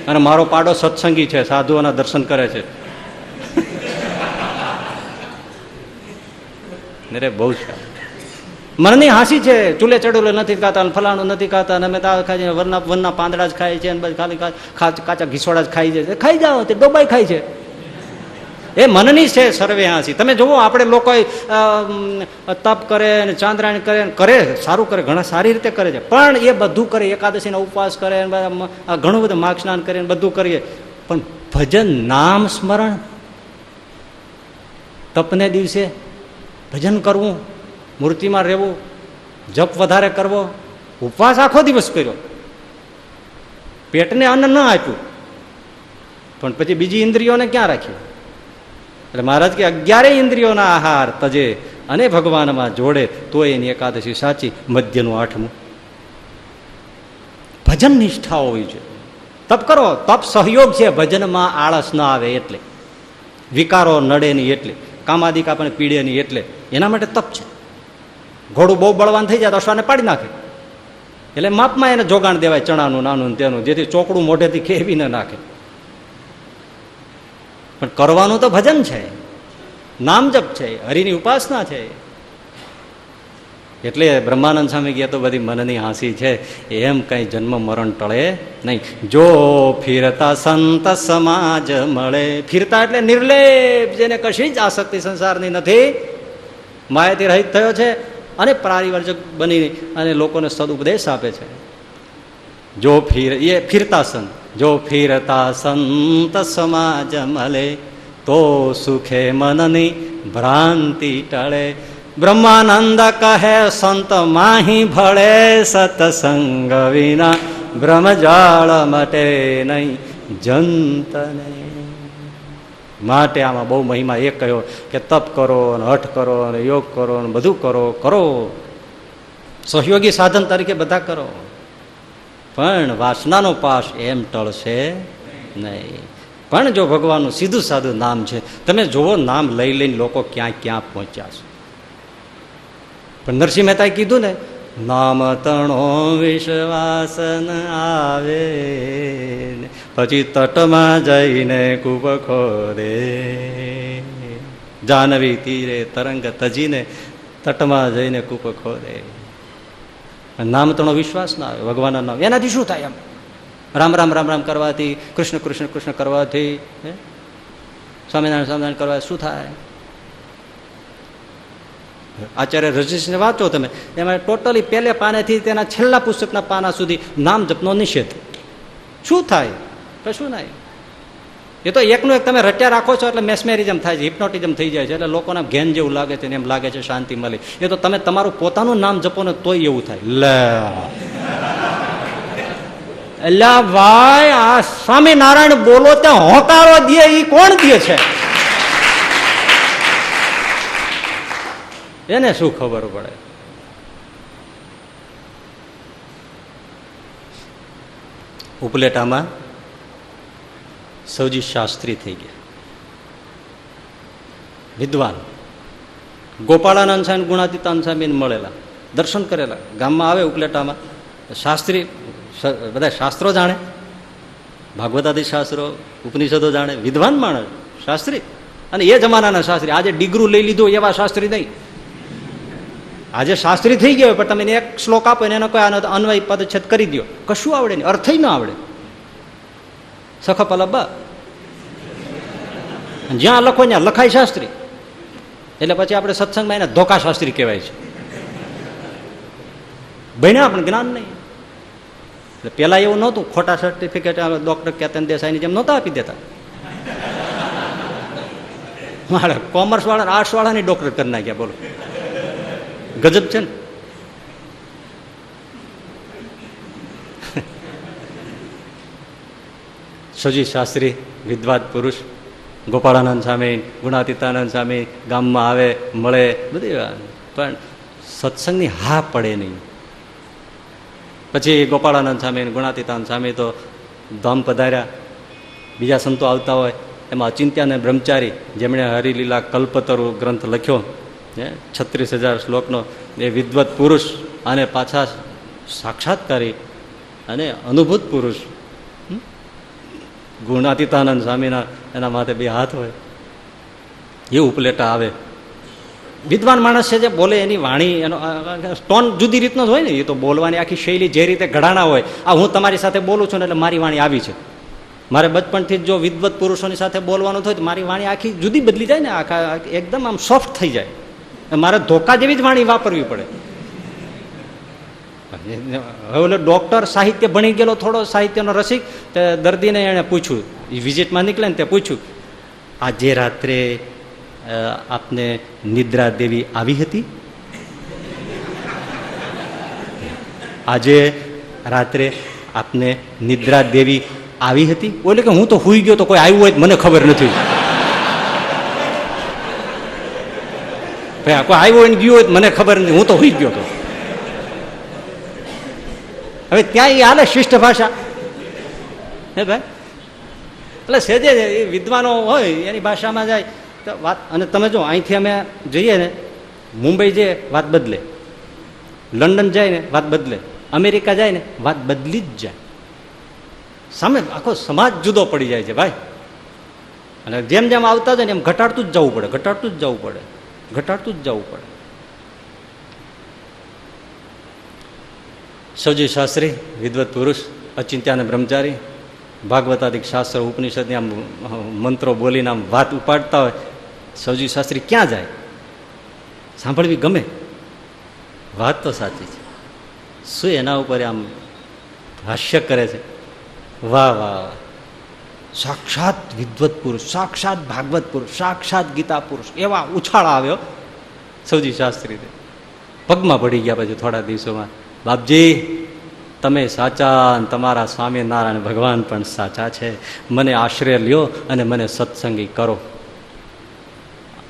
અને મારો પાડો સત્સંગી છે, સાધુઓના દર્શન કરે છે. બહુ છે. મનની હાસી છે. ચૂલે ચડુલે નથી ખાતા, ફલાણું નથી ખાતા, અમે દાળ ખાઈ વનના પાંદડા જ ખાય છે, ખાલી કાચા ઘીસોડા જ ખાઈ જાય. ખાઈ જાઓ, તે ડોબાઈ ખાય છે. એ મનની છે સર્વે હાસી. તમે જુઓ આપણે લોકો તપ કરે ને ચાંદ્રાયણ કરે કરે, સારું કરે, ઘણા સારી રીતે કરે છે, પણ એ બધું કરે, એકાદશીનો ઉપવાસ કરે, ઘણું બધું માર્ગ સ્નાન કરે, બધું કરીએ, પણ ભજન નામ સ્મરણ, તપને દિવસે ભજન કરવું, મૂર્તિમાં રહેવું, જપ વધારે કરવો, ઉપવાસ આખો દિવસ કર્યો, પેટને અન્ન ન આપ્યું, પણ પછી બીજી ઇન્દ્રિયોને ક્યાં રાખ્યું? એટલે મહારાજ કે 11 ઇન્દ્રિયોના આહાર તજે અને ભગવાનમાં જોડે તો એની એકાદશી સાચી. મધ્યનું 8મું ભજન નિષ્ઠા હોવી છે. તપ કરો, તપ સહયોગ છે. ભજનમાં આળસ ન આવે એટલે, વિકારો નડે નહીં એટલે, કામાદિક આપણે પીડે નહીં એટલે, એના માટે તપ છે. ઘોડું બહુ બળવાન થઈ જાય તો અશ્વાને પાડી નાખે, એટલે માપમાં એને જોગાણ દેવાય, ચણાનું નાનું તેનું, જેથી ચોકડું મોઢેથી ખેવી ન નાખે. પણ કરવાનું તો ભજન છે, નામ જપ છે, હરિની ઉપાસના છે. એટલે બ્રહ્માનંદ સ્વામી ગયા તો બધી મનની હાંસી છે, એમ કઈ જન્મ મરણ ટળે નહીં. જો ફિરતા સંત સમાજ મળે. ફિરતા એટલે નિર્લેપ, જેને કશી જ આસક્તિ સંસારની નથી, માયાથી રહિત થયો છે અને પ્રારિવર્જક બની અને લોકોને સદુપદેશ આપે છે. જો એ ફિરતા સંત, જો ફિરતા સંત સમાજ મળે તો સુખે મનની ભ્રાંતિ ટળે. બ્રહ્માનંદ કહે સંત માહી ભળે, સતસંગ વિના બ્રહ્મજાળ મટે નહીં જંતને. માટે આમાં બહુ મહિમા એક કહ્યો કે તપ કરો ને હઠ કરો ને યોગ કરો ને બધું કરો, સહયોગી સાધન તરીકે બધા કરો, પણ વાસનાનો પાશ એમ ટળશે નહીં. પણ જો ભગવાનનું સીધું સાધું નામ છે, તમે જુઓ નામ લઈ લઈને લોકો ક્યાં ક્યાં પહોંચ્યા છે. પણ નરસિંહ મહેતાએ કીધું ને, નામ તણો વિશ્વાસ ન આવે, પછી તટમાં જઈને કૂપ ખોદે. જાનવી તીરે તરંગ તજીને તટમાં જઈને કૂપ ખોદે. નામ તણો વિશ્વાસ ના આવે ભગવાનના નામ, એનાથી શું થાય? એમ રામ રામ રામ રામ કરવાથી, કૃષ્ણ કૃષ્ણ કૃષ્ણ કરવાથી, સ્વામિનારાયણ સ્વામિનારાયણ કરવા શું થાય? આચાર્ય રજનીશને વાંચો તમે, એમાં ટોટલી પહેલે પાનેથી તેના છેલ્લા પુસ્તકના પાના સુધી નામ જપનો નિષેધ. શું થાય? કશું નહીં. એ તો એકનું એક તમે રટ્યા રાખો છો એટલે મેસ્મેરિઝમ થાય છે, હિપ્નોટિઝમ થઈ જાય છે, એટલે લોકોને ઘેન જેવું લાગે છે ને એમ લાગે છે શાંતિ મળી. એ તો તમે તમારું પોતાનું નામ જપો ને તોય એવું થાય. એટલે ભાઈ આ સ્વામિનારાયણ બોલો ત્યાં હોકારો દે એ કોણ દે છે? એને શું ખબર પડે? ઉપલેટામાં સૌજી શાસ્ત્રી થઈ ગયા, વિદ્વાન. ગોપાળાનંદ સાહેબ ગુણાતીતાનંદ સાહેબ મળેલા, દર્શન કરેલા. ગામમાં આવે ઉપલેટામાં, શાસ્ત્રી બધા શાસ્ત્રો જાણે, ભાગવતાદી શાસ્ત્રો ઉપનિષદો જાણે, વિદ્વાન માણસ શાસ્ત્રી. અને એ જમાનાના શાસ્ત્રી. આજે ડિગ્રી લઈ લીધું એવા શાસ્ત્રી નહીં. આજે શાસ્ત્રી થઈ ગયો પણ તમે એક શ્લોક આપો ને એનો કોઈ અન્વય પદચ્છેદ કરી દો, કશું આવડે નહીં, અર્થ ના આવડે. સખપલબ્બા જ્યાં લખો ત્યાં લખાય શાસ્ત્રી. એટલે પછી આપણે સત્સંગમાં એને ધોકા શાસ્ત્રી કહેવાય છે. ભણ્યા પણ જ્ઞાન નહીં. એટલે પેલા એવું નહોતું, ખોટા સર્ટિફિકેટ ડોક્ટર કેતન દેસાઈની જેમ નહોતા આપી દેતા. મારે કોમર્સ વાળા આર્ટ્સ વાળાની ડોક્ટર કરી નાખ્યા. બોલો, ગજબ છે ને. સજી શાસ્ત્રી વિદ્વાન પુરુષ, ગોપાળાનંદ સ્વામી, ગુણાતીતાનંદ સ્વામી ગામમાં આવે, મળે, બધી વાત, પણ સત્સંગની હા પડે નહીં. પછી ગોપાળાનંદ સ્વામી, ગુણાતીતાનંદ સ્વામી તો ધામ પધાર્યા. બીજા સંતો આવતા હોય એમાં અચિંત્યાને બ્રહ્મચારી, જેમણે હરિલીલા કલ્પતરુ ગ્રંથ લખ્યો, 36,000 શ્લોકનો, એ વિદ્વત પુરુષ અને પાછા સાક્ષાત્કારી અને અનુભૂત પુરુષ. ગુણાતીતાનંદ સ્વામીના એના માથે બે હાથ હોય, એ ઉપલેટા આવે. વિદ્વાન માણસ છે જે બોલે, એની વાણી, એનો ટોન જુદી રીતનો જ હોય ને. એ તો બોલવાની આખી શૈલી જે રીતે ઘડાણા હોય. આ હું તમારી સાથે બોલું છું ને એટલે મારી વાણી આવી છે. મારે બચપણથી જ જો વિદ્વત પુરુષોની સાથે બોલવાનું થયું તો મારી વાણી આખી જુદી બદલી જાય ને, આખા એકદમ આમ સોફ્ટ થઈ જાય. મારે ધોકા જેવી જ વાણી વાપરવી પડે. હવે ડોક્ટર સાહિત્ય ભણી ગયેલો, થોડો સાહિત્યનો રસિક, તે દર્દીને એણે પૂછ્યું, એ વિઝિટમાં નીકળે ને તે પૂછ્યું, આજે રાત્રે આપને નિદ્રા દેવી આવી હતી? આજે રાત્રે આપને નિદ્રા દેવી આવી હતી? બોલે કે હું તો હુઈ ગયો તો, કોઈ આવ્યું હોય મને ખબર નથી. ભાઈ કોઈ આવ્યું હોય ને ગયું હોય મને ખબર નથી, હું તો હુઈ ગયો તો. હવે ત્યાં એ હાલે શિષ્ટ ભાષા, હે ભાઈ. એટલે સેજે એ વિદ્વાનો હોય એની ભાષામાં જાય તો વાત. અને તમે જો અહીંથી અમે જઈએ ને, મુંબઈ જઈએ વાત બદલે, લંડન જાય ને વાત બદલે, અમેરિકા જાય ને વાત બદલી જ જાય. સામે આખો સમાજ જુદો પડી જાય છે ભાઈ. અને જેમ જેમ આવતા જાય ને એમ ઘટાડતું જ જવું પડે, ઘટાડતું જ જવું પડે, ઘટાડતું જ જવું પડે. સૌજી શાસ્ત્રી વિદ્વત પુરુષ, અચિંત્યાને બ્રહ્મચારી, ભાગવતાદિક શાસ્ત્ર ઉપનિષદની આમ મંત્રો બોલીને આમ વાત ઉપાડતા હોય. સૌજી શાસ્ત્રી ક્યાં જાય? સાંભળવી ગમે, વાત તો સાચી છે. શું એના ઉપર આમ હાસ્ય કરે છે. વાહ વાહ વાહ, સાક્ષાત વિદ્વત પુરુષ, સાક્ષાત ભાગવત પુરુષ, સાક્ષાત ગીતા પુરુષ, એવા ઉછાળા આવ્યો સૌજી શાસ્ત્રી. પગમાં પડી ગયા પછી થોડા દિવસોમાં, બાપજી તમે સાચા, તમારા સ્વામિનારાયણ ભગવાન પણ સાચા છે, મને આશ્રય લ્યો અને મને સત્સંગી કરો.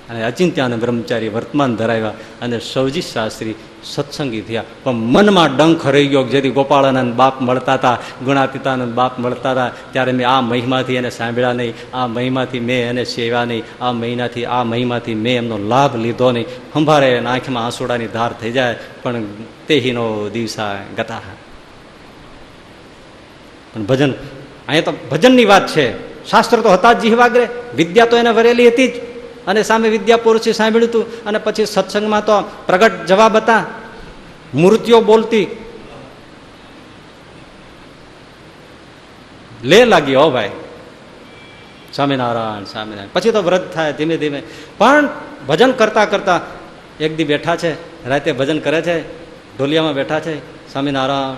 અને અચિંત્યાનંદ બ્રહ્મચારી વર્તમાન ધરાવ્યા અને સૌજી શાસ્ત્રી સત્સંગી થયા. પણ મનમાં ડંખ રહી ગયો, જેથી ગોપાળાનંદ બાપ મળતા હતા, ગુણાતીતાનંદ બાપ મળતા હતા, ત્યારે મેં આ મહિમાથી એને સાંભળ્યા નહીં, આ મહિમાથી મેં એને સેવ્યા નહીં, આ મહિમાથી મેં એમનો લાભ લીધો નહીં. સંભારે આંખમાં આંસુડાની ધાર થઈ જાય, પણ તેહીનો દિવસા ગતા. પણ ભજન, અહીંયા તો ભજનની વાત છે. શાસ્ત્ર તો હતા જ જીહવાગ્રે, વિદ્યા તો એને વરેલી હતી જ, અને સામે વિદ્યા પુરુષે સાંભળ્યું હતું. અને પછી સત્સંગમાં તો પ્રગટ જવાબ હતા, મૂર્તિઓ બોલતી. લે લાગી હો ભાઈ, સ્વામિનારાયણ સ્વામિનારાયણ. પછી તો વ્રત થાય ધીમે ધીમે. પણ ભજન કરતા કરતા એક દી બેઠા છે, રાતે ભજન કરે છે, ઢોલિયામાં બેઠા છે, સ્વામિનારાયણ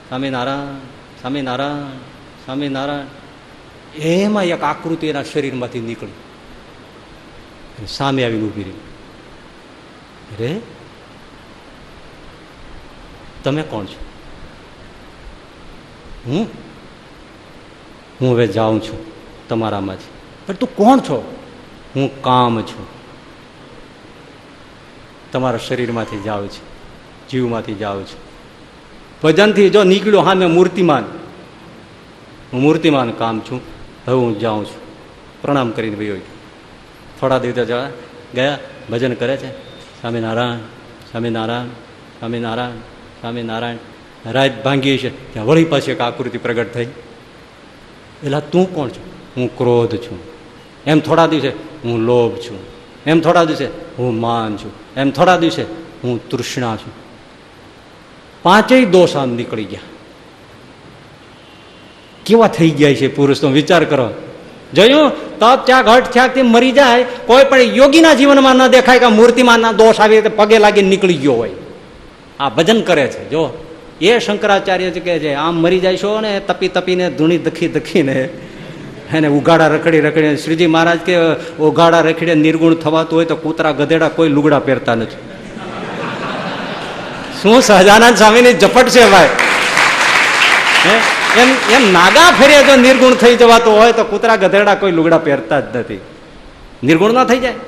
સ્વામિનારાયણ સ્વામિનારાયણ સ્વામિનારાયણ. એમાં એક આકૃતિ એના શરીરમાંથી નીકળી, સામે આવીને ઉભી રહી. રે તમે કોણ છો? હું હવે જાઉં છું તમારામાંથી. પણ તું કોણ છો? હું કામ છું. તમારા શરીરમાંથી જાઉં છું, જીવમાંથી જાઉં છું. ભજનથી જો નીકળ્યો હા મેં મૂર્તિમાન, હું મૂર્તિમાન કામ છું, હવે હું જાઉં છું. પ્રણામ કરીને ભાઈ થોડા દિવસો ગયા, ભજન કરે છે, સ્વામિનારાયણ સ્વામિનારાયણ સ્વામિનારાયણ સ્વામિનારાયણ. રાત ભાંગી છે ત્યાં વળી પાછી એક આકૃતિ પ્રગટ થઈ. એટલે તું કોણ છું? હું ક્રોધ છું. એમ થોડા દિવસે હું લોભ છું. એમ થોડા દિવસે હું માન છું. એમ થોડા દિવસે હું તૃષ્ણા છું. પાંચેય દોષ આમ નીકળી ગયા. કેવા થઈ ગયા છે પુરુષ, તો વિચાર કરો. જોયું તપ ત્યાગ હઠ ત્યાગથી મરી જાય, કોઈ પણ યોગીના જીવનમાં ન દેખાય કે મૂર્તિમાં ના દોષ આવી રીતે પગે લાગીને નીકળી ગયો હોય. આ ભજન કરે છે. જો એ શંકરાચાર્ય જ કહે છે, આમ મરી જાય છો ને તપી તપીને ધૂણી દખી દખીને એને ઉઘાડા રખડી રખડીને. શ્રીજી મહારાજ કે ઉઘાડા રખડીને નિર્ગુણ થવાતું હોય તો કૂતરા ગધેડા કોઈ લુગડા પહેરતા નથી. શું સહજાનંદ સ્વામીની ઝપટ છે ભાઈ. એમ નાગા ફેરે જો નિર્ગુણ થઈ જવાતો હોય તો કૂતરા ગધેડા કોઈ લુગડા પહેરતા જ નથી. નિર્ગુણ ના થઈ જાય.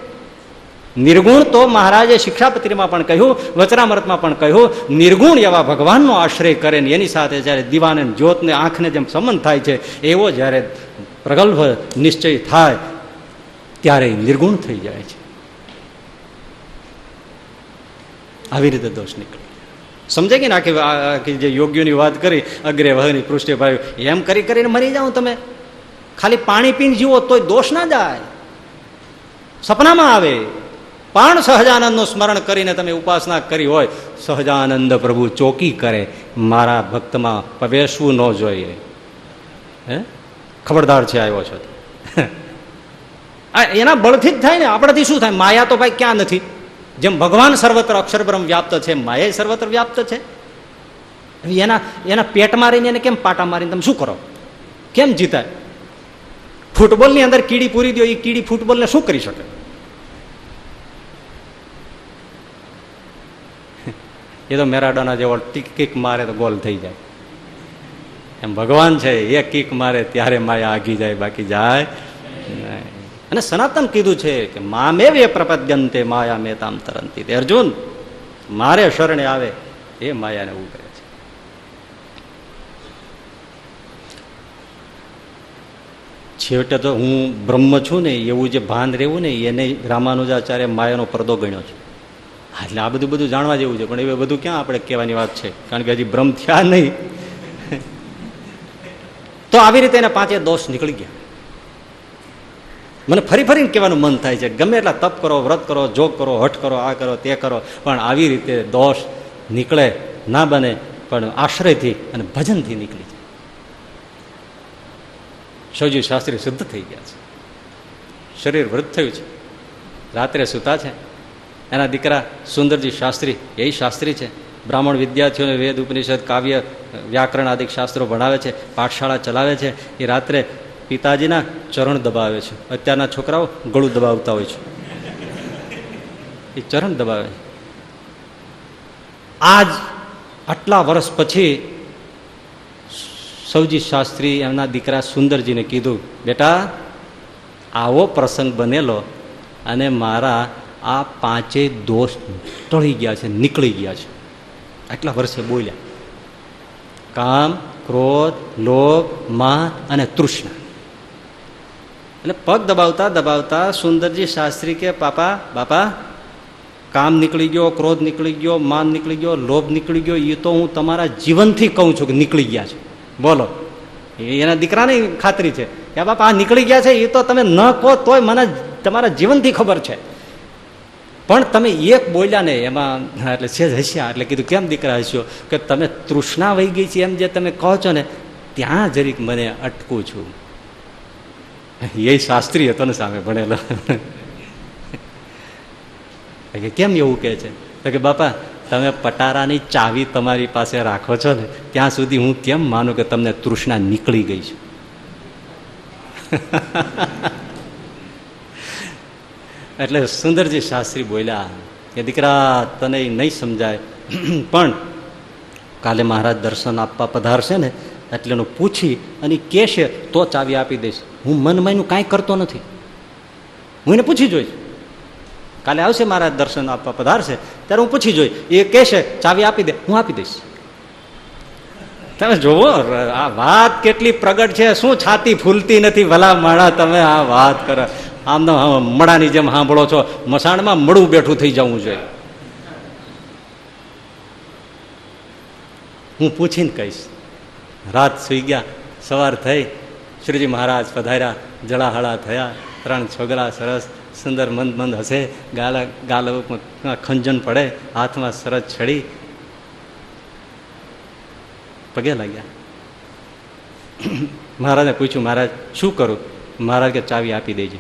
નિર્ગુણ તો મહારાજે શિક્ષાપત્રીમાં પણ કહ્યું, વચરામૃતમાં પણ કહ્યું, નિર્ગુણ એવા ભગવાનનો આશ્રય કરે ને એની સાથે જયારે દીવાને જ્યોતને આંખને જેમ સંબંધ થાય છે, એવો જયારે પ્રગલ્ભ નિશ્ચય થાય ત્યારે નિર્ગુણ થઈ જાય છે. આવી રીતે દોષ નીકળે. સમજે કે આખી જે યોગ્યોની વાત કરી, અગ્રે વહની પૃષ્ઠે ભાઈ, એમ કરી કરીને મરી જાઓ તમે. ખાલી પાણી પીને જીવો તોય દોષ ના જાય. સપનામાં આવે પણ સહજાનંદનું સ્મરણ કરીને તમે ઉપાસના કરી હોય, સહજાનંદ પ્રભુ ચોકી કરે, મારા ભક્તમાં પ્રવેશવું ન જોઈએ. હે ખબરદાર છે આવ્યો છો. એના બળથી જ થાય ને. આપણાથી શું થાય? માયા તો ભાઈ ક્યાં નથી. જેમ ભગવાન સર્વત્ર અક્ષર બ્રહ્મ વ્યાપ્ત છે, માયા સર્વત્ર વ્યાપ્ત છે. એના પેટ મારીને એને કેમ પાટા મારીને તમે શું કરો? કેમ જીતાય? ફૂટબોલની અંદર કીડી પૂરી દો, એ કીડી ફૂટબોલને શું કરી શકે? એ તો મેરાડોના જેવો કિક મારે તો ગોલ થઈ જાય. એમ ભગવાન છે, એ કિક મારે ત્યારે માયા આગી જાય, બાકી જાય નહીં. અને સનાતન કીધું છે કે મામેવ એ પ્રપદ્યંતે માયા મેતામ તરંતી. અર્જુન મારે શરણે આવે એ માયાને ઉગરે છે. છેવટે તો હું બ્રહ્મ છું ને એવું જે ભાન રહેવું ને એને રામાનુજાચાર્ય માયાનો પડદો ગણ્યો છે. એટલે આ બધું જાણવા જેવું છે, પણ એ બધું ક્યાં આપણે કહેવાની વાત છે, કારણ કે હજી બ્રહ્મ થયા નહીં. તો આવી રીતે એના પાંચે દોષ નીકળી ગયા. મને ફરી ફરીને કહેવાનું મન થાય છે, ગમે એટલા તપ કરો, વ્રત કરો, જોગ કરો, હઠ કરો, આ કરો, તે કરો, પણ આવી રીતે દોષ નીકળે ના બને, પણ આશ્રયથી અને ભજનથી નીકળી જાય. સૌજી શાસ્ત્રી શુદ્ધ થઈ ગયા છે, શરીર વૃદ્ધ થયું છે, રાત્રે સૂતા છે. એના દીકરા સુંદરજી શાસ્ત્રી, એ શાસ્ત્રી છે, બ્રાહ્મણ વિદ્યાર્થીઓને વેદ ઉપનિષદ કાવ્ય વ્યાકરણ આદિ શાસ્ત્રો ભણાવે છે, પાઠશાળા ચલાવે છે. એ રાત્રે પિતાજીના ચરણ દબાવે છે. અત્યારના છોકરાઓ ગળું દબાવતા હોય છે, એ ચરણ દબાવે. આજ આટલા વર્ષ પછી સૌજી શાસ્ત્રી એમના દીકરા સુંદરજીને કીધું, બેટા આવો પ્રસંગ બનેલો અને મારા આ 5 દોષ ટળી ગયા છે, નીકળી ગયા છે. આટલા વર્ષે બોલ્યા. કામ, ક્રોધ, લોભ, માન અને તૃષ્ણા. એટલે પગ દબાવતા દબાવતા સુંદરજી શાસ્ત્રી કે બાપા કામ નીકળી ગયો, ક્રોધ નીકળી ગયો, માન નીકળી ગયો, લોભ નીકળી ગયો, એ તો હું તમારા જીવનથી કહું છું કે નીકળી ગયા છે. બોલો, એના દીકરાની ખાતરી છે કે બાપા આ નીકળી ગયા છે. એ તો તમે ન કહો તોય મને તમારા જીવનથી ખબર છે, પણ તમે એક બોલ્યા ને એમાં એટલે છે જ હસ્યા. એટલે કીધું, કેમ દીકરા હસ્યો? કે તમે તૃષ્ણા વહી ગઈ છે એમ જે તમે કહો છો ને, ત્યાં જરીક મને અટકું છું. એ શાસ્ત્રી હતો ને સામે ભણેલો. કેમ એવું કહે છે? તો કે બાપા તમે પટારાની ચાવી તમારી પાસે રાખો છો ને, ત્યાં સુધી હું કેમ માનું કે તમને તૃષ્ણા નીકળી ગઈ છે? એટલે સુંદરજી શાસ્ત્રી બોલ્યા કે દીકરા તને નહીં સમજાય, પણ કાલે મહારાજ દર્શન આપવા પધારશે ને એટલે એનું પૂછી અને કહેશે તો ચાવી આપી દઈશ. હું મનમાંનું કાંઈ કરતો નથી, હું એને પૂછી જોઈશ. કાલે આવશે મહારાજ દર્શન આપવા પધારશે ત્યારે હું પૂછી જોઈ, એ કહેશે ચાવી આપી દે, હું આપી દઈશ. તમે જોવો આ વાત કેટલી પ્રગટ છે. શું છાતી ફૂલતી નથી ભલા માણા? તમે આ વાત કરો આમ તો મડાની જેમ સાંભળો છો. મસાણમાં મળું બેઠું થઈ જવું જોઈએ. હું પૂછીને કહીશ. રાત સુઈ ગયા, સવાર થઈ, શ્રીજી મહારાજ પધાર્યા, જળાહળા થયા. 3 છોકરા સરસ સુંદર મંદ મંદ હસે, ગાલ ખંજન પડે, હાથમાં સરસ છડી, પગે લાગ્યા. મહારાજને પૂછ્યું, મહારાજ શું કરું? મહારાજ કે ચાવી આપી દેજે.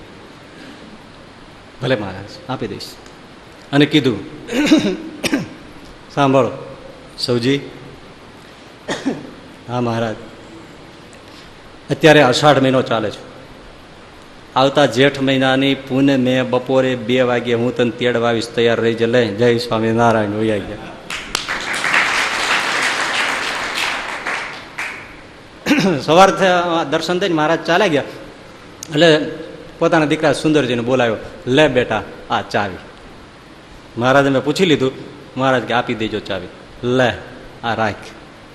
ભલે મહારાજ, આપી દઈશ. અને કીધું, સાંભળો સૌજી. હા મહારાજ, અત્યારે અષાઢ મહિનો ચાલે છે. આવતા જેઠ મહિનાની પૂનમે બપોરે 2 વાગે હું તને તેડવા આવીશ, તૈયાર રહી જલે. જય સ્વામિનારાયણ. વૈયા ગયા. સવાર દર્શન થઈને મહારાજ ચાલ્યા ગયા. એટલે પોતાના દીકરા સુંદરજીને બોલાવ્યો, લે બેટા આ ચાવી. મહારાજે મેં પૂછી લીધું. મહારાજ કે આપી દેજો ચાવી. લે આ રાખ.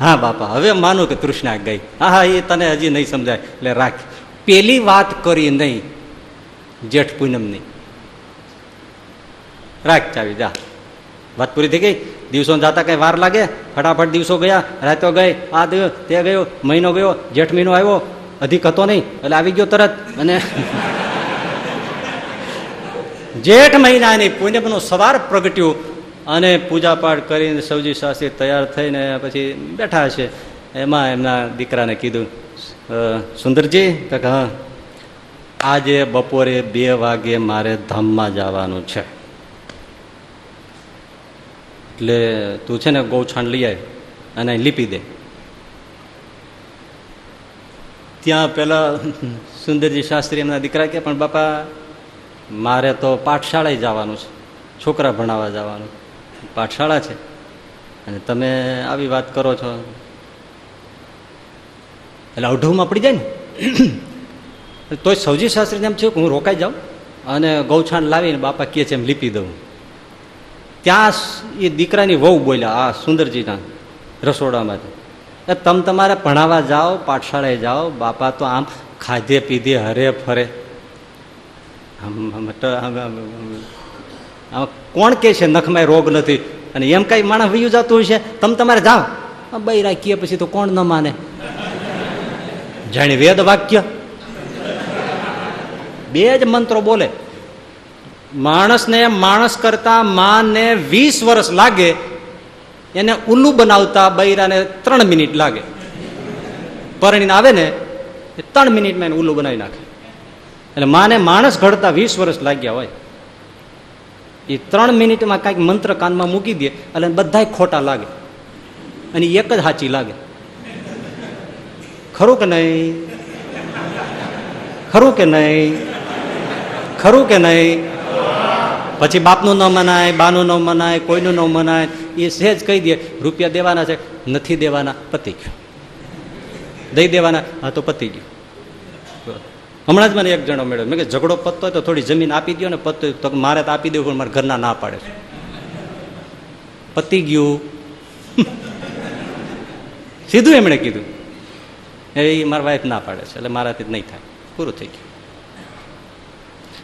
હા બાપા, હવે માનું કે તૃષ્ણા ગઈ. હા એ તને હજી નહીં સમજાય એટલે રાખ. પેલી વાત કરી નહીં, જેઠ પૂનમની. રાખ ચાવી, જા. વાત પૂરી થઈ ગઈ. દિવસો જતા કઈ વાર લાગે? ફટાફટ દિવસો ગયા, રાતો ગઈ, આ ગયો, તે ગયો, મહિનો ગયો, જેઠ મહિનો આવ્યો, અધિક હતો નહીં એટલે આવી ગયો તરત. અને જેઠ મહિનાની પૂનમનું સવાર પ્રગટ્યું અને પૂજાપાઠ કરીને સૌજી શાસ્ત્રી તૈયાર થઈને પછી બેઠા છે. એમાં એમના દીકરાને કીધું, સુંદરજી કે હા, આજે બપોરે 2 વાગે મારે ધામમાં જવાનું છે, એટલે તું છે ને ગૌછાણ લઈ આવ અને લીપી દે. ત્યાં પેલા સુંદરજી શાસ્ત્રી એમના દીકરા કે પણ બાપા મારે તો પાઠશાળાએ જવાનું છે, છોકરા ભણાવવા જવાનું, પાઠશાળા છે, અને તમે આવી વાત કરો છો. એટલે અઢવમાં પડી જાય ને. તોય સૌજી શાસ્ત્રીને એમ છે કે હું રોકાઈ જાઉં અને ગૌછાણ લાવીને બાપા કહે છે એમ લીપી દઉં. ત્યાં એ દીકરાની વહુ બોલ્યા આ સુંદરજીના રસોડામાંથી, તમે તમારે ભણાવવા જાઓ, પાઠશાળાએ જાઓ, બાપા તો આમ ખાધે પીધે હરે ફરે. કોણ કે છે નખમાં રોગ નથી? અને એમ કઈ માણસ વયું જતું હોય છે. તમે તમારે જાઓ. બઈ રાખીએ પછી તો કોણ ન માને? જાણે વેદ વાક્ય 2 જ મંત્રો બોલે. માણસને માણસ કરતા માને 20 વર્ષ લાગે, એને ઉલ્લુ બનાવતા બૈરાને 3 મિનિટ લાગે. પરણીને આવે ને 3 મિનિટમાં એને ઉલ્લુ બનાવી નાખે. એટલે માને માણસ ઘડતા 20 વર્ષ લાગ્યા હોય. એ 3 મિનિટમાં કાંઈક મંત્ર કાનમાં મૂકી દે એટલે બધાય ખોટા લાગે. અને એક જ સાચી લાગે. ખરું કે નહીં? ખરું કે નહીં? ખરું કે નહીં? પછી બાપનું ન મનાય, બાનું ન મનાય, કોઈનું ન મનાય. એ સહેજ કહી દે રૂપિયા દેવાના છે, નથી દેવાના, પતી ગયું. દઈ દેવાના, હા તો પતી ગયું. હમણાં જ મને એક જણો મળ્યો, મેં કે ઝઘડો પતતો હોય તો થોડી જમીન આપી દો ને. પતતો તો મારે તો આપી દેવું, પણ મારા ઘરના ના પાડે છે. પતી ગયું. સીધું એમણે કીધું. એ મારા વાઈફ ના પાડે છે, એટલે મારાથી નહીં થાય, પૂરું થઈ ગયું.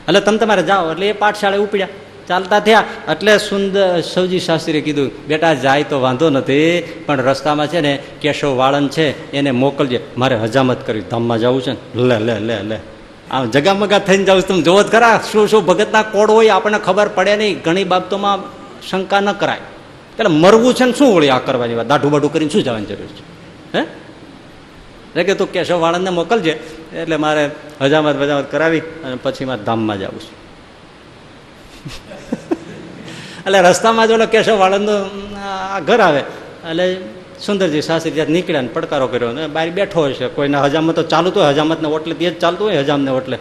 એટલે તમે તમારે જાઓ. એટલે એ પાઠશાળા ઉપડ્યા, ચાલતા થયા. એટલે સુંદર સૌજી શાસ્ત્રીએ કીધું, બેટા જાય તો વાંધો નથી, પણ રસ્તામાં છે ને કેશવ વાળંદ છે એને મોકલજે, મારે હજામત કરી ધામમાં જવું છે ને. લે લે લે લે આમ જગામગા થઈને જાઉં, તમે જોવો જ ખરા શું શું ભગતના કોડ હોય, આપણને ખબર પડે નહીં. ઘણી બાબતોમાં શંકા ન કરાય. એટલે મરવું છે ને શું વળી આ કરવાની વાત, દાઢું બાઢું કરીને શું જવાની જરૂર છે? હે એટલે કે તું કેશવ વાળંદને મોકલજે, એટલે મારે હજામત બજામત કરાવી અને પછી મારે ધામમાં જવું છે. એટલે રસ્તામાં જ ઓલો કેશવ વાળંદનું ઘર આવે. એટલે સુંદરજી શાસ્ત્રી જ્યાં નીકળ્યા ને પડકારો કર્યો ને બહાર બેઠો હશે. કોઈને હજામત તો ચાલુ તો હોય, હજામતને ઓટલે તે જ ચાલતું હોય, હજામને ઓટલે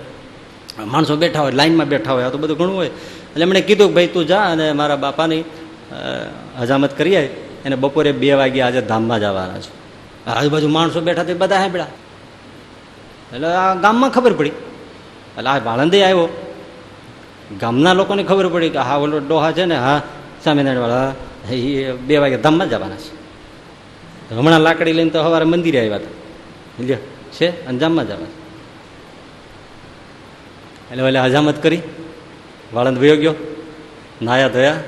માણસો બેઠા હોય, લાઈનમાં બેઠા હોય, આ તો બધું ઘણું હોય. એટલે એમણે કીધું કે ભાઈ તું જા અને મારા બાપાની હજામત કરી આય, એને બપોરે 2 વાગે આજે ધામમાં જવાના છે. આજુબાજુ માણસો બેઠા તે બધા સાંભળ્યા. એટલે આ ગામમાં ખબર પડી. એટલે આ વાળંદે આવ્યો, ગામના લોકોને ખબર પડી કે હા ઓલો ડોહા છે ને, હા સ્વામિનારાયણ વાળા, એ 2 વાગે ધામમાં જવાના છે. હમણાં લાકડી લઈને તો સવારે મંદિરે આવ્યા હતા, લ્યો છે અને ધામમાં જવાના. એટલે ઓલે હજામત કરી, વાળંદ વયો ગયો, નાયા ધોયા,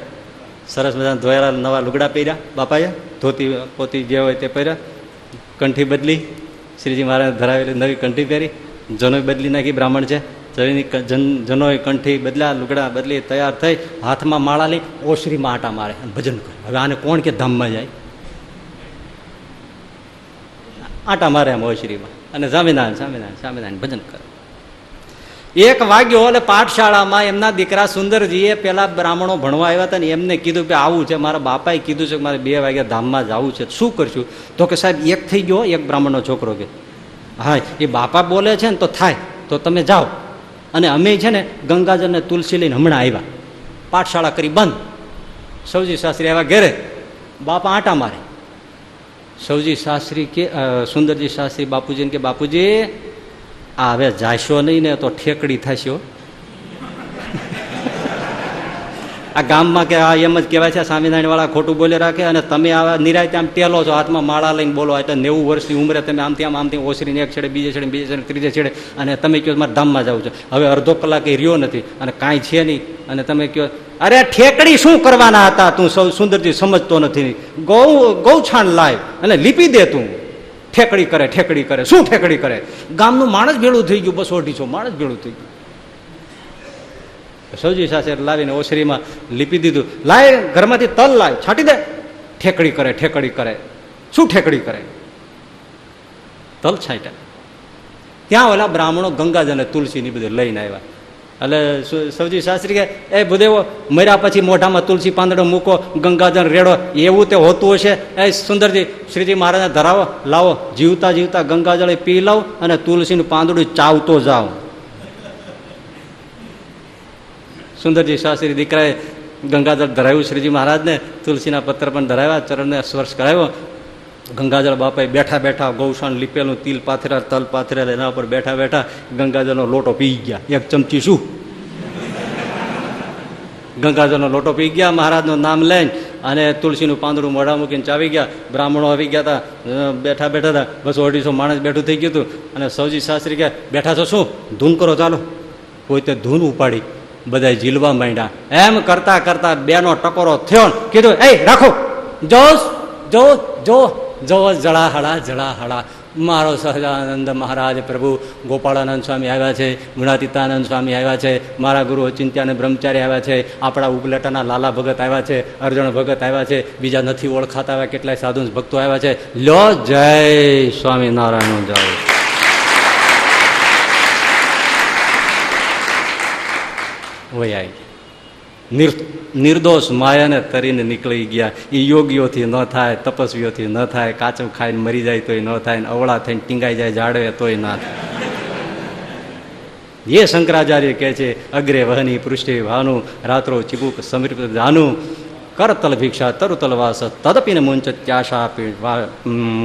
સરસ મજાના ધોયા નવા લુગડા પહેર્યા બાપાએ, ધોતી પોતી જે હોય તે પહેર્યા, કંઠી બદલી, શ્રીજી મહારાજ ધરાવેલી નવી કંઠી પહેરી, જનોય બદલી નાખી, બ્રાહ્મણ છે જનોય કંઠી બદલ્યા, લુગડા બદલી, તૈયાર થઈ, હાથમાં માળા લઈ ઓસરીમાં આટા મારે અને ભજન કરે. હવે આને કોણ કે ધામમાં જાય? આટા મારે એમ ઓસરીમાં અને સ્વામિનારાયણ સ્વામિનારાયણ સ્વામિનારાયણ ભજન કરે. 1 વાગ્યો એટલે પાઠશાળામાં એમના દીકરા સુંદરજીએ પેલા બ્રાહ્મણો ભણવા આવ્યા હતા ને એમને કીધું કે આવું છે, મારા બાપાએ કીધું છે કે મારે 2 વાગ્યા ધામમાં જવું છે, શું કરશું? તો કે સાહેબ 1 થઈ ગયો, 1 બ્રાહ્મણનો છોકરો કે હા એ બાપા બોલે છે ને તો થાય, તો તમે જાઓ. અને અમે છે ને ગંગાજળ ને તુલસી લઈને હમણાં આવ્યા, પાઠશાળા કરી બંધ. સૌજી શાસ્ત્રી આવ્યા ઘેરે, બાપા આટા મારે. સૌજી શાસ્ત્રી કે સુંદરજી શાસ્ત્રી બાપુજીને કે બાપુજી આ હવે જાશો નહીં ને તો ઠેકડી થશો. આ ગામમાં કે આ એમ જ કહેવાય છે સ્વામિનારાયણ વાળા ખોટું બોલે રાખે, અને તમે આવા નિરાયતે આમ ટેલો છો, હાથમાં માળા લઈને બોલો. એટલે 90 વર્ષની ઉંમરે તમે આમથી ઓસરીને એક છેડે, બીજે છેડે, બીજે છેડે, ત્રીજે છેડે, અને તમે કહો મારે ધામમાં જવું છે. હવે અડધો કલાક એ રહ્યો નથી અને કાંઈ છે નહીં, અને તમે કહો અરે ઠેકડી શું કરવાના હતા, તું સુંદરજી સમજતો નથી, ગૌછાણ લાય અને લીપી દે તું. ઠેકડી કરે, ઠેકડી કરે, શું ઠેકડી કરે? ગામનું માણસ ભેળું થઈ ગયું, 200-250 માણસ ભેળું થઈ ગયું. સૌજી સાથે લાવીને ઓસરીમાં લીપી દીધું. લાય ઘરમાંથી તલ લાય, છાંટી દે. ઠેકડી કરે, ઠેકડી કરે, શું ઠેકડી કરે? તલ છાંટ્યા. ત્યાં ઓલા બ્રાહ્મણો ગંગાજળ અને તુલસી ની બધું લઈને આવ્યા. એટલે સૌજી શાસ્ત્રી કે એ ભૂદેવો મર્યા પછી મોઢામાં તુલસી પાંદડો મૂકો, ગંગાજળ રેડો, એવું તે હોતું હશે? એ સુંદરજી શ્રીજી મહારાજને ધરાવો, લાવો, જીવતા જીવતા ગંગાજળ પી લાવ અને તુલસીનું પાંદડું ચાવતો જાઓ. સુંદરજી શાસ્ત્રી દીકરાએ ગંગાજળ ધરાવ્યું શ્રીજી મહારાજને, તુલસીના પત્ર પણ ધરાવ્યા, ચરણને સ્પર્શ કરાવ્યો. ગંગાજળ બાપાએ બેઠા બેઠા ગૌશાન લીપેલું તિલ પાથરેલ, તલ પાથરેલ, એના ઉપર બેઠા બેઠા ગંગાજળનો લોટો પી ગયા. 1 ચમચી શું ગંગાજળનો લોટો પી ગયા, મહારાજનું નામ લઈને, અને તુલસીનું પાંદડું મોઢા મૂકીને ચાવી ગયા. બ્રાહ્મણો આવી ગયા હતા, બેઠા બેઠા હતા, 200-250 માણસ બેઠું થઈ ગયું હતું. અને સૌજી શાસ્ત્રી કે બેઠા છો શું, ધૂન કરો ચાલો. કોઈ તે ધૂન ઉપાડી, બધા ઝીલવા માંડ્યા. એમ કરતા કરતા 2નો ટકોરો થયો, કીધું એ રાખો, જો જો જો જો જળાહળા જળાહળા, મારો સહજાનંદ મહારાજ પ્રભુ ગોપાળાનંદ સ્વામી આવ્યા છે, ગુણાતીતાનંદ સ્વામી આવ્યા છે, મારા ગુરુ અચિંત્યાનંદ બ્રહ્મચારી આવ્યા છે, આપણા ઉપલેટાના લાલા ભગત આવ્યા છે, અર્જણ ભગત આવ્યા છે, બીજા નથી ઓળખાતા આવ્યા, કેટલાય સાધુ ભક્તો આવ્યા છે. લો જય સ્વામિનારાયણ જય. હોય આવી નિર્દોષ માયાને તરીને નીકળી ગયા. એ યોગીઓથી ન થાય, તપસ્વીઓથી ન થાય, કાચું ખાઈને મરી જાય તોય ન થાય, અવળા થઈને ટીંગાઈ જાય ઝાડવે તોય ના થાય. એ શંકરાચાર્ય કહે છે, અગ્રે વહની પૃષ્ઠે ભાનું રાત્રો ચિબુક સમૃત જાનું કરતલ ભિક્ષા તરુતલ વાસ તદપીને મુંચત્યાશા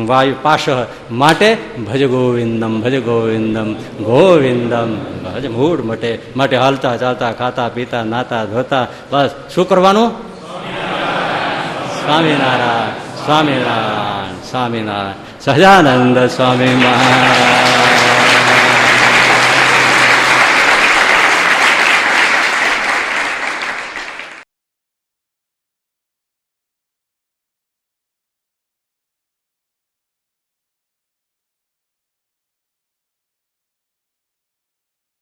વાયુ પાશ. માટે ભજ ગોવિંદમ ભજ ગોવિંદમ ગોવિંદમ ભજ મૂળ માટે હાલતા ચાલતા ખાતા પીતા નાતા ધોતા બસ શું કરવાનું? સ્વામિનારાયણ સ્વામિનારાયણ સ્વામિનારાયણ. સહજાનંદ સ્વામી મહારાજ.